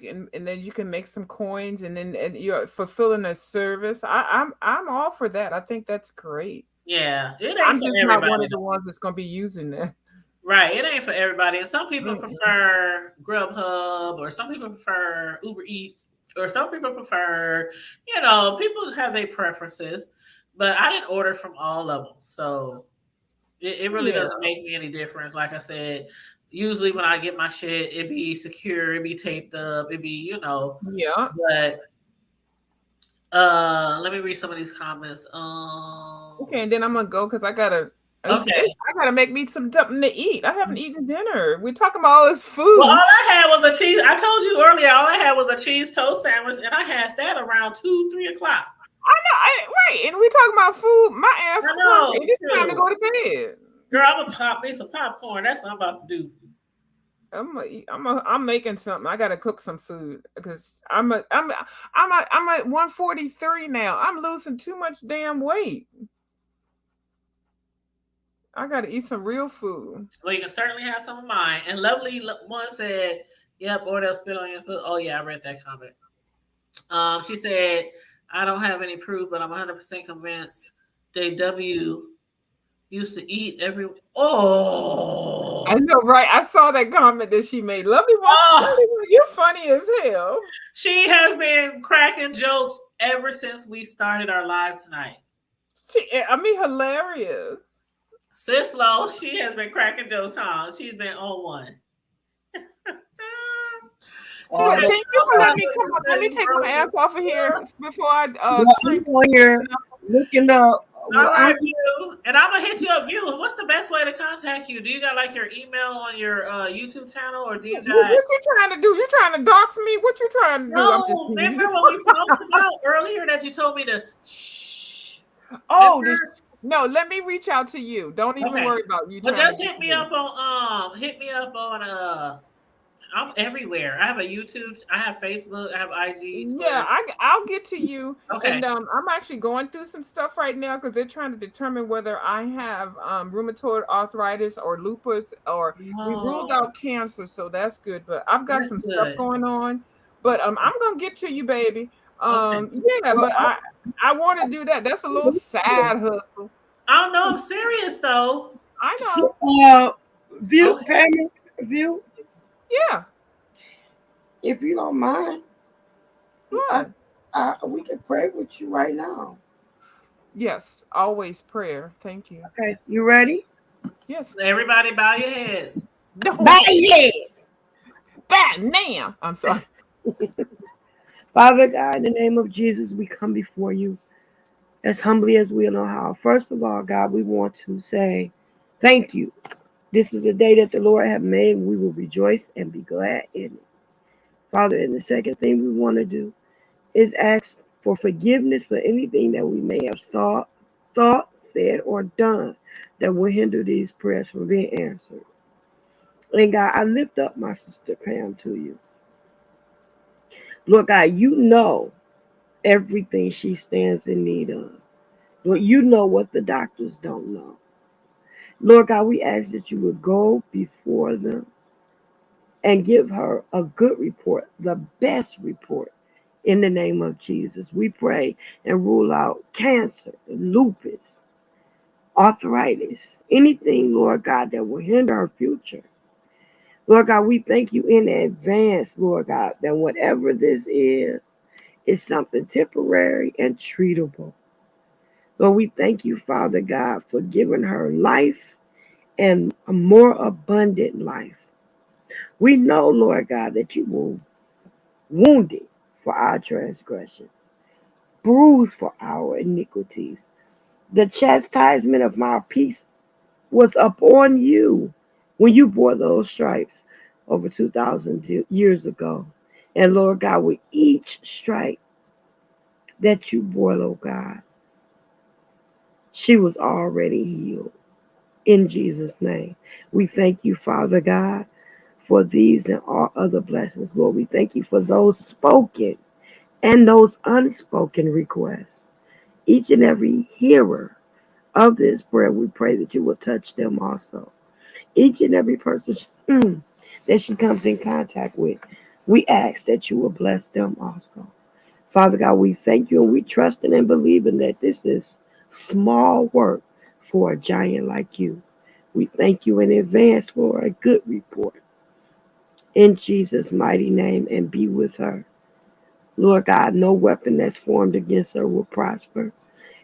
can make some coins and you're fulfilling a service. I'm all for that. I think that's great. Yeah, it I'm ain't for just not one everybody of the though. ones that's gonna be using that. Right, it ain't for everybody. And some people Mm-mm. prefer Grubhub, or some people prefer Uber Eats, or some people prefer, people have their preferences. But I didn't order from all of them. So it really Yeah, doesn't make me any difference. Like I said, usually when I get my shit, it be secure, it be taped up, it be. yeah. But let me read some of these comments. Okay, and then I'm gonna go because Okay. I gotta make me something to eat. I haven't eaten dinner. We're talking about all this Well, all food. I had was a cheese. I told you earlier, all I had was a cheese toast sandwich, and I had that around 2, 3 o'clock. I know, right? And we talking about food. My ass I is hungry. know, me It's time to too. go to bed. Girl, I'm gonna pop me some popcorn. That's what I'm about to do. I'm making something. I gotta cook some food because I'm at 143 now. I'm losing too much damn weight. I gotta eat some real food. Well, you can certainly have some of mine. And Lovely One said, "Yep," or they'll spit on your food. Oh yeah, I read that comment. She said, "I don't have any proof, but I'm 100% convinced they W used to eat every. Oh, I know, right? I saw that comment that she made. Lovely one, oh, lovely one, you're funny as hell. she has been cracking jokes ever since we started our live tonight. I mean, hilarious. Sis Lo, she has been cracking jokes, huh? She's been on one. She Oh, Well, said, that, thank "You you don't for letting stop me with come this up. Let me steady take my groceries." ass off of here before I well, shrink. I'm on here looking up. All Well, right, View. And I'm gonna hit you up, View. What's the best way to contact you? Do you got like your email on your YouTube channel, or do you got? What you trying to do? You trying to dox me? What you trying to do? I'm just No, remember teasing. what we talked about earlier that you told me to shh. Oh, Remember? no. Let me reach out to you. Don't even Okay. worry about you Well, trying to just get hit me me. up on I'm everywhere. I have a YouTube, I have Facebook, I have IG, Yeah, Twitter. I'll get to you. Okay. And I'm actually going through some stuff right now because they're trying to determine whether I have rheumatoid arthritis or lupus, or we ruled No, out cancer, so that's good. But I've got that's some stuff good. going on. But I'm gonna get to you, baby. Okay. Yeah, well, but I want to do that. That's a little side hustle. I don't know. I'm serious though. I so, know. view, Okay. Pamela, view, Yeah. if you don't mind, I, What? we can pray with you right now. Yes. Always prayer. Thank you. Okay, you ready? Yes. Everybody bow your heads. Bye, No. yes. Bad now. I'm sorry. Father God, in the name of Jesus, we come before you as humbly as we know how. First of all, God, we want to say thank you. This is a day that the Lord have made. We will rejoice and be glad in it. Father, and the second thing we want to do is ask for forgiveness for anything that we may have thought, said, or done that will hinder these prayers from being answered. And God, I lift up my sister Pam to you. Lord God, you know everything she stands in need of. Lord, you know what the doctors don't know. Lord God, we ask that you would go before them and give her a good report, the best report in the name of Jesus. We pray and rule out cancer, lupus, arthritis, anything, Lord God, that will hinder her future. Lord God, we thank you in advance, Lord God, that whatever this is something temporary and treatable. Lord, we thank you, Father God, for giving her life and a more abundant life. We know, Lord God, that you were wounded for our transgressions, bruised for our iniquities. The chastisement of my peace was upon you when you bore those stripes over 2,000 years ago. And Lord God, with each stripe that you bore, Lord God, she was already healed. In Jesus' name, we thank you, Father God, for these and all other blessings. Lord, we thank you for those spoken and those unspoken requests. Each and every hearer of this prayer, we pray that you will touch them also. Each and every person that she comes in contact with, we ask that you will bless them also. Father God, we thank you and we trust and believing that this is small work for a giant like you. We thank you in advance for a good report. In Jesus' mighty name, and be with her. Lord God, no weapon that's formed against her will prosper.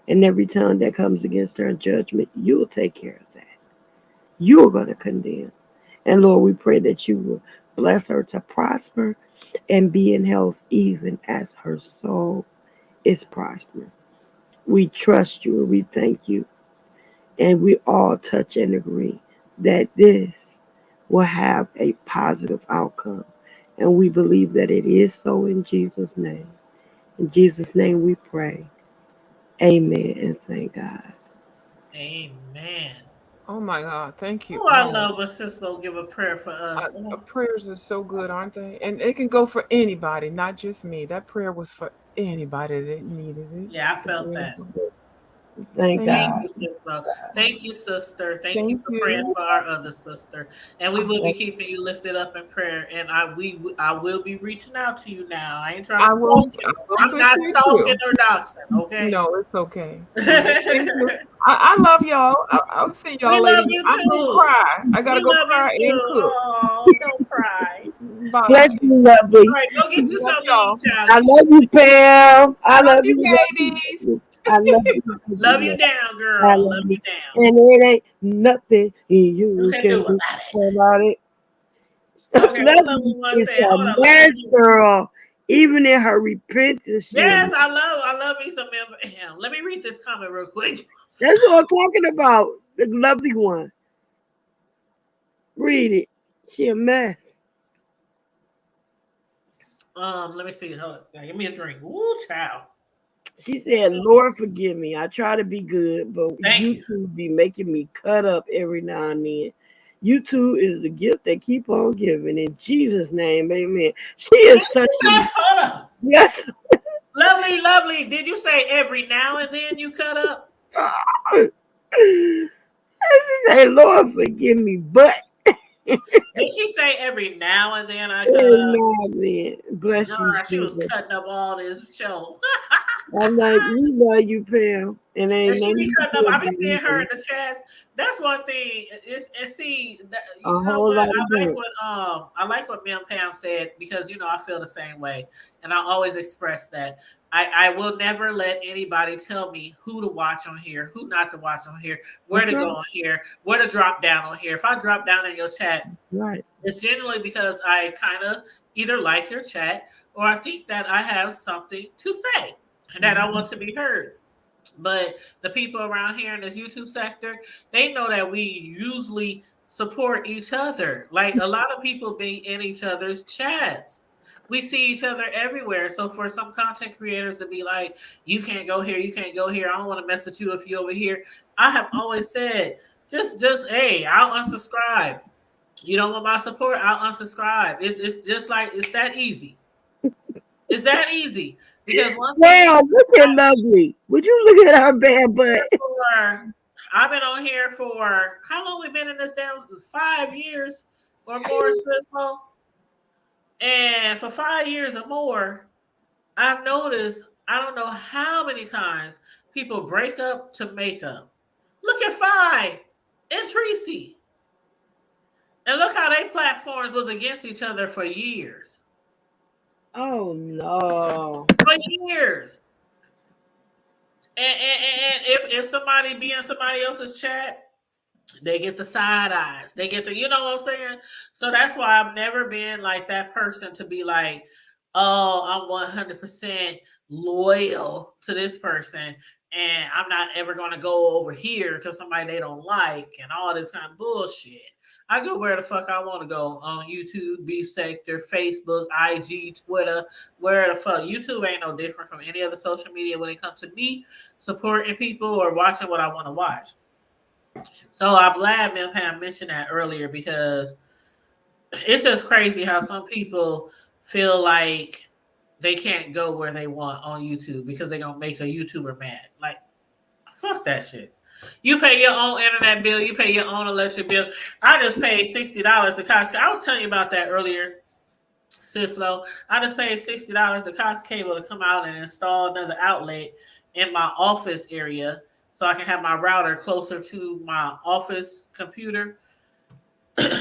And every tongue that comes against her in judgment, you'll take care of that. You are going to condemn. And Lord, we pray that you will bless her to prosper and be in health even as her soul is prospering. We trust you and we thank you. And we all touch and agree that this will have a positive outcome. And we believe that it is so in Jesus' name. In Jesus' name we pray. Amen and thank God. Amen. Oh my God. Thank you Oh, I all. love when Sis Lo give a prayer for us. Oh, Prayers are so good, aren't they? And it can go for anybody, not just me. That prayer was for anybody that needed it. yeah, I It felt really that. was. Thank Thank Thank God. you, you. sister. Thank you, sister. Thank you Thank for praying you. for our other sister, and we will be Thank keeping you lifted up in prayer. And I will be reaching out to you now. I ain't trying to I will stalk you. I will I'm push not you stalking too. or doxing. Okay. No, it's okay. Thank you. I love y'all. I'll see We y'all later. love you I'm gonna too. cry. I gotta We go love you cry and too. cook. Oh, don't cry. Bye. Bless you, lovely. All right, go get you Love something to eat, y'all. child. I Get you love you, Pam. I I love love you, you. babies. I love you. I love love you you. down, I girl. love Love you. you down. And it ain't nothing You you can can do do about it. about it. Okay, what Lovely lovely one is said? a Hold on, let me. mess, girl. Even in her repentance, she a Yes, mess. I love me some him. Let me read this comment real quick. That's what I'm talking about. The lovely one. Read it. She a mess. Let me see. Hold on. Now, give me a drink. Woo, child. She said, Lord forgive me. I try to be good, but Thank you you. two be making me cut up every now and then. You two is the gift that keep on giving. In Jesus' name, amen. She Did is you such a say? Hold on. yes. Lovely, lovely. Did you say every now and then you cut up? She said, Lord forgive me, but Did she say every now and then I cut up? amen. Bless Girl, you, she was Jesus. cutting up all this show. I'm like, we love you, Pam. And And ain't she be nothing you cutting up. can I be seeing do. her in the chats. That's one thing. And see, A you know whole what? lot of dirt. I like what Mim Pam said because I feel the same way, and I always express that. I will never let anybody tell me who to watch on here, who not to watch on here, where That's to go right. on here, where to drop down on here. If I drop down in your chat, Right. it's generally because I kind of either like your chat or I think that I have something to say and that I want to be heard. But the people around here in this YouTube sector, they know that we usually support each other. Like a lot of people be in each other's chats. We see each other everywhere. So for some content creators to be like, you can't go here, you can't go here. I don't want to mess with you if you over here. I have always said, hey, I'll unsubscribe. You don't want my support? I'll unsubscribe. It's just like it's that easy. It's that easy. Because one thing Wow, look at lovely. Would you look at her bad butt? for I've been on here for how long we been in this damn 5 years or more, Cisco? And for 5 years or more, I've noticed I don't know how many times people break up to make up. Look at Fi and Tracy. And look how they platforms was against each other for years. Oh no. For years. And if somebody be in somebody else's chat, they get the side eyes. They get the, you know what I'm saying? So that's why I've never been like that person to be like, oh, I'm 100% loyal to this person. And I'm not ever going to go over here to somebody they don't like and all this kind of bullshit. I go where the fuck I want to go on YouTube, Beef Sector, Facebook, IG, Twitter, where the fuck. YouTube ain't no different from any other social media when it comes to me supporting people or watching what I want to watch. So I'm glad Mil Pam mentioned that earlier because it's just crazy how some people feel like they can't go where they want on YouTube because they're gonna make a YouTuber mad. Like, fuck that shit. You pay your own internet bill, you pay your own electric bill. I just paid $60 to Cox. I was telling you about that earlier, Cislo. I just paid $60 to Cox Cable to come out and install another outlet in my office area so I can have my router closer to my office computer.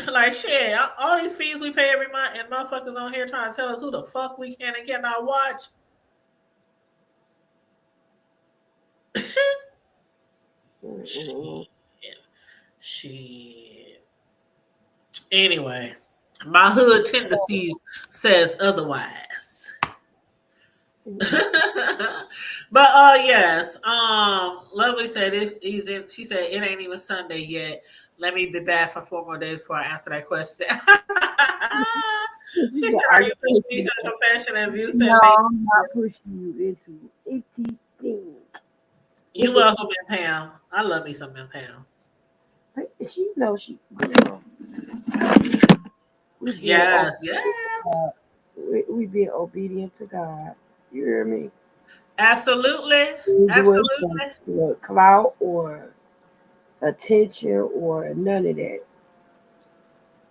Like shit, all these fees we pay every month, and motherfuckers on here trying to tell us who the fuck we can and cannot watch. Mm-mm. Shit. Shit. Anyway, my hood tendencies says otherwise. But yes, Lovely said if he's in. She said it ain't even Sunday yet. Let me be back for 4 more days before I answer that question. She She said, said, "Are "Are you you pushing me pushing to me?" a confession?" And View said, No, "Thank I'm you." not pushing you into anything. You welcome, Miss Pam. I love me some Miss Pam. She knows she. Girl, we being Yes, yes, obedient. We being obedient to God. You hear me? absolutely, We ain't doing absolutely. for clout or attention or none of that.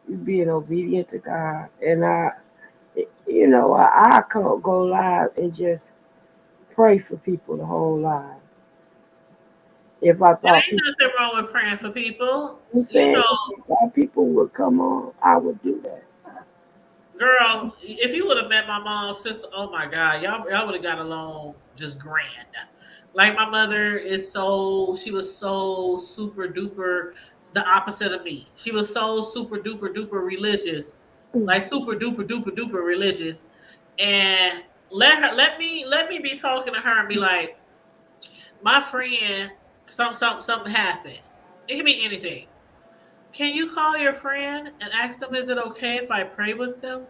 We being obedient to God, and I can't go live and just pray for people the whole live. If I There thought ain't nothing wrong with praying for people. I'm You saying know, if I thought people would come on, I would do that. girl, if you would have met my mom's sister, oh my God, y'all would have got along just grand. Like my mother is she was so super duper the opposite of me. She was so super duper duper religious, like super duper duper duper religious, and let me be talking to her and be like, my friend, something happened. It can be anything. Can you call your friend and ask them, is it okay if I pray with them?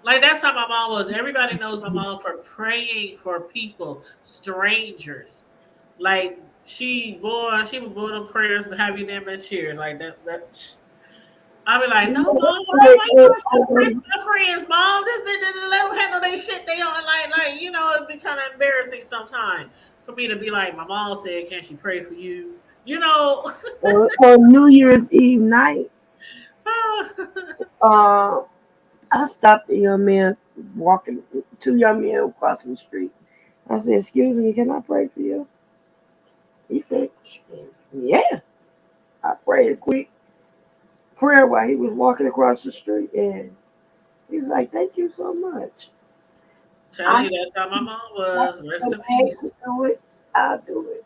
Like that's how my mom was. Everybody knows my mom for praying for people, strangers. Like she would go to prayers but have you name and cheers. Like that I be like, no, mom, why you always gotta pray for my friends, mom? This let them handle their shit. They on it'd be kind of embarrassing sometimes for me to be like, my mom said, can she pray for you? You know. On New Year's Eve night, uh, I stopped a young man walking, two young men crossing the street. I said, "Excuse me, can I pray for you?" He said, "Yeah." I prayed a quick prayer while he was walking across the street, and he was like, "Thank you so much." Telling I you that's how my mom I was. Rest said, in "Hey, to peace. do it, I'll do it."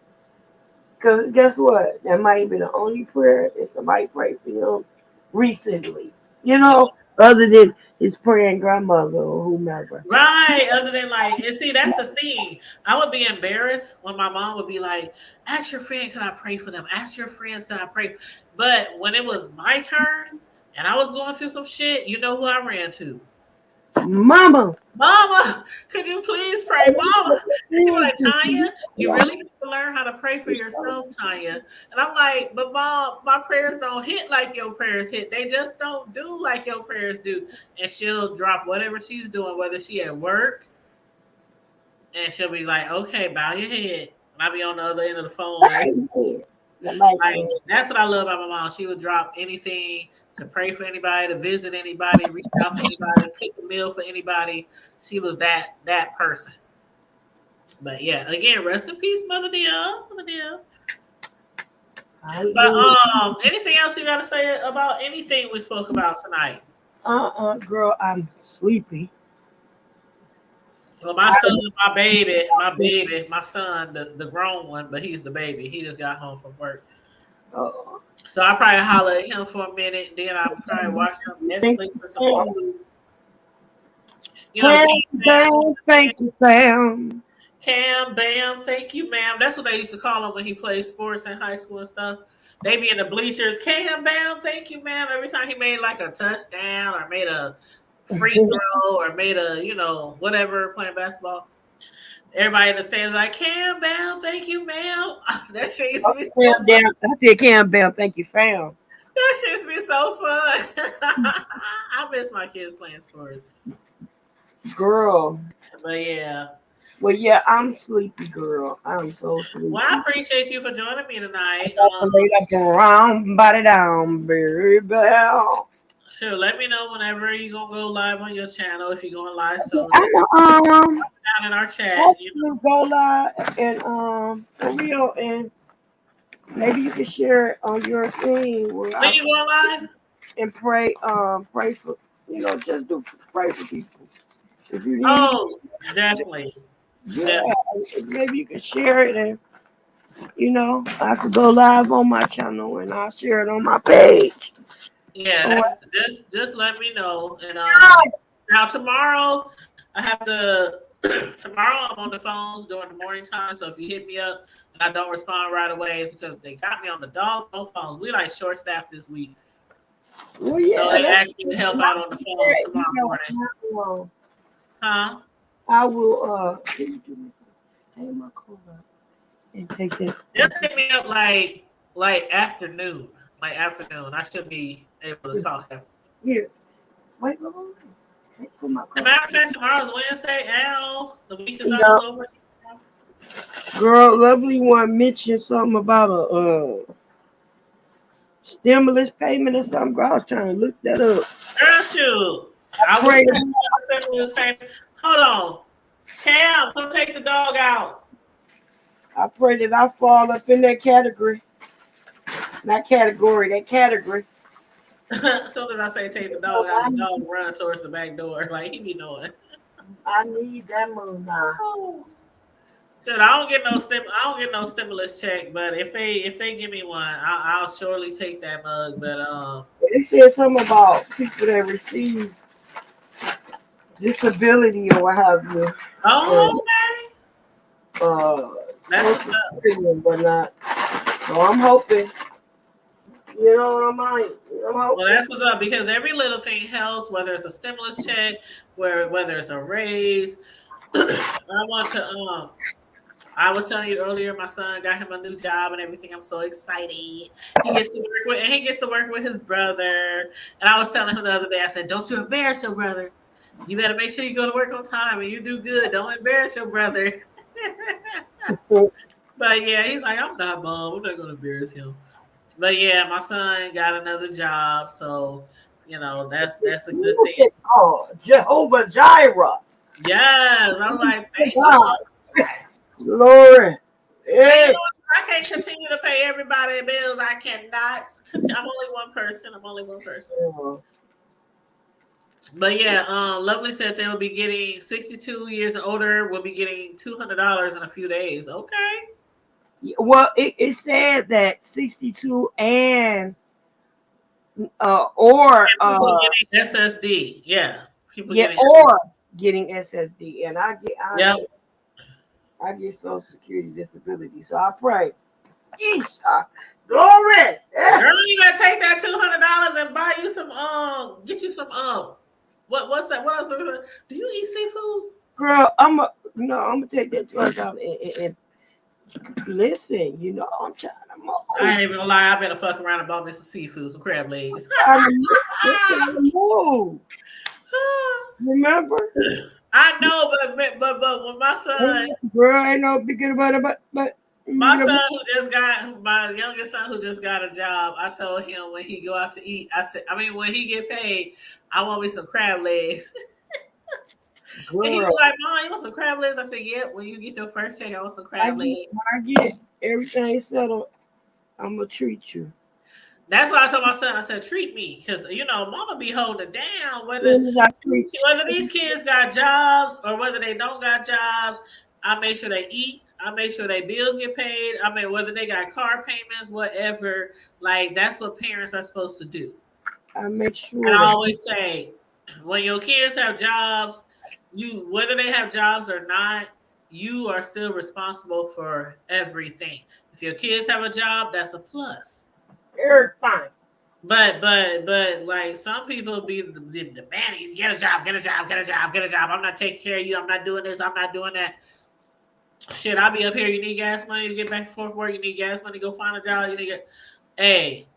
Because guess what? That might be the only prayer that somebody prayed for him recently. You know, other than his praying grandmother or whomever. Right. Other than like, and see, that's the thing. I would be embarrassed when my mom would be like, ask your friend, can I pray for them? Ask your friends, can I pray? But when it was my turn and I was going through some shit, you know who I ran to? Mama, Mama, could you please pray? Mama. And she was like, Tanya, you yeah, really need to learn how to pray for yourself, Tanya. And I'm like, but mom, my prayers don't hit like your prayers hit. They just don't do like your prayers do. And she'll drop whatever she's doing, whether she at work, and she'll be like, okay, bow your head. And I'll be on the other end of the phone. Like that's what I love about my mom. She would drop anything to pray for anybody, to visit anybody, reach out to anybody, cook a meal for anybody. She was that person. But yeah, again, rest in peace, Mother dear, Mother dear. But anything else you got to say about anything we spoke about tonight? girl, I'm sleepy. Well, my son, my son, the grown one, but he's the baby. He just got home from work. Uh, So I probably holler at him for a minute, then I'll probably watch some thank Netflix you, or some Sam. Hulu. You know, Thank you, Sam. Thank you, Sam. Cam, Bam, thank you, ma'am. That's what they used to call him when he played sports in high school and stuff. They be in the bleachers, Cam, Bam, thank you, ma'am. Every time he made like a touchdown or made a free throw or made a, whatever playing basketball. Everybody in the stands like, Cam, Bam, thank you, ma'am. That shit used to be so Sam fun. down. I said, Cam Bam, thank you, fam. That shit used to be so fun. I miss my kids playing sports. Girl. But yeah. Well, yeah, I'm sleepy, girl. I'm so Well, I sleepy. appreciate you for joining me I tonight. got to lay up around, body down, baby. Sure, let me know whenever you gonna go live on your channel if you're going live soon. I Just know, down in our I chat. just go live and for real, and maybe you can share it on your thing where When I you going live? and pray for, just do pray for people. If you need, Oh, definitely. yeah, Definitely. maybe you can share it, and I could go live on my channel and I'll share it on my page. Yeah, Or that's just let me know. And now tomorrow I have to tomorrow I'm on the phones during the morning time. So if you hit me up and I don't respond right away, it's because they got me on the dog no phones. We like short staff this week. well, So yeah, they that's asked me to help out on the phones tomorrow morning. Huh? I will can you do me hang my coat up and take that. Just hit me up like afternoon. Like afternoon. I should be able to talk after. Here, wait, hey, put my As a coat matter of up. fact, tomorrow's Wednesday. Al, the week is Yeah, almost over. girl, lovely one mentioned something about a stimulus payment or something. Girl, I was trying to look that up. Girl, shoot. I I wish pray. I had this payment. Hold on. Cam, come take the dog out. I pray that I fall up in that category. Not category, that category. As soon as I say take the dog out, the dog run towards the back door like he be doing. I need that move now. Oh. Shit, I don't get no I don't get no stimulus check, but if they give me one, I'll surely take that mug. But It said something about people that receive disability or what have you. oh, Uh, that's what's social up. security and whatnot. So I'm hoping. You know what I'm like? I'm Well, hoping. that's what's up because every little thing helps, whether it's a stimulus check, whether it's a raise. I want to I was telling you earlier, my son got him a new job and everything. I'm so excited. He gets to work with his brother. And I was telling him the other day, I said, "Don't you embarrass your brother. You better make sure you go to work on time and you do good. Don't embarrass your brother." But yeah, he's like, "I'm not, mom. I'm not gonna embarrass him." But yeah, my son got another job, so that's a good Look thing. at God, Jehovah Jireh. Yes, I'm like, thank you, God, Lord. glory. And you Hey, know, I can't continue to pay everybody bills. I cannot. I'm only one person. I'm only one person. But yeah, Lovely said they will be getting 62 years and older. Will be getting $200 in a few days. Okay. well, it said that 62 and or People getting SSD. Yeah. People yeah, getting. or getting SSD, and Yep. I get Social Security disability. So I pray. Yeesh, glory. Yeah. Girl, you gotta take that $200 and buy you some get you some what's that? What else? Do you eat seafood? Girl, I'm gonna take that $200 and listen. You know, I'm trying to I move. ain't even gonna lie. I better fuck around and bought me some seafood, some crab legs. I'm trying to move. Remember? I know, but when my son, Girl, ain't no bigger but my son who just got my youngest son who just got a job, I told him when he go out to eat, when he get paid, I want me some crab legs. And he was girl. like, "Mom, you want some crab legs?" I said, "Yeah." When you get your first check, I want some crab legs. When I get everything settled, I'm gonna treat you. That's why I told my son. I said, "Treat me," because Mama be holding down Soon as I treat whether these kids got jobs or whether they don't got jobs. I make sure they eat. I make sure their bills get paid. I mean, whether they got car payments, whatever. Like that's what parents are supposed to do. I make And sure I that always say, when your kids have jobs, whether they have jobs or not, you are still responsible for everything. If your kids have a job, that's a plus. everything. But like some people be demanding, get a job, get a job, get a job, get a job. I'm not taking care of you. I'm not doing this. I'm not doing that. Shit, I'll be up here. You need gas money to get back and forth work. You need gas money to go find a job. You need get. Hey,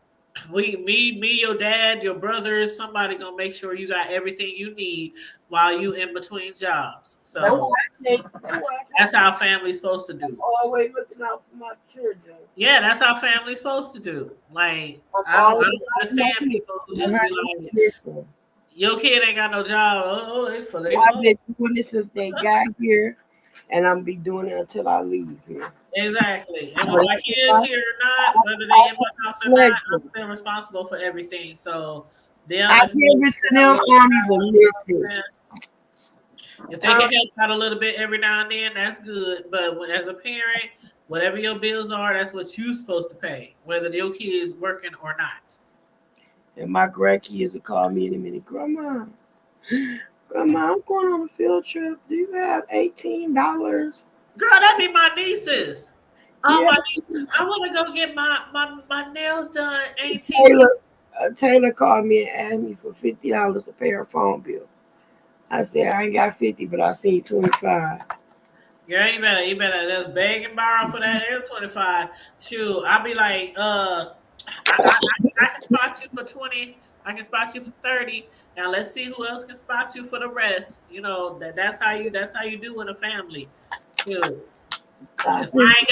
me, your dad, your brothers, somebody gonna make sure you got everything you need while you in between jobs. That's So why that's how family's supposed to I'm do. always looking out for my children. Yeah, that's how family's supposed to do. Like I'm I don't always understand people who just be like, listen. your kid ain't got no job. Oh, they I've fuck. been doing this since they got here, and I'm be doing it until I leave here. Exactly. And when But my kids here or not, whether they in my house or not, I'm still responsible for everything. So them, I if give it to them, I don't even miss it. if they can help out a little bit every now and then, that's good. But as a parent, whatever your bills are, that's what you're supposed to pay, whether your kid is working or not. And my grandkids will call me in a minute, Grandma, I'm going on a field trip. Do you have $18? Girl, that be my nieces. Oh, Yeah. my niece. I want to go get my nails done. Taylor called me and asked me for $50 to pay her phone bill. I said I ain't got 50, but I seen 25. Girl, you better just beg and borrow for that L25. Shoot, I'll be like, I can spot you for 20. I can spot you for 30. Now let's see who else can spot you for the rest. That's how you do in a family. Shoot. If I ain't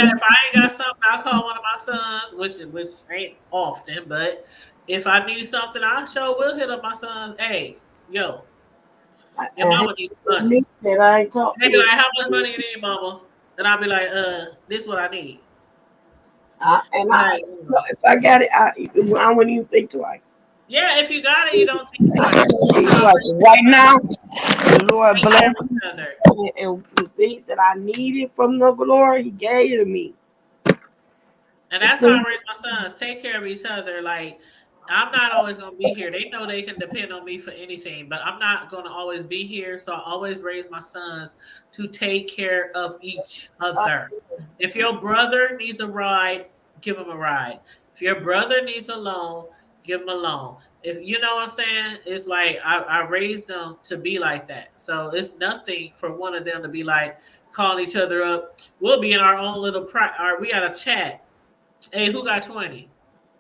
got something, I'll call one of my sons, which ain't often, but if I need something, I sure will hit up my sons. Hey, yo, your I mama needs money. I ain't talked They to be her. like, how much money you need, mama? and I'll be like, this is what I need. And Like, if I got it, I wouldn't even think twice. yeah, if you got it, you don't think twice. Like right now, the Lord Take care of bless each me, other. and the things that I needed from the Lord, He gave it to me. And The that's how I things, raise my sons. Take care of each other. Like, I'm not always gonna be here. They know they can depend on me for anything, but I'm not gonna always be here. So I always raise my sons to take care of each uh, other. If your brother needs a ride, give him a ride. If your brother needs a loan, give him a loan. If you know what I'm saying, it's like I raised them to be like that. So it's nothing for one of them to be like calling each other up. We'll be in our own little we got a chat. Hey, who got 20?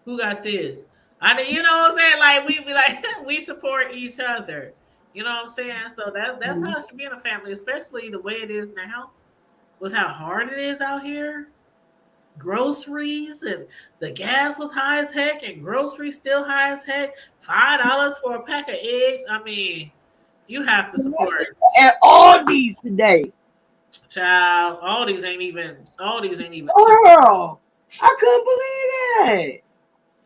Who got this? You know what I'm saying? Like we be like we support each other. You know what I'm saying? So that's how it should be in a family, especially the way it is now, with how hard it is out here. Groceries and the gas was high as heck, and groceries still high as heck. $5 for a pack of eggs. I mean, you have to support. and all these today. Child, all these ain't even cheap. Girl, I couldn't believe that.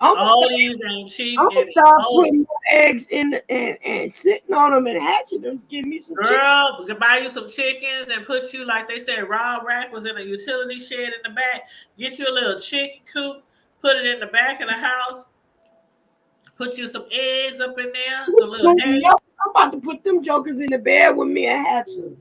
I'm gonna All start, these ain't cheap I'm gonna and start oh, putting my eggs in and sitting on them and hatching them. Give me some chicken. girl, we could buy you some chickens and put you, like they said, Rob Rack was in a utility shed in the back. Get you a little chicken coop, put it in the back of the house, put you some eggs up in there, some little eggs. I'm about to put them jokers in the bed with me and hatch them.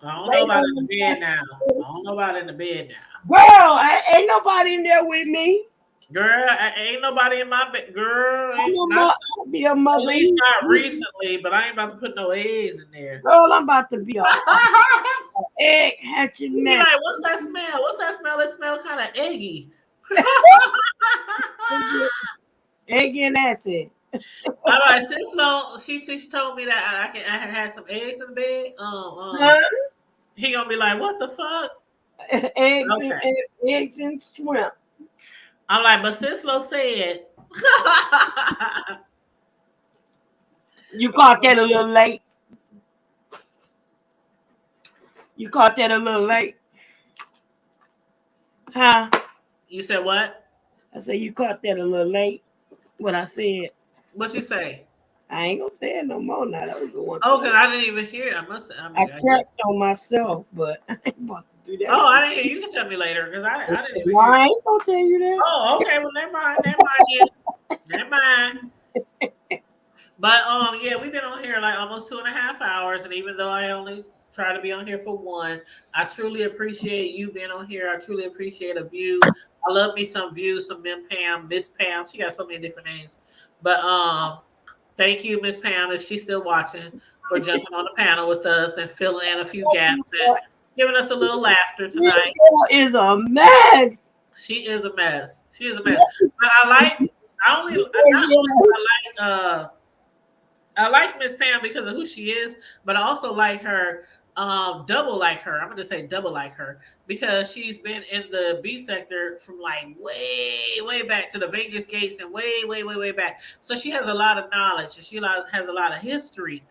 I don't know Lay about down in and the bed hatch now. them. I don't know about in the bed now. Girl, ain't nobody in there with me. Girl, ain't nobody in my bed. Girl, I'm ain't a not, I'll be a at mother. least not recently, but I ain't about to put no eggs in there. Girl, I'm about to be a egg hatching You be mess. like, what's that smell? What's that smell? It smells kind of eggy. Egg and acid. All right, since long she told me that I had some eggs in the bed. Huh? He gonna be like, what the fuck? eggs and Okay. eggs and shrimp. I'm like, but Sislo said, You caught that a little late. You caught that a little late. Huh? you said what? I said you caught that a little late. What I said. What you say? I ain't gonna say it no more now. That was the one Oh, cause thing. I didn't even hear it. I must. I I mean, I guess. pressed on myself, but I ain't about to do that Oh, I again. didn't hear. You can tell me later, cause I didn't even No, hear it. I ain't gonna tell you that. Oh, okay. Well, never mind. Never mind. Yeah. Never mind. But yeah, we've been on here like almost 2.5 hours, and even though I only try to be on here for one, I truly appreciate you being on here. I truly appreciate a view. I love me some views, some Miss Pam. She got so many different names, but thank you, Miss Pam, if she's still watching, for jumping on the panel with us and filling in a few gaps and giving us a little laughter This tonight. girl is a mess. She is a mess. She is a mess. But I only not only I like Miss Pam because of who she is, but I also like her, double like her. I'm gonna say double like her because she's been in the B sector from like way, way back to the Vegas gates and way, way, way, way back. So she has a lot of knowledge and has a lot of history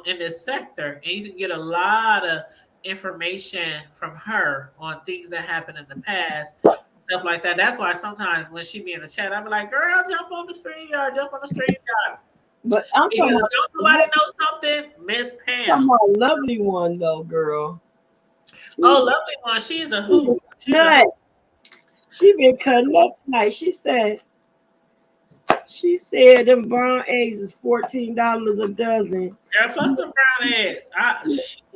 in this sector, and you can get a lot of information from her on things that happened in the past. Stuff like that. That's why sometimes when she be in the chat, I be like, "Girl, jump on the stream yard, jump on the stream yard." But I'm Because talking don't nobody know something, Miss Pam. about a lovely one though, girl. Oh, lovely one. She's a hoot. She's a Nut. hoot. She been cutting up tonight. She said them brown eggs is $14 a dozen. Girl, fuck them brown eggs.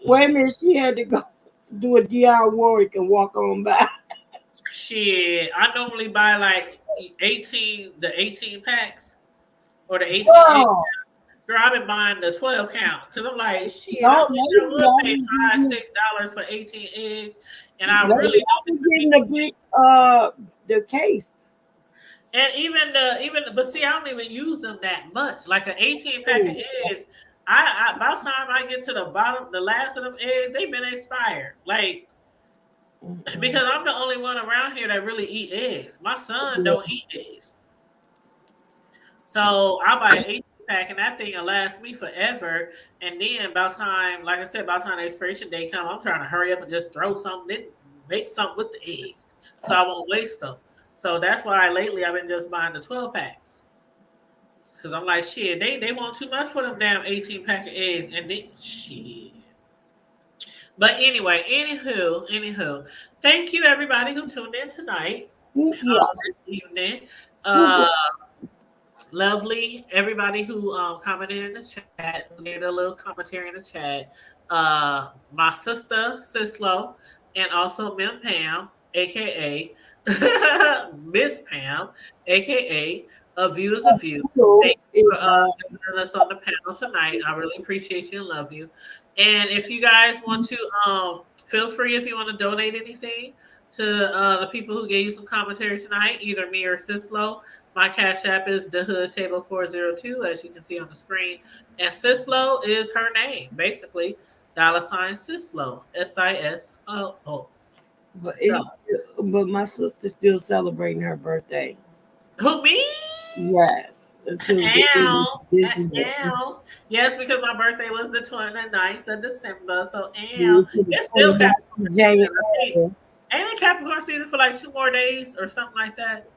Wait a minute, she had to go do a DIY work and walk on by. Shit. I normally buy like 18 packs or the 18 eggs. Girl, Girl, I've been buying the 12 count because I'm like, shit, I no, wish I would pay $5, $6 for 18 eggs. And I really don't getting the big the case. and but see, I don't even use them that much. Like an 18 pack of eggs, I by the time I get to the bottom, the last of them eggs, they've been expired. Like because I'm the only one around here that really eat eggs. My son don't eat eggs. So I buy 18 pack, and that thing will last me forever. And then by the time, like I said, by the time the expiration date come, I'm trying to hurry up and just throw something in, make something with the eggs, so I won't waste them. So that's why lately I've been just buying the 12 packs. Cause I'm like, shit, they want too much for them damn 18 pack of eggs, and they shit. But anyway, anywho, thank you everybody who tuned in tonight, Yeah. this evening. Uh, Lovely everybody who commented in the chat, who gave a little commentary in the chat. My sister Sislo, and also Mim Pam, aka Miss Pam, aka A View is a View. Thank So you it's for joining us on the panel tonight. I really appreciate you and love you. And if you guys want to, feel free if you want to donate anything to the people who gave you some commentary tonight, either me or Sislo. My cash app is the Hood Table 402, as you can see on the screen. And Sislo is her name, basically. $ Sislo, Sisoo. but So, but my sister's still celebrating her birthday. who me? Yes, until the end of Ow, this month. ow. Yes, because my birthday was the 29th of December. So, ow. To the It's still 29th Capricorn of season. I think. January. Ain't it Capricorn season for like 2 more days or something like that?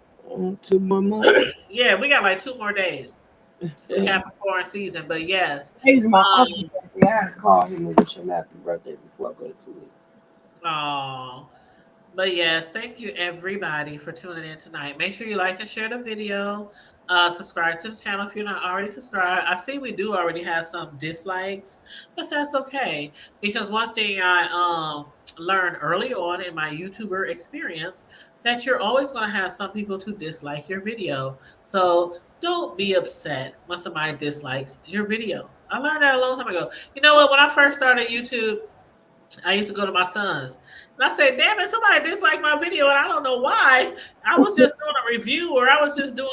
2 more months. Yeah, we got like 2 more days for Capricorn season. But yes. Today's my uncle's Um, birthday. I gotta call him and wish him happy birthday before I go to sleep. oh, but yes, thank you everybody for tuning in tonight. Make sure you like and share the video. Subscribe to the channel if you're not already subscribed. I see we do already have some dislikes, but that's okay. Because one thing I learned early on in my YouTuber experience that you're always going to have some people to dislike your video. So don't be upset when somebody dislikes your video. I learned that a long time ago. You know what? When I first started YouTube, I used to go to my son's and I said, damn it, somebody disliked my video and I don't know why. I was just doing a review or I was just doing,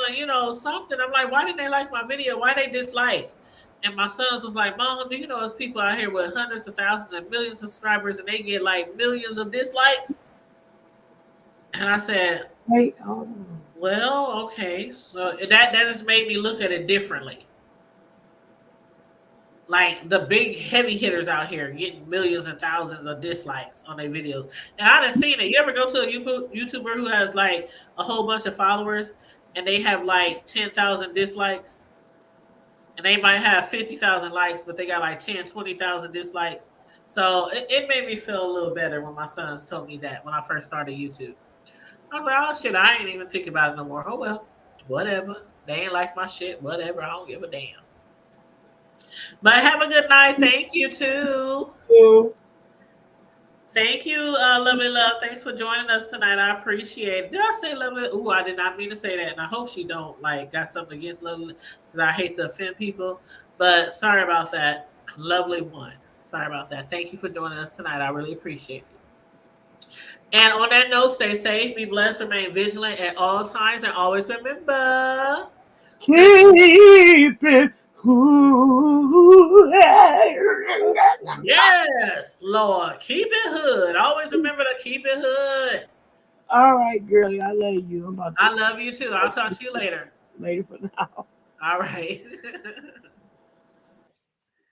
something. I'm like, why didn't they like my video? Why they dislike? And my sons was like, Mom, do you know there's people out here with hundreds of thousands and millions of subscribers and they get like millions of dislikes? And I said, Hey, well, okay. So that just made me look at it differently. Like the big heavy hitters out here getting millions and thousands of dislikes on their videos. And I done seen it. You ever go to a YouTuber who has like a whole bunch of followers and they have like 10,000 dislikes and they might have 50,000 likes, but they got like 10, 20,000 dislikes. So it made me feel a little better when my sons told me that when I first started YouTube. I was like, oh shit, I ain't even thinking about it no more. Oh well, whatever. They ain't like my shit. Whatever. I don't give a damn. But have a good night. Thank you too. Thank you, Lovely Love. Thanks for joining us tonight. I appreciate it. Did I say Lovely? Ooh, I did not mean to say that. And I hope she don't like got something against Lovely because I hate to offend people. But sorry about that. Lovely one. Sorry about that. Thank you for joining us tonight. I really appreciate you. And on that note, stay safe, be blessed, remain vigilant at all times, and always remember. keep it cool. Yes, Lord, keep it hood. Always remember to keep it hood. All right, girlie, I love you. I'm about to I love you too. I'll talk to you later. later for now. All right.